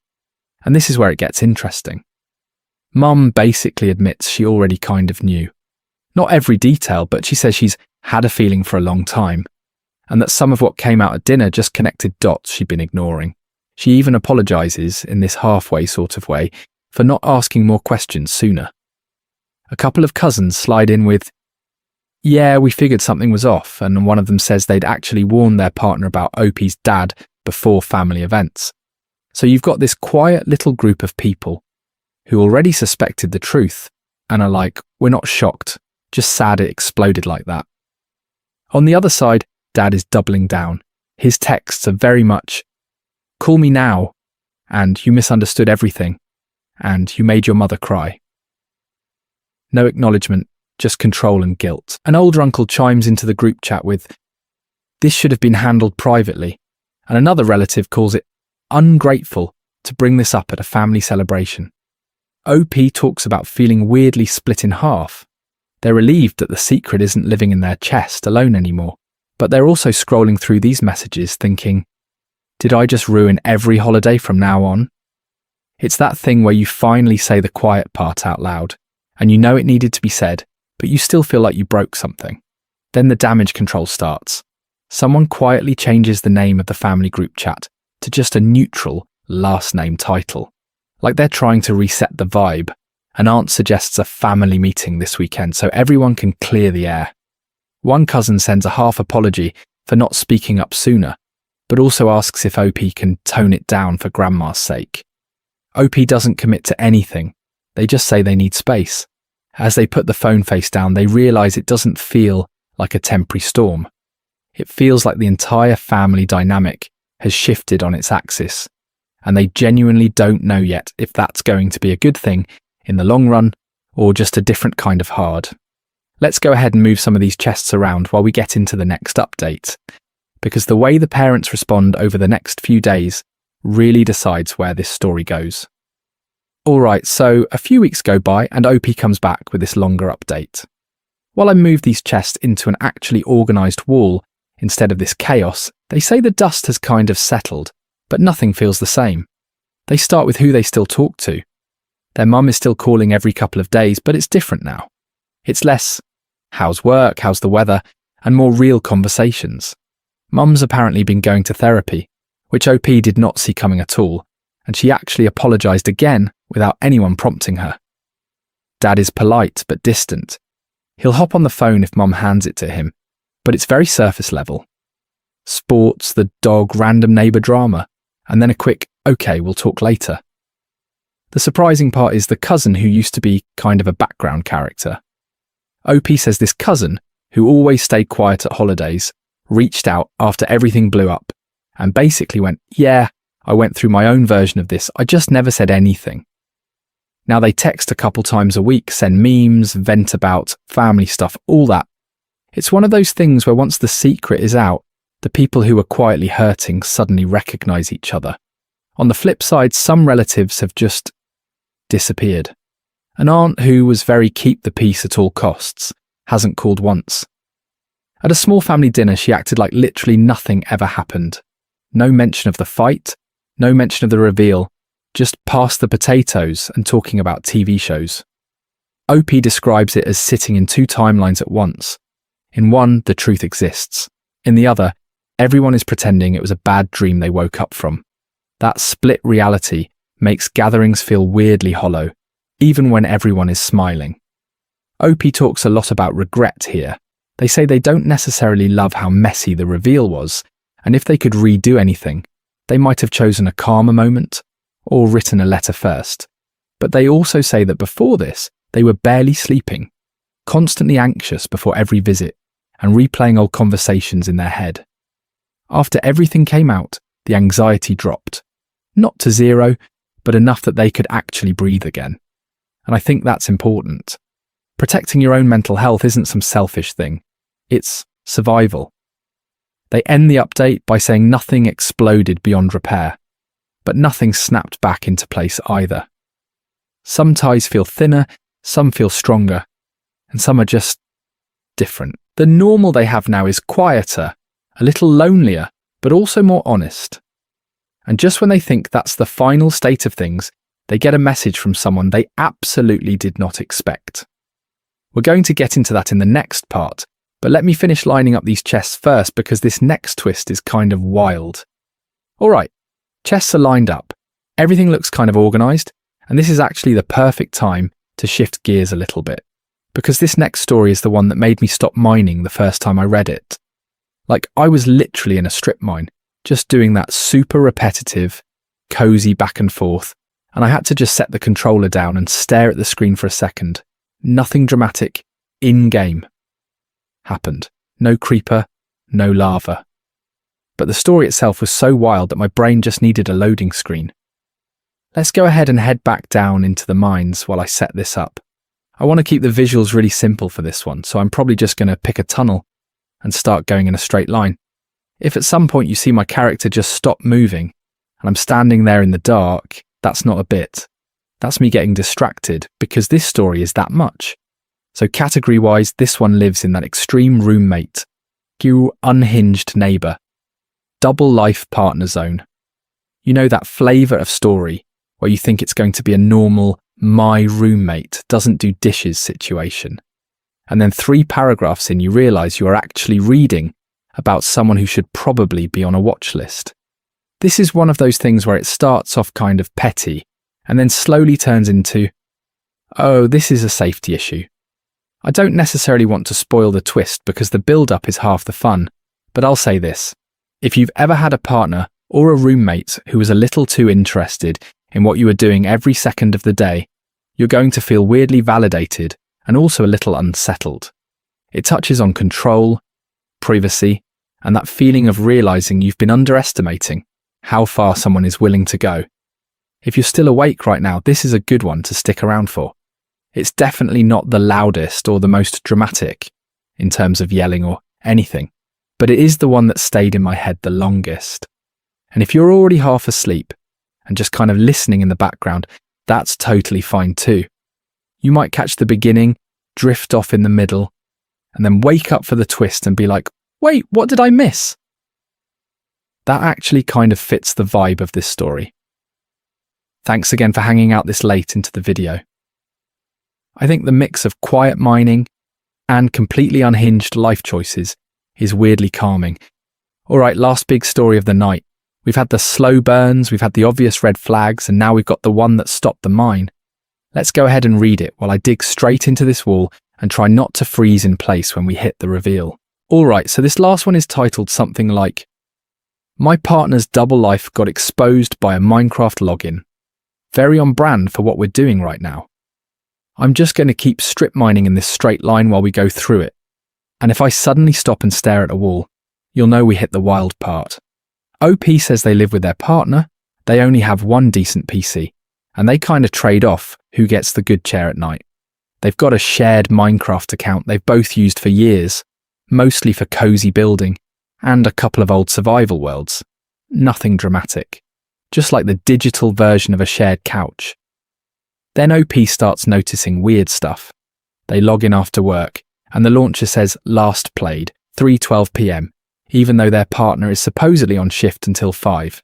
And this is where it gets interesting. Mum basically admits she already kind of knew. Not every detail, but she says she's had a feeling for a long time, and that some of what came out at dinner just connected dots she'd been ignoring. She even apologises, in this halfway sort of way, for not asking more questions sooner. A couple of cousins slide in with, "Yeah, we figured something was off," and one of them says they'd actually warned their partner about OP's dad before family events. So you've got this quiet little group of people who already suspected the truth and are like, "We're not shocked, just sad it exploded like that." On the other side, Dad is doubling down. His texts are very much, "Call me now," and "You misunderstood everything," and "You made your mother cry." No acknowledgement, just control and guilt. An older uncle chimes into the group chat with, "This should have been handled privately," and another relative calls it ungrateful to bring this up at a family celebration. OP talks about feeling weirdly split in half. They're relieved that the secret isn't living in their chest alone anymore, but they're also scrolling through these messages thinking, did I just ruin every holiday from now on? It's that thing where you finally say the quiet part out loud, and you know it needed to be said, but you still feel like you broke something. Then the damage control starts. Someone quietly changes the name of the family group chat to just a neutral last name title, like they're trying to reset the vibe. An aunt suggests a family meeting this weekend so everyone can clear the air. One cousin sends a half apology for not speaking up sooner, but also asks if OP can tone it down for Grandma's sake. OP doesn't commit to anything, they just say they need space. As they put the phone face down, they realise it doesn't feel like a temporary storm. It feels like the entire family dynamic has shifted on its axis, and they genuinely don't know yet if that's going to be a good thing in the long run, or just a different kind of hard. Let's go ahead and move some of these chests around while we get into the next update, because the way the parents respond over the next few days really decides where this story goes. Alright, so a few weeks go by and OP comes back with this longer update. While I move these chests into an actually organised wall instead of this chaos, they say the dust has kind of settled, but nothing feels the same. They start with who they still talk to. Their mum is still calling every couple of days, but it's different now. It's less, how's work, how's the weather, and more real conversations. Mum's apparently been going to therapy, which OP did not see coming at all, and she actually apologised again without anyone prompting her. Dad is polite but distant. He'll hop on the phone if Mum hands it to him, but it's very surface level. Sports, the dog, random neighbour drama, and then a quick, "Okay, we'll talk later." The surprising part is the cousin who used to be kind of a background character. OP says this cousin, who always stayed quiet at holidays, reached out after everything blew up and basically went, "Yeah, I went through my own version of this, I just never said anything." Now they text a couple times a week, send memes, vent about family stuff, all that. It's one of those things where once the secret is out, the people who are quietly hurting suddenly recognise each other. On the flip side, some relatives have just disappeared. An aunt who was very keep the peace at all costs hasn't called once. At a small family dinner, she acted like literally nothing ever happened. No mention of the fight, no mention of the reveal, just pass the potatoes and talking about TV shows. OP describes it as sitting in two timelines at once. In one, the truth exists. In the other, everyone is pretending it was a bad dream they woke up from. That split reality makes gatherings feel weirdly hollow, even when everyone is smiling. OP talks a lot about regret here. They say they don't necessarily love how messy the reveal was, and if they could redo anything, they might have chosen a calmer moment or written a letter first. But they also say that before this, they were barely sleeping, constantly anxious before every visit, and replaying old conversations in their head. After everything came out, the anxiety dropped. Not to zero, but enough that they could actually breathe again. And I think that's important. Protecting your own mental health isn't some selfish thing. It's survival. They end the update by saying nothing exploded beyond repair, but nothing snapped back into place either. Some ties feel thinner, some feel stronger, and some are just different. The normal they have now is quieter, a little lonelier, but also more honest. And just when they think that's the final state of things, they get a message from someone they absolutely did not expect. We're going to get into that in the next part, but let me finish lining up these chests first because this next twist is kind of wild. Alright, chests are lined up. Everything looks kind of organised, and this is actually the perfect time to shift gears a little bit, because this next story is the one that made me stop mining the first time I read it. Like, I was literally in a strip mine, just doing that super repetitive, cozy back and forth, and I had to just set the controller down and stare at the screen for a second. Nothing dramatic, in-game, happened. No creeper, no lava. But the story itself was so wild that my brain just needed a loading screen. Let's go ahead and head back down into the mines while I set this up. I want to keep the visuals really simple for this one, so I'm probably just going to pick a tunnel and start going in a straight line. If at some point you see my character just stop moving and I'm standing there in the dark, that's not a bit. That's me getting distracted because this story is that much. So category-wise, this one lives in that extreme roommate, unhinged neighbour, double life partner zone. You know, that flavour of story where you think it's going to be a normal, my roommate doesn't do dishes situation. And then 3 paragraphs in, you realise you are actually reading about someone who should probably be on a watch list. This is one of those things where it starts off kind of petty and then slowly turns into, oh, this is a safety issue. I don't necessarily want to spoil the twist because the build-up is half the fun, but I'll say this. If you've ever had a partner or a roommate who was a little too interested in what you were doing every second of the day, you're going to feel weirdly validated and also a little unsettled. It touches on control, privacy, and that feeling of realizing you've been underestimating how far someone is willing to go. If you're still awake right now, this is a good one to stick around for. It's definitely not the loudest or the most dramatic in terms of yelling or anything, but it is the one that stayed in my head the longest. And if you're already half asleep and just kind of listening in the background, that's totally fine too. You might catch the beginning, drift off in the middle, and then wake up for the twist and be like, wait, what did I miss? That actually kind of fits the vibe of this story. Thanks again for hanging out this late into the video. I think the mix of quiet mining and completely unhinged life choices is weirdly calming. Alright, last big story of the night. We've had the slow burns, we've had the obvious red flags, and now we've got the one that stopped the mine. Let's go ahead and read it while I dig straight into this wall and try not to freeze in place when we hit the reveal. Alright, so this last one is titled something like, My partner's double life got exposed by a Minecraft login. Very on brand for what we're doing right now. I'm just going to keep strip mining in this straight line while we go through it. And if I suddenly stop and stare at a wall, you'll know we hit the wild part. OP says they live with their partner, they only have one decent PC, and they kind of trade off who gets the good chair at night. They've got a shared Minecraft account they've both used for years, mostly for cozy building, and a couple of old survival worlds. Nothing dramatic. Just like the digital version of a shared couch. Then OP starts noticing weird stuff. They log in after work, and the launcher says last played 3:12 p.m, even though their partner is supposedly on shift until 5.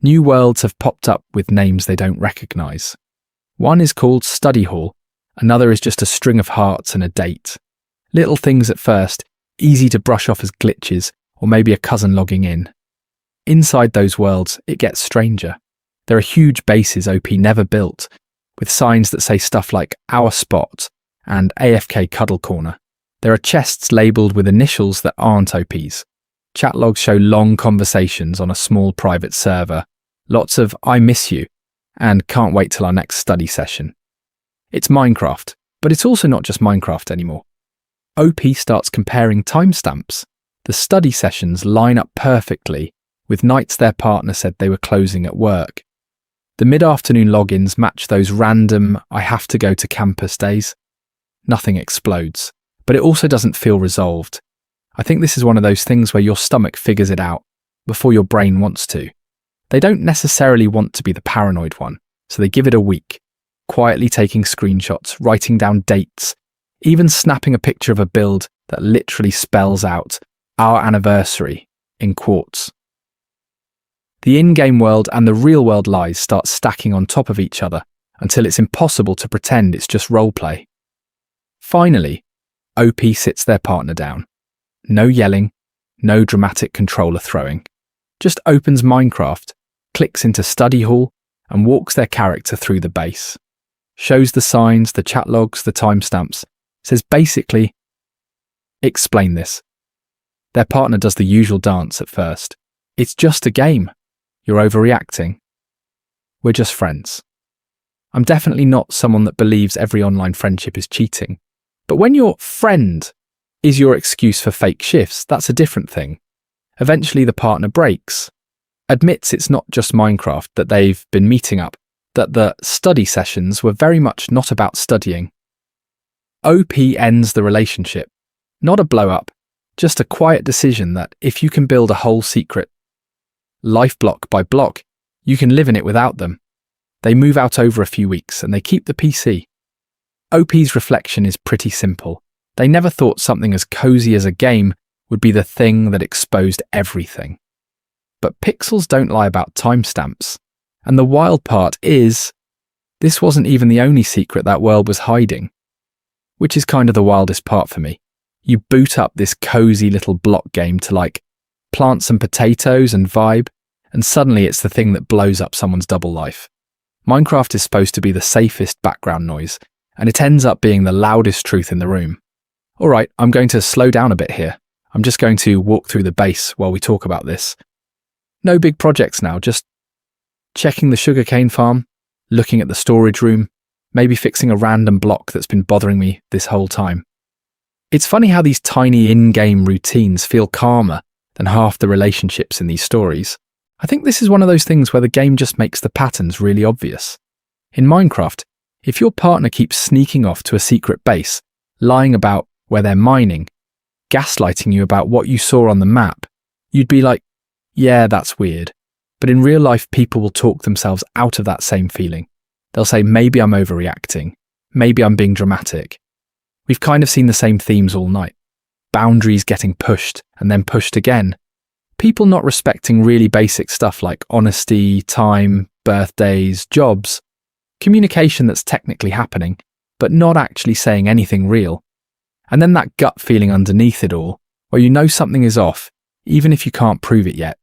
New worlds have popped up with names they don't recognise. One is called Study Hall, another is just a string of hearts and a date. Little things at first, easy to brush off as glitches or maybe a cousin logging in. Inside those worlds, it gets stranger. There are huge bases OP never built, with signs that say stuff like Our Spot and AFK Cuddle Corner. There are chests labelled with initials that aren't OP's. Chat logs show long conversations on a small private server, lots of I miss you, and can't wait till our next study session. It's Minecraft, but it's also not just Minecraft anymore. OP starts comparing timestamps. The study sessions line up perfectly with nights their partner said they were closing at work. The mid-afternoon logins match those random I have to go to campus days. Nothing explodes, but it also doesn't feel resolved. I think this is one of those things where your stomach figures it out before your brain wants to. They don't necessarily want to be the paranoid one, so they give it a week, quietly taking screenshots, writing down dates, even snapping a picture of a build that literally spells out our anniversary in quotes. The in-game world and the real-world lies start stacking on top of each other until it's impossible to pretend it's just roleplay. Finally, OP sits their partner down. No yelling, no dramatic controller throwing. Just opens Minecraft, clicks into Study Hall, and walks their character through the base. Shows the signs, the chat logs, the timestamps. Says basically, explain this. Their partner does the usual dance at first. It's just a game. You're overreacting. We're just friends. I'm definitely not someone that believes every online friendship is cheating. But when your friend is your excuse for fake shifts, that's a different thing. Eventually the partner breaks, admits it's not just Minecraft that they've been meeting up, that the study sessions were very much not about studying. OP ends the relationship. Not a blow-up, just a quiet decision that if you can build a whole secret life block by block, you can live in it without them. They move out over a few weeks and they keep the PC. OP's reflection is pretty simple. They never thought something as cozy as a game would be the thing that exposed everything. But pixels don't lie about timestamps. And the wild part is, this wasn't even the only secret that world was hiding. Which is kind of the wildest part for me. You boot up this cozy little block game to plant some potatoes and vibe, and suddenly it's the thing that blows up someone's double life. Minecraft is supposed to be the safest background noise, and it ends up being the loudest truth in the room. Alright, I'm going to slow down a bit here. I'm just going to walk through the base while we talk about this. No big projects now, just checking the sugarcane farm, looking at the storage room, maybe fixing a random block that's been bothering me this whole time. It's funny how these tiny in-game routines feel calmer than half the relationships in these stories. I think this is one of those things where the game just makes the patterns really obvious. In Minecraft, if your partner keeps sneaking off to a secret base, lying about where they're mining, gaslighting you about what you saw on the map, you'd be like, yeah, that's weird. But in real life, people will talk themselves out of that same feeling. They'll say, maybe I'm overreacting. Maybe I'm being dramatic. We've kind of seen the same themes all night. Boundaries getting pushed and then pushed again. People not respecting really basic stuff like honesty, time, birthdays, jobs. Communication that's technically happening, but not actually saying anything real. And then that gut feeling underneath it all, where you know something is off, even if you can't prove it yet.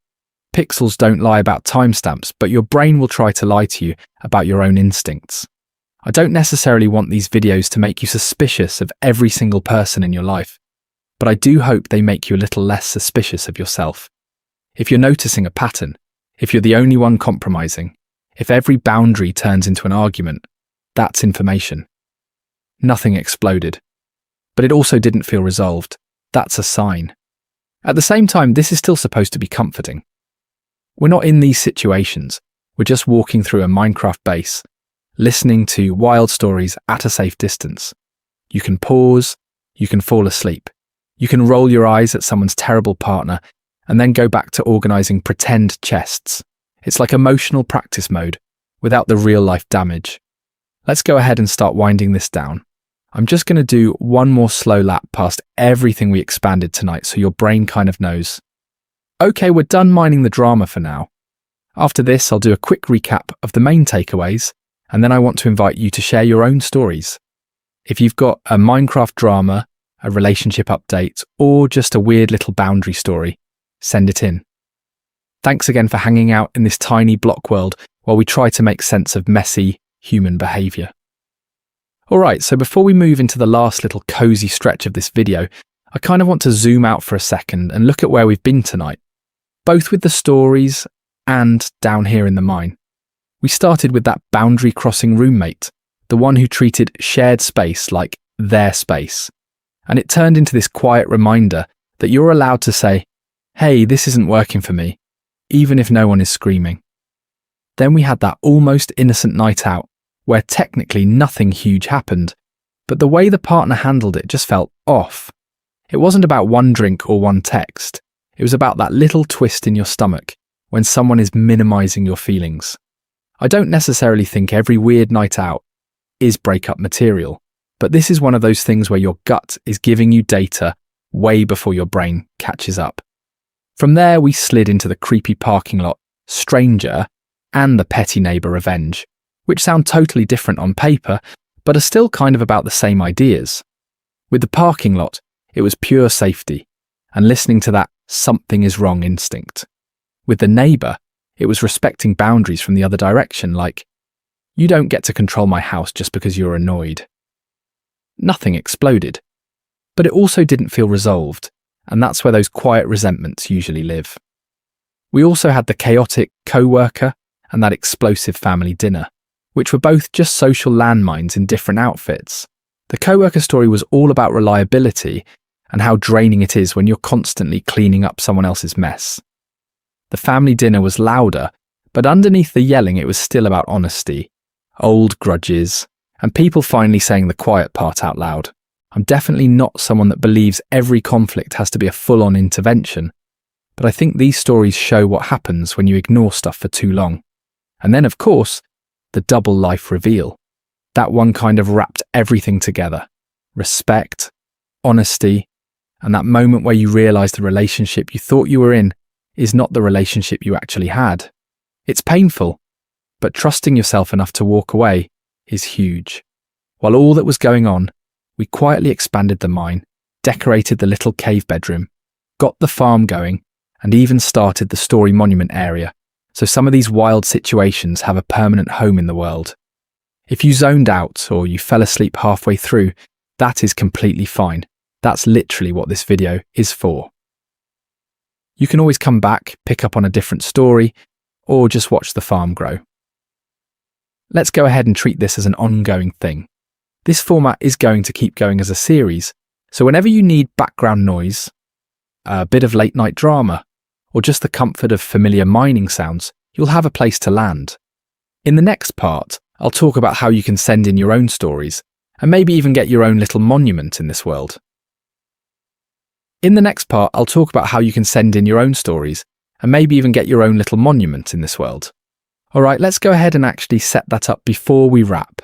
Pixels don't lie about timestamps, but your brain will try to lie to you about your own instincts. I don't necessarily want these videos to make you suspicious of every single person in your life, but I do hope they make you a little less suspicious of yourself. If you're noticing a pattern, if you're the only one compromising, if every boundary turns into an argument, that's information. Nothing exploded, but it also didn't feel resolved. That's a sign. At the same time, this is still supposed to be comforting. We're not in these situations. We're just walking through a Minecraft base, listening to wild stories at a safe distance. You can pause, you can fall asleep, you can roll your eyes at someone's terrible partner, and then go back to organising pretend chests. It's like emotional practice mode, without the real-life damage. Let's go ahead and start winding this down. I'm just going to do one more slow lap past everything we expanded tonight so your brain kind of knows. Okay, we're done mining the drama for now. After this, I'll do a quick recap of the main takeaways, and then I want to invite you to share your own stories. If you've got a Minecraft drama, a relationship update, or just a weird little boundary story, send it in. Thanks again for hanging out in this tiny block world while we try to make sense of messy human behaviour. Alright, so before we move into the last little cosy stretch of this video, I kind of want to zoom out for a second and look at where we've been tonight, both with the stories and down here in the mine. We started with that boundary crossing roommate, the one who treated shared space like their space. And it turned into this quiet reminder that you're allowed to say, hey, this isn't working for me, even if no one is screaming. Then we had that almost innocent night out, where technically nothing huge happened, but the way the partner handled it just felt off. It wasn't about one drink or one text. It was about that little twist in your stomach when someone is minimizing your feelings. I don't necessarily think every weird night out is breakup material, but this is one of those things where your gut is giving you data way before your brain catches up. From there, we slid into the creepy parking lot, stranger, and the petty neighbour revenge, which sound totally different on paper, but are still kind of about the same ideas. With the parking lot, it was pure safety, and listening to that something is wrong instinct. With the neighbour, it was respecting boundaries from the other direction, like, you don't get to control my house just because you're annoyed. Nothing exploded, but it also didn't feel resolved, and that's where those quiet resentments usually live. We also had the chaotic co-worker and that explosive family dinner, which were both just social landmines in different outfits. The co-worker story was all about reliability and how draining it is when you're constantly cleaning up someone else's mess. The family dinner was louder, but underneath the yelling it was still about honesty, old grudges, and people finally saying the quiet part out loud. I'm definitely not someone that believes every conflict has to be a full-on intervention, but I think these stories show what happens when you ignore stuff for too long. And then, of course, the double life reveal. That one kind of wrapped everything together. Respect, honesty, and that moment where you realize the relationship you thought you were in is not the relationship you actually had. It's painful, but trusting yourself enough to walk away is huge. While all that was going on, we quietly expanded the mine, decorated the little cave bedroom, got the farm going, and even started the story monument area, so some of these wild situations have a permanent home in the world. If you zoned out or you fell asleep halfway through, that is completely fine. That's literally what this video is for. You can always come back, pick up on a different story, or just watch the farm grow. Let's go ahead and treat this as an ongoing thing. This format is going to keep going as a series, so whenever you need background noise, a bit of late night drama, or just the comfort of familiar mining sounds, you'll have a place to land. In the next part, I'll talk about how you can send in your own stories, and maybe even get your own little monument in this world. Alright, let's go ahead and actually set that up before we wrap.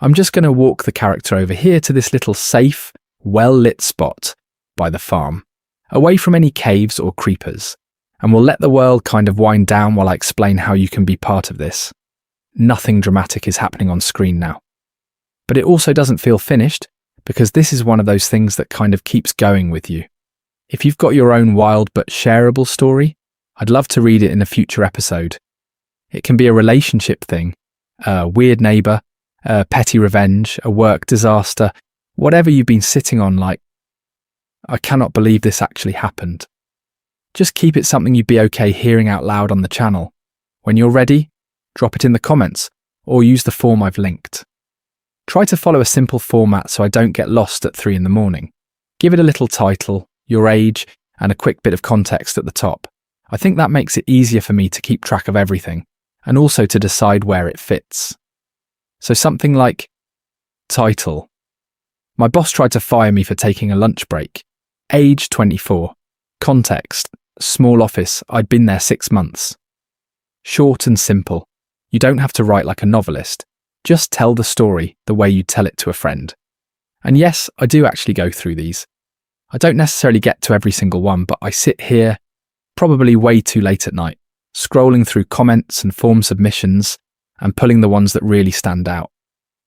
I'm just going to walk the character over here to this little safe, well-lit spot by the farm, away from any caves or creepers, and we'll let the world kind of wind down while I explain how you can be part of this. Nothing dramatic is happening on screen now. But it also doesn't feel finished, because this is one of those things that kind of keeps going with you. If you've got your own wild but shareable story, I'd love to read it in a future episode. It can be a relationship thing, a weird neighbour, a petty revenge, a work disaster, whatever you've been sitting on like, I cannot believe this actually happened. Just keep it something you'd be okay hearing out loud on the channel. When you're ready, drop it in the comments or use the form I've linked. Try to follow a simple format so I don't get lost at 3 a.m. Give it a little title, your age, and a quick bit of context at the top. I think that makes it easier for me to keep track of everything and also to decide where it fits. So something like title. My boss tried to fire me for taking a lunch break. Age 24. Context. Small office. I'd been there 6 months. Short and simple. You don't have to write like a novelist. Just tell the story the way you'd tell it to a friend. And yes, I do actually go through these. I don't necessarily get to every single one, but I sit here, probably way too late at night, scrolling through comments and form submissions and pulling the ones that really stand out.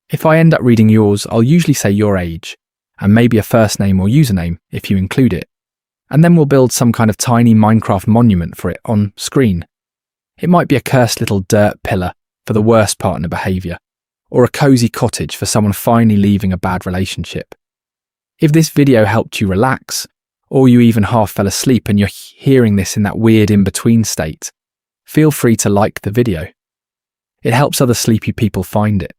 If I end up reading yours, I'll usually say your age, and maybe a first name or username if you include it. And then we'll build some kind of tiny Minecraft monument for it on screen. It might be a cursed little dirt pillar for the worst partner behaviour, or a cosy cottage for someone finally leaving a bad relationship. If this video helped you relax, or you even half fell asleep and you're hearing this in that weird in-between state, feel free to like the video. It helps other sleepy people find it.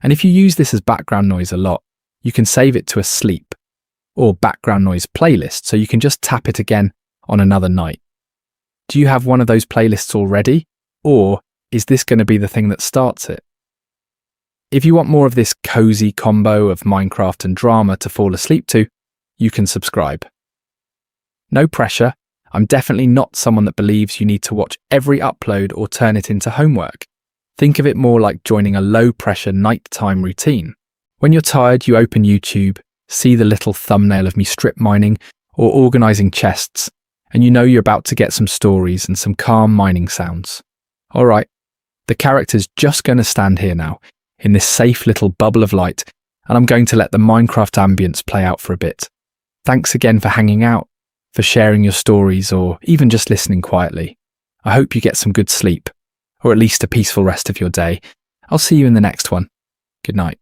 And if you use this as background noise a lot, you can save it to a sleep or background noise playlist so you can just tap it again on another night. Do you have one of those playlists already? Or is this going to be the thing that starts it? If you want more of this cozy combo of Minecraft and drama to fall asleep to, you can subscribe. No pressure. I'm definitely not someone that believes you need to watch every upload or turn it into homework. Think of it more like joining a low-pressure nighttime routine. When you're tired, you open YouTube, see the little thumbnail of me strip mining or organising chests, and you know you're about to get some stories and some calm mining sounds. All right, the character's just going to stand here now, in this safe little bubble of light, and I'm going to let the Minecraft ambience play out for a bit. Thanks again for hanging out, for sharing your stories, or even just listening quietly. I hope you get some good sleep, or at least a peaceful rest of your day. I'll see you in the next one. Good night.